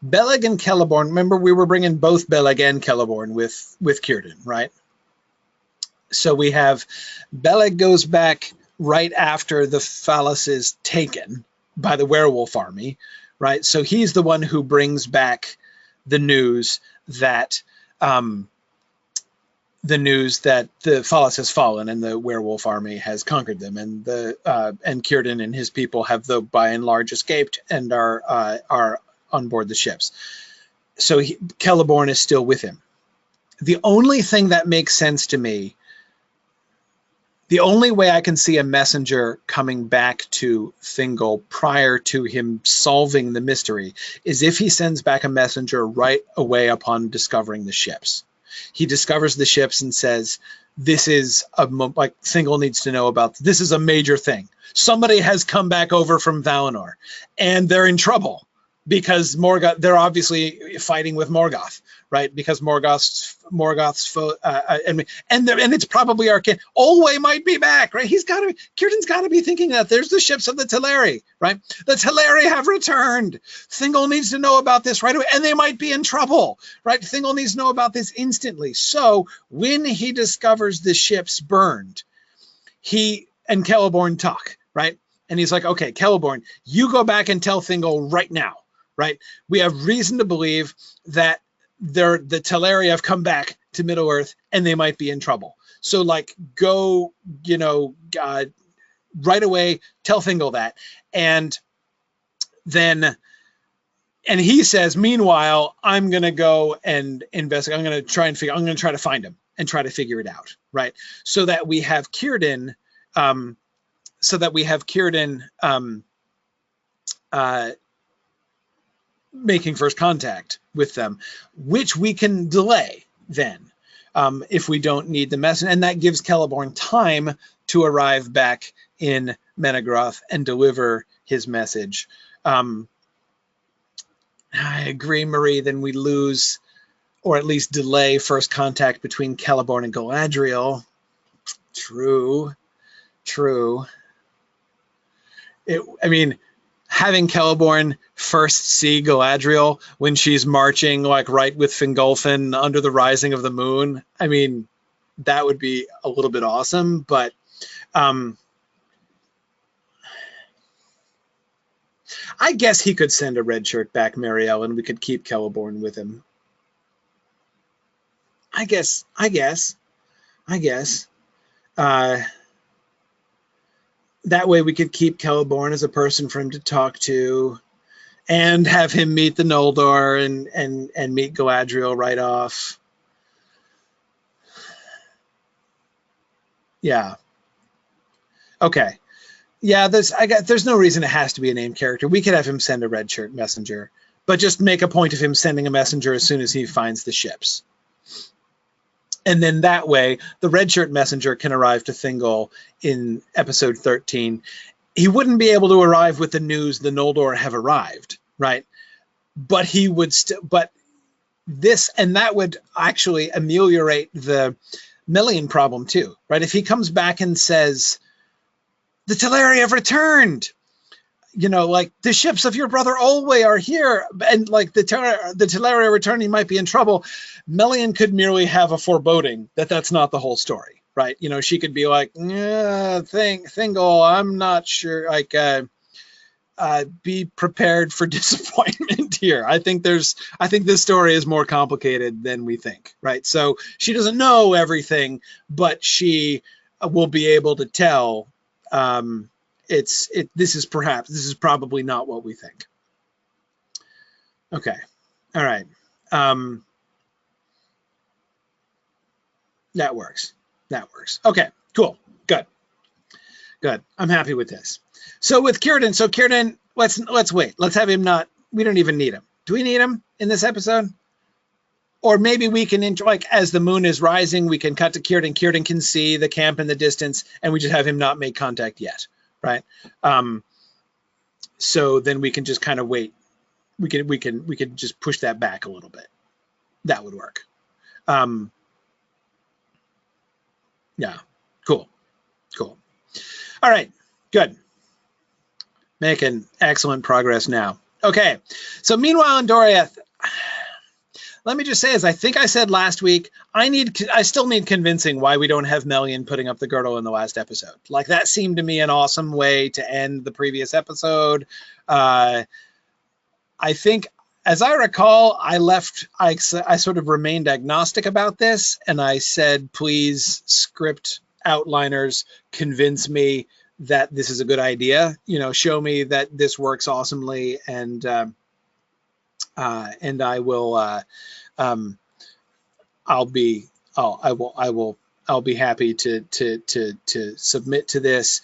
Beleg and Celeborn, remember we were bringing both Beleg and Celeborn with Círdan, right? So we have Beleg goes back right after the Phallus is taken by the werewolf army, right? So he's the one who brings back the news that the Phallus has fallen and the werewolf army has conquered them, and Círdan and his people have, though by and large, escaped and are on board the ships. So Celeborn is still with him. The only thing that makes sense to me, the only way I can see a messenger coming back to Thingol prior to him solving the mystery is if he sends back a messenger right away upon discovering the ships. He discovers the ships and says, this is like Thingol needs to know about, this is a major thing. Somebody has come back over from Valinor and they're in trouble because Morgoth, they're obviously fighting with Morgoth, right? Because Morgoth's foe, and it's probably our kin. Olwe might be back, right? Círdan's got to be thinking that there's the ships of the Teleri, right? The Teleri have returned. Thingol needs to know about this right away, and they might be in trouble, right? Thingol needs to know about this instantly. So when he discovers the ships burned, he and Celeborn talk, right? And he's like, okay, Celeborn, you go back and tell Thingol right now, right? We have reason to believe that the Teleri have come back to Middle-earth and they might be in trouble. So like go, right away, tell Thingol that. And he says, meanwhile, I'm going to go and investigate. I'm going to try to find him and try to figure it out. Right. So that we have Círdan, making first contact with them, which we can delay, then, if we don't need the message. And that gives Celeborn time to arrive back in Menegroth and deliver his message. I agree, Marie, then we lose, or at least delay, first contact between Celeborn and Galadriel. True. I mean, having Celeborn first see Galadriel when she's marching like right with Fingolfin under the rising of the moon, I mean, that would be a little bit awesome, but I guess he could send a red shirt back, Marielle, and we could keep Celeborn with him. I guess. That way we could keep Celeborn as a person for him to talk to, and have him meet the Noldor and meet Galadriel right off. Yeah. Okay. Yeah, there's no reason it has to be a named character. We could have him send a red shirt messenger, but just make a point of him sending a messenger as soon as he finds the ships. And then that way, the red shirt messenger can arrive to Thingol in episode 13. He wouldn't be able to arrive with the news the Noldor have arrived, right? But he would still, but this, and that would actually ameliorate the Melian problem too, right? If he comes back and says, the Teleri have returned, you know, like the ships of your brother Olwe are here, and like the Teleri are returning, might be in trouble. Melian could merely have a foreboding that that's not the whole story, right? You know, she could be like, yeah, Thingol, I'm not sure, like, be prepared for disappointment here. I think this story is more complicated than we think, right? So she doesn't know everything, but she will be able to tell. This is probably not what we think. Okay. All right. That works. Okay, cool. Good. I'm happy with this. So with Círdan, let's wait. Let's have him not, we don't even need him. Do we need him in this episode? Or maybe we can, like, as the moon is rising, we can cut to Círdan. Círdan can see the camp in the distance, and we just have him not make contact yet, right? So then we can just kind of wait. We can just push that back a little bit. That would work. Yeah, cool. All right, good. Making excellent progress now. Okay, so meanwhile in Doriath, let me just say, as I think I said last week, I still need convincing why we don't have Melian putting up the girdle in the last episode. Like, that seemed to me an awesome way to end the previous episode. I think, as I recall, I sort of remained agnostic about this, and I said, please, script outliners, convince me that this is a good idea. You know, show me that this works awesomely, and I will. I'll be happy to submit to this.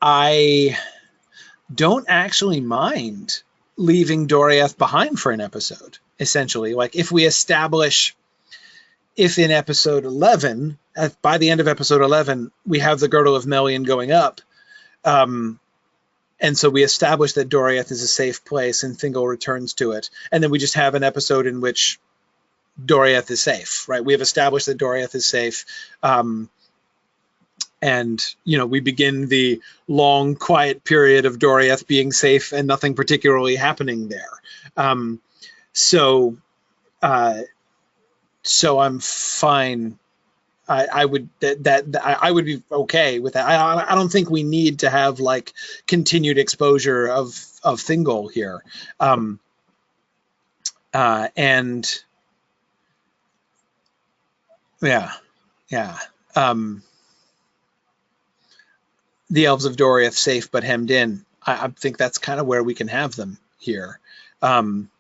I don't actually mind leaving Doriath behind for an episode, essentially. Like, if in episode 11, by the end of episode 11, we have the girdle of Melian going up, and so we establish that Doriath is a safe place and Thingol returns to it, and then we just have an episode in which Doriath is safe, right? We have established that Doriath is safe, and, you know, we begin the long, quiet period of Doriath being safe and nothing particularly happening there. So I'm fine. I would be okay with that. I don't think we need to have, like, continued exposure of Thingol here. And yeah. The Elves of Doriath safe but hemmed in. I think that's kind of where we can have them here. And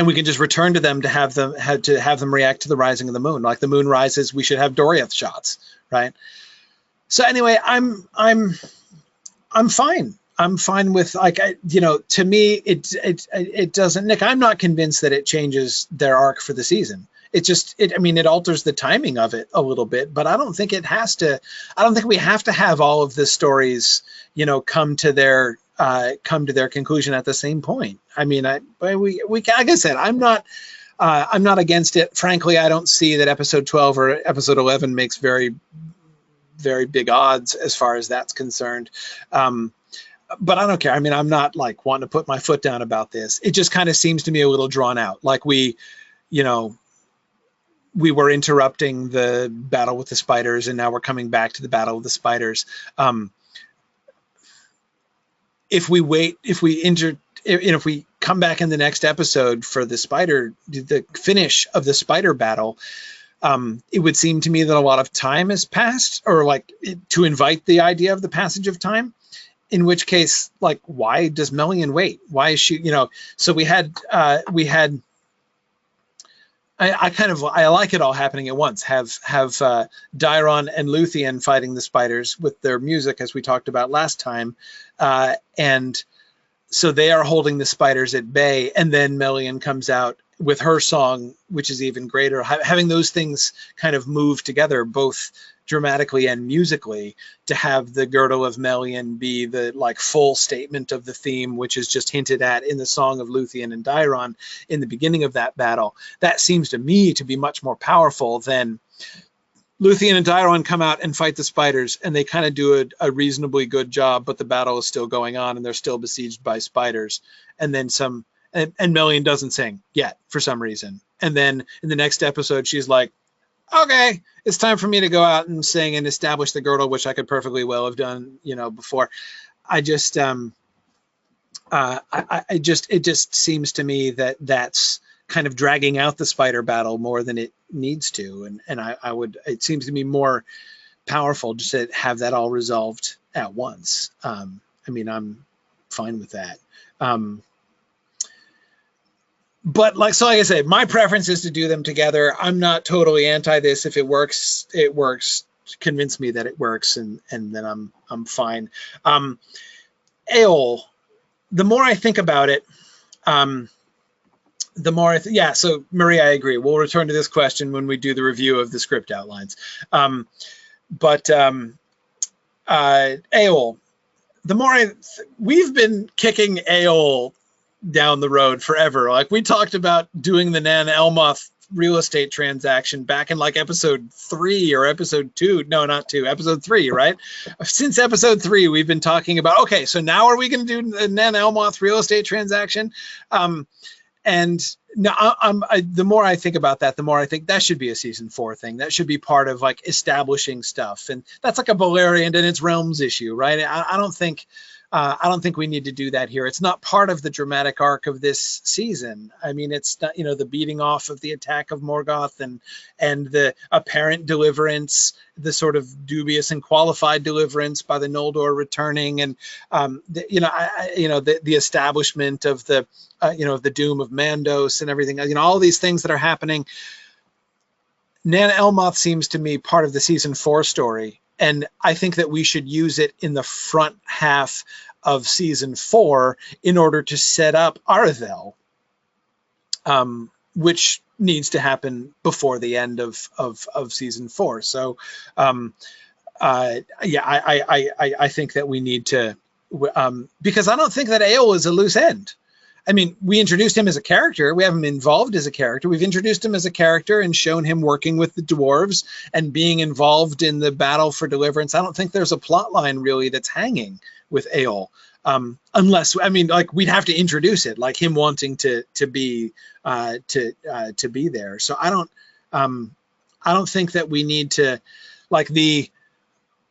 we can just return to them to have them react to the rising of the moon. Like, the moon rises, we should have Doriath shots, right? So anyway, I'm fine. I'm fine with, like, to me, it doesn't, Nick, I'm not convinced that it changes their arc for the season. It just, it alters the timing of it a little bit, but I don't think it has to, I don't think we have to have all of the stories, come to their conclusion at the same point. I mean, we like I said, I'm not against it. Frankly, I don't see that episode 12 or episode 11 makes very, very big odds as far as that's concerned. But I don't care. I mean, I'm not like wanting to put my foot down about this. It just kind of seems to me a little drawn out. Like we were interrupting the battle with the spiders, and now we're coming back to the battle with the spiders. If we come back in the next episode for the finish of the spider battle, it would seem to me that a lot of time has passed, or to invite the idea of the passage of time. In which case, like, why does Melian wait? Why is she, so I like it all happening at once. Have Dairon and Luthien fighting the spiders with their music, as we talked about last time. And so they are holding the spiders at bay, and then Melian comes out with her song, which is even greater. Having those things kind of move together, both dramatically and musically, to have the girdle of Melian be the full statement of the theme, which is just hinted at in the song of Luthien and Dairon in the beginning of that battle. That seems to me to be much more powerful than Luthien and Dairon come out and fight the spiders, and they kind of do a reasonably good job, but the battle is still going on and they're still besieged by spiders. And then and Melian doesn't sing yet for some reason. And then in the next episode, she's like, okay, it's time for me to go out and sing and establish the girdle, which I could perfectly well have done, before. It just seems to me that that's kind of dragging out the spider battle more than it needs to. And it seems to me more powerful just to have that all resolved at once. I'm fine with that. But like I said, my preference is to do them together. I'm not totally anti this. If it works, it works. Convince me that it works, and then I'm fine. Eol, the more I think about it, the more so Marie, I agree. We'll return to this question when we do the review of the script outlines. But Eol, the more we've been kicking Eol down the road forever. Like, we talked about doing the Nan Elmoth real estate transaction back in episode 3 or episode 2. No, not 2, episode 3, right? Since episode 3, we've been talking about, okay, so now are we going to do the Nan Elmoth real estate transaction? And now the more I think about that, the more I think that should be a season 4 thing. That should be part of establishing stuff. And that's a Baleriand and its realms issue, right? I don't think we need to do that here. It's not part of the dramatic arc of this season. I mean, it's not, the beating off of the attack of Morgoth and the apparent deliverance, the sort of dubious and qualified deliverance by the Noldor returning, and the establishment of the the doom of Mandos and everything. All these things that are happening. Nan Elmoth seems to me part of the season 4 story. And I think that we should use it in the front half of season 4 in order to set up Arathel, which needs to happen before the end of season 4. So, I think that we need to, because I don't think that Eol is a loose end. I mean, we introduced him as a character. We have him involved as a character. We've introduced him as a character and shown him working with the dwarves and being involved in the battle for deliverance. I don't think there's a plot line really that's hanging with Eol, unless, we'd have to introduce it, like him wanting to be there. So I don't think that we need to,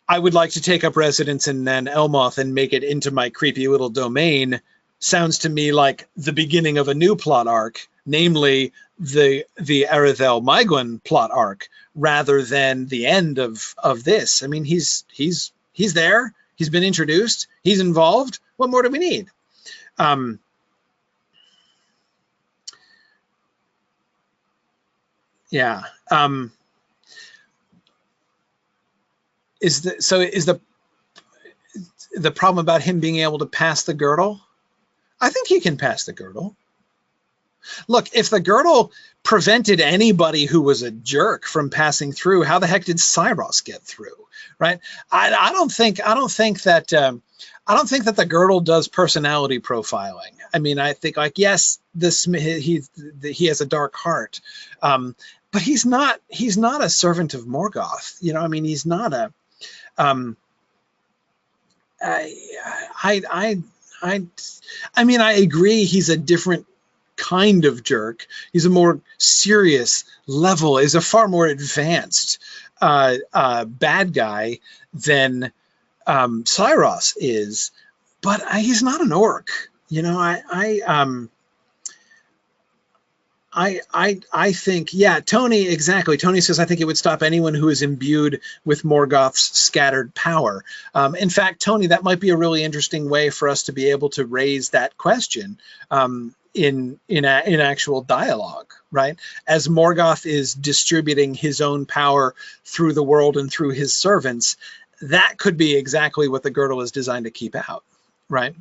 I would like to take up residence in Nan Elmoth and make it into my creepy little domain. Sounds to me like the beginning of a new plot arc, namely the Arathel Maegwyn plot arc, rather than the end of this. I mean, he's there. He's been introduced. He's involved. What more do we need? the problem about him being able to pass the girdle, I think he can pass the girdle. Look, if the girdle prevented anybody who was a jerk from passing through, how the heck did Cyros get through? Right? I don't think that the girdle does personality profiling. I mean, I think, like, yes, he has a dark heart, but he's not a servant of Morgoth. You know, I mean, he's not a. I mean, I agree. He's a different kind of jerk. He's a more serious level. Is a far more advanced bad guy than Cyros is, but he's not an orc. You know, I think, yeah, Tony, exactly. Tony says, I think it would stop anyone who is imbued with Morgoth's scattered power. In fact, Tony, that might be a really interesting way for us to be able to raise that question in actual dialogue, right? As Morgoth is distributing his own power through the world and through his servants, that could be exactly what the girdle is designed to keep out, right?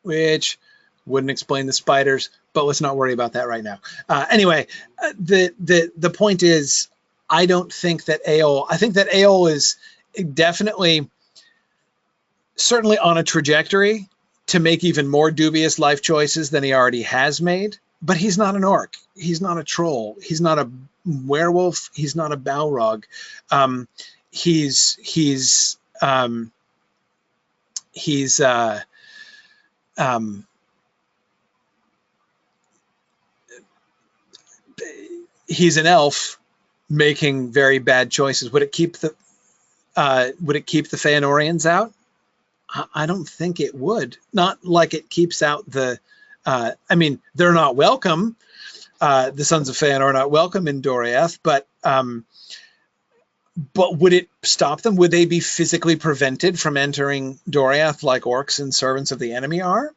Which wouldn't explain the spiders, but let's not worry about that right now. Anyway, the point is, I don't think that I think that Eol is definitely, certainly on a trajectory to make even more dubious life choices than he already has made, but he's not an orc. He's not a troll. He's not a werewolf. He's not a Balrog. He's an elf making very bad choices. Would it keep the Feanorians out? I don't think it would. Not like it keeps out the. I mean, they're not welcome. The sons of Feanor are not welcome in Doriath, but would it stop them? Would they be physically prevented from entering Doriath like orcs and servants of the enemy are?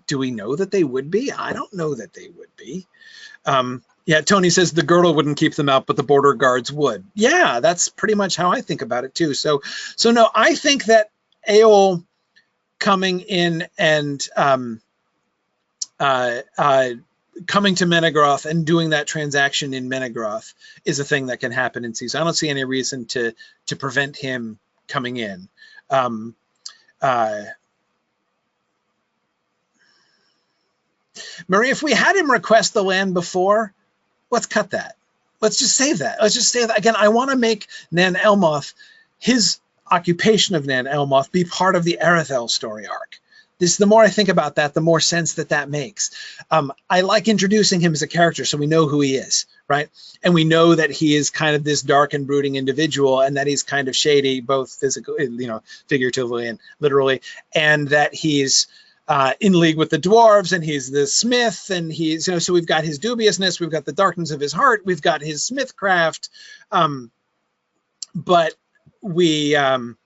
Do we know that they would be? I don't know that they would be. Yeah, Tony says the girdle wouldn't keep them out, but the border guards would. Yeah, that's pretty much how I think about it too. So no, I think that Eol coming in and coming to Menegroth and doing that transaction in Menegroth is a thing that can happen in season. I don't see any reason to prevent him coming in. Marie, if we had him request the land before, let's cut that. Let's just save that. Let's just say that again. I want to make Nan Elmoth, his occupation of Nan Elmoth, be part of the Arethel story arc. The more I think about that, the more sense that makes. I like introducing him as a character so we know who he is, right? And we know that he is kind of this dark and brooding individual, and that he's kind of shady, both physically, figuratively and literally, and that he's in league with the dwarves, and he's the smith, and he's, so we've got his dubiousness, we've got the darkness of his heart, we've got his smithcraft, but we don't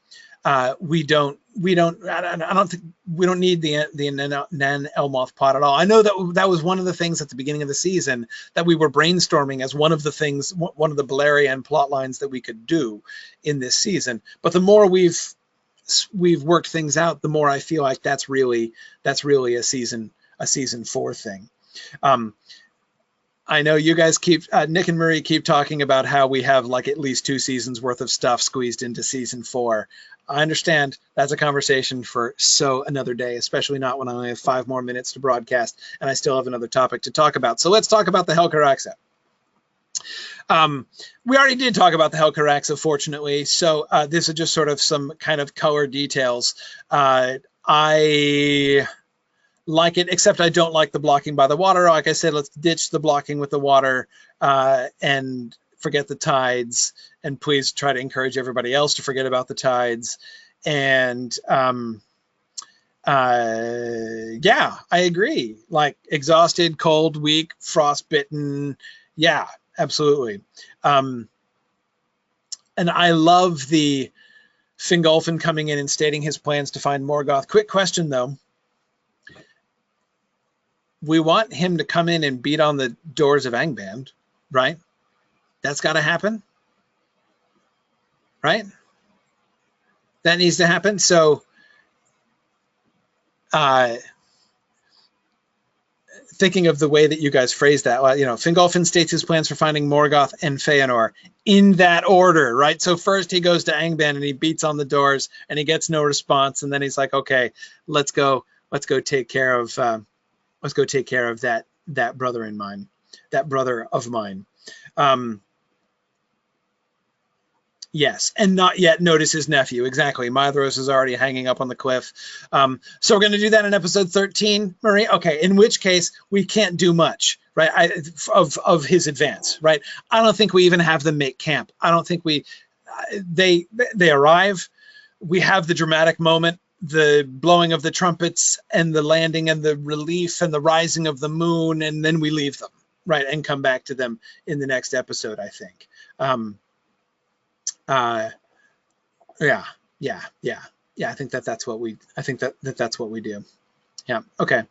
need the Nan Elmoth plot at all. I know that was one of the things at the beginning of the season that we were brainstorming as one of the things, one of the Balerian plot lines that we could do in this season. But the more we've worked things out, the more I feel like that's really a season 4 thing. I know you guys Nick and Marie keep talking about how we have like at least 2 seasons worth of stuff squeezed into season 4. I understand that's a conversation for another day, especially not when I only have 5 more minutes to broadcast and I still have another topic to talk about. So let's talk about the Helcaraxa. We already did talk about the Helcaraxa, fortunately. So this is just sort of some kind of color details. I like it, except I don't like the blocking by the water. Like I said, let's ditch the blocking with the water and forget the tides. And please try to encourage everybody else to forget about the tides. And yeah, I agree. Like exhausted, cold, weak, frostbitten. Yeah, absolutely. And I love the Fingolfin coming in and stating his plans to find Morgoth. Quick question, though. We want him to come in and beat on the doors of Angband, right? That's got to happen, right? that needs to happen. So thinking of the way that you guys phrased that, Fingolfin states his plans for finding Morgoth and Feanor in that order, right? So first he goes to Angband and he beats on the doors and he gets no response, and then he's like, okay, let's go take care of that brother in mine, that brother of mine. Yes, and not yet notice his nephew. Exactly. Maedhros is already hanging up on the cliff. So we're going to do that in episode 13, Marie. Okay, in which case we can't do much, right? Of his advance, right? I don't think we even have them make camp. I don't think they arrive. We have the dramatic moment, the blowing of the trumpets and the landing and the relief and the rising of the moon, and then we leave them, right, and come back to them in the next episode, I think. Yeah. I think that's what we do. Yeah. Okay.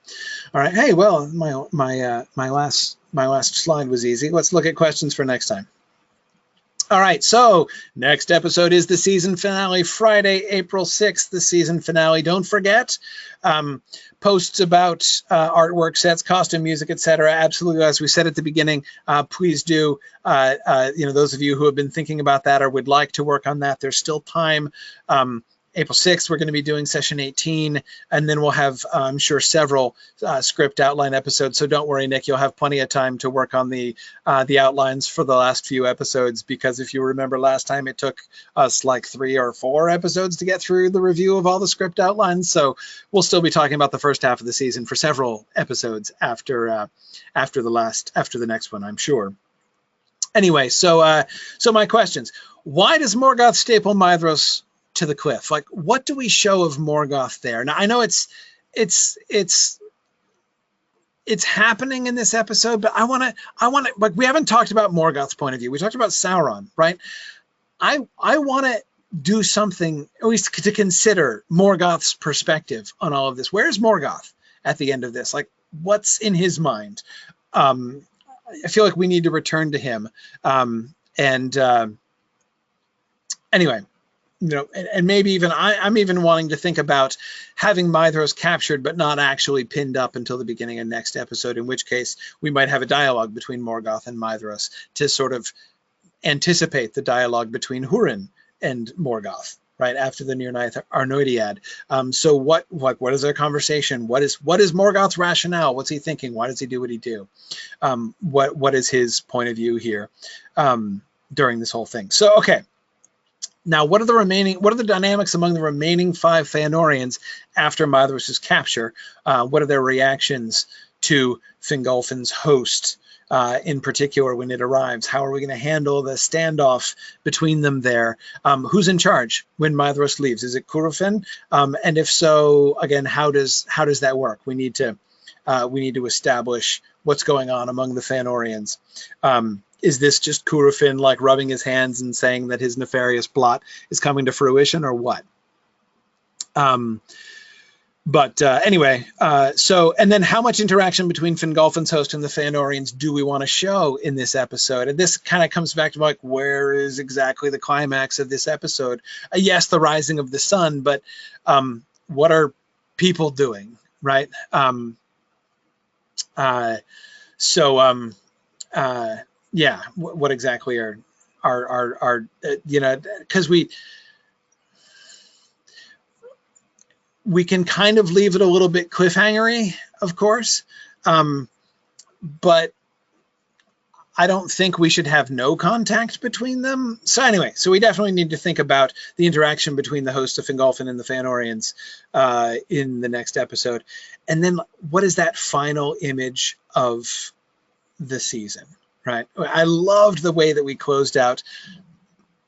All right. Hey, well, my last slide was easy. Let's look at questions for next time. All right, so next episode is the season finale, Friday, April 6th, the season finale. Don't forget, posts about artwork, sets, costume, music, etc. Absolutely, as we said at the beginning, please do. Those of you who have been thinking about that or would like to work on that, there's still time. April 6th, we're going to be doing session 18, and then we'll have, I'm sure, several script outline episodes. So don't worry, Nick, you'll have plenty of time to work on the outlines for the last few episodes, because if you remember last time, it took us like 3 or 4 episodes to get through the review of all the script outlines. So we'll still be talking about the first half of the season for several episodes after the next one, I'm sure. Anyway, so my questions: why does Morgoth staple Maedhros to the cliff? Like, what do we show of Morgoth there? Now, I know it's happening in this episode, but I want to, like, we haven't talked about Morgoth's point of view. We talked about Sauron, right? I want to do something, at least to consider Morgoth's perspective on all of this. Where's Morgoth at the end of this? Like, what's in his mind? I feel like we need to return to him. Anyway, and maybe even I'm even wanting to think about having Maedhros captured but not actually pinned up until the beginning of next episode, in which case we might have a dialogue between Morgoth and Maedhros to sort of anticipate the dialogue between Hurin and Morgoth, right, after the Near-Ninth Arnoediad. So what is their conversation? What is Morgoth's rationale? What's he thinking? Why does he do what he do? What is his point of view here during this whole thing? So, okay. Now, what are the dynamics among the remaining 5 Feanorians after Maedhros' capture? What are their reactions to Fingolfin's host, in particular when it arrives? How are we going to handle the standoff between them there? Who's in charge when Maedhros leaves? Is it Curufin? And if so, again, how does that work? We need to establish what's going on among the Feanorians. Is this just Curufin like rubbing his hands and saying that his nefarious plot is coming to fruition, or what? Anyway, and then how much interaction between Fingolfin's host and the Feanorians do we want to show in this episode? And this kind of comes back to, like, where is exactly the climax of this episode? Yes, the rising of the sun, but what are people doing, right? Yeah, what exactly are because we can kind of leave it a little bit cliffhangery, of course, but I don't think we should have no contact between them. So anyway, so we definitely need to think about the interaction between the host of Fingolfin and the Feanorians in the next episode. And then what is that final image of the season, right? I loved the way that we closed out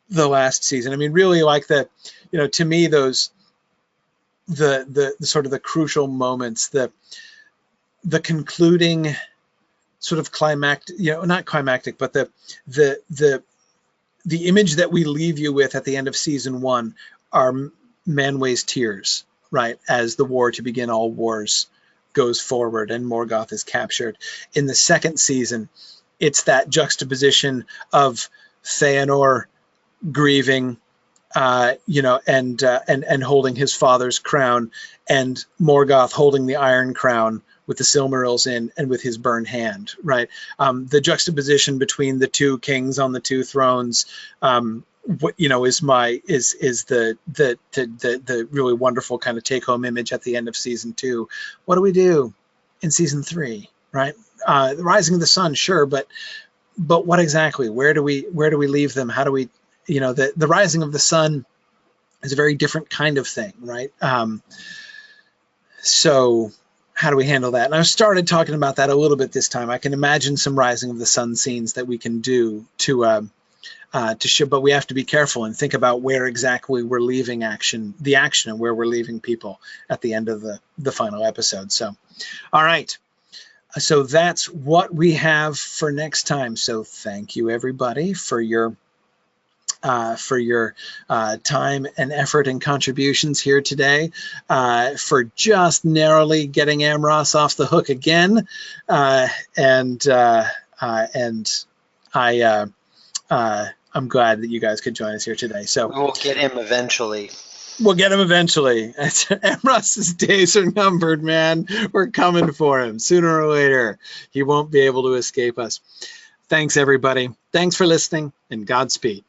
the last season. I mean, really, like, to me, those, the sort of the crucial moments, the concluding sort of climactic, not climactic, but the image that we leave you with at the end of season 1 are Manwë's tears, right? As the war to begin all wars goes forward and Morgoth is captured. In the second season, it's that juxtaposition of Feanor grieving and holding his father's crown, and Morgoth holding the Iron Crown with the Silmarils in and with his burned hand, right? The juxtaposition between the two kings on the two thrones, is the really wonderful kind of take-home image at the end of season 2. What do we do in season 3, right? The Rising of the Sun, sure, but what exactly? Where do we leave them? How do we, the Rising of the Sun is a very different kind of thing, right? So how do we handle that? And I started talking about that a little bit this time. I can imagine some Rising of the Sun scenes that we can do to show, but we have to be careful and think about where exactly we're leaving the action and where we're leaving people at the end of the final episode. So, all right. So that's what we have for next time. So thank you, everybody, for your time and effort and contributions here today, for just narrowly getting Amros off the hook again, and I'm glad that you guys could join us here today. So we'll get him eventually. We'll get him eventually. Amros's days are numbered, man. We're coming for him sooner or later. He won't be able to escape us. Thanks, everybody. Thanks for listening, and Godspeed.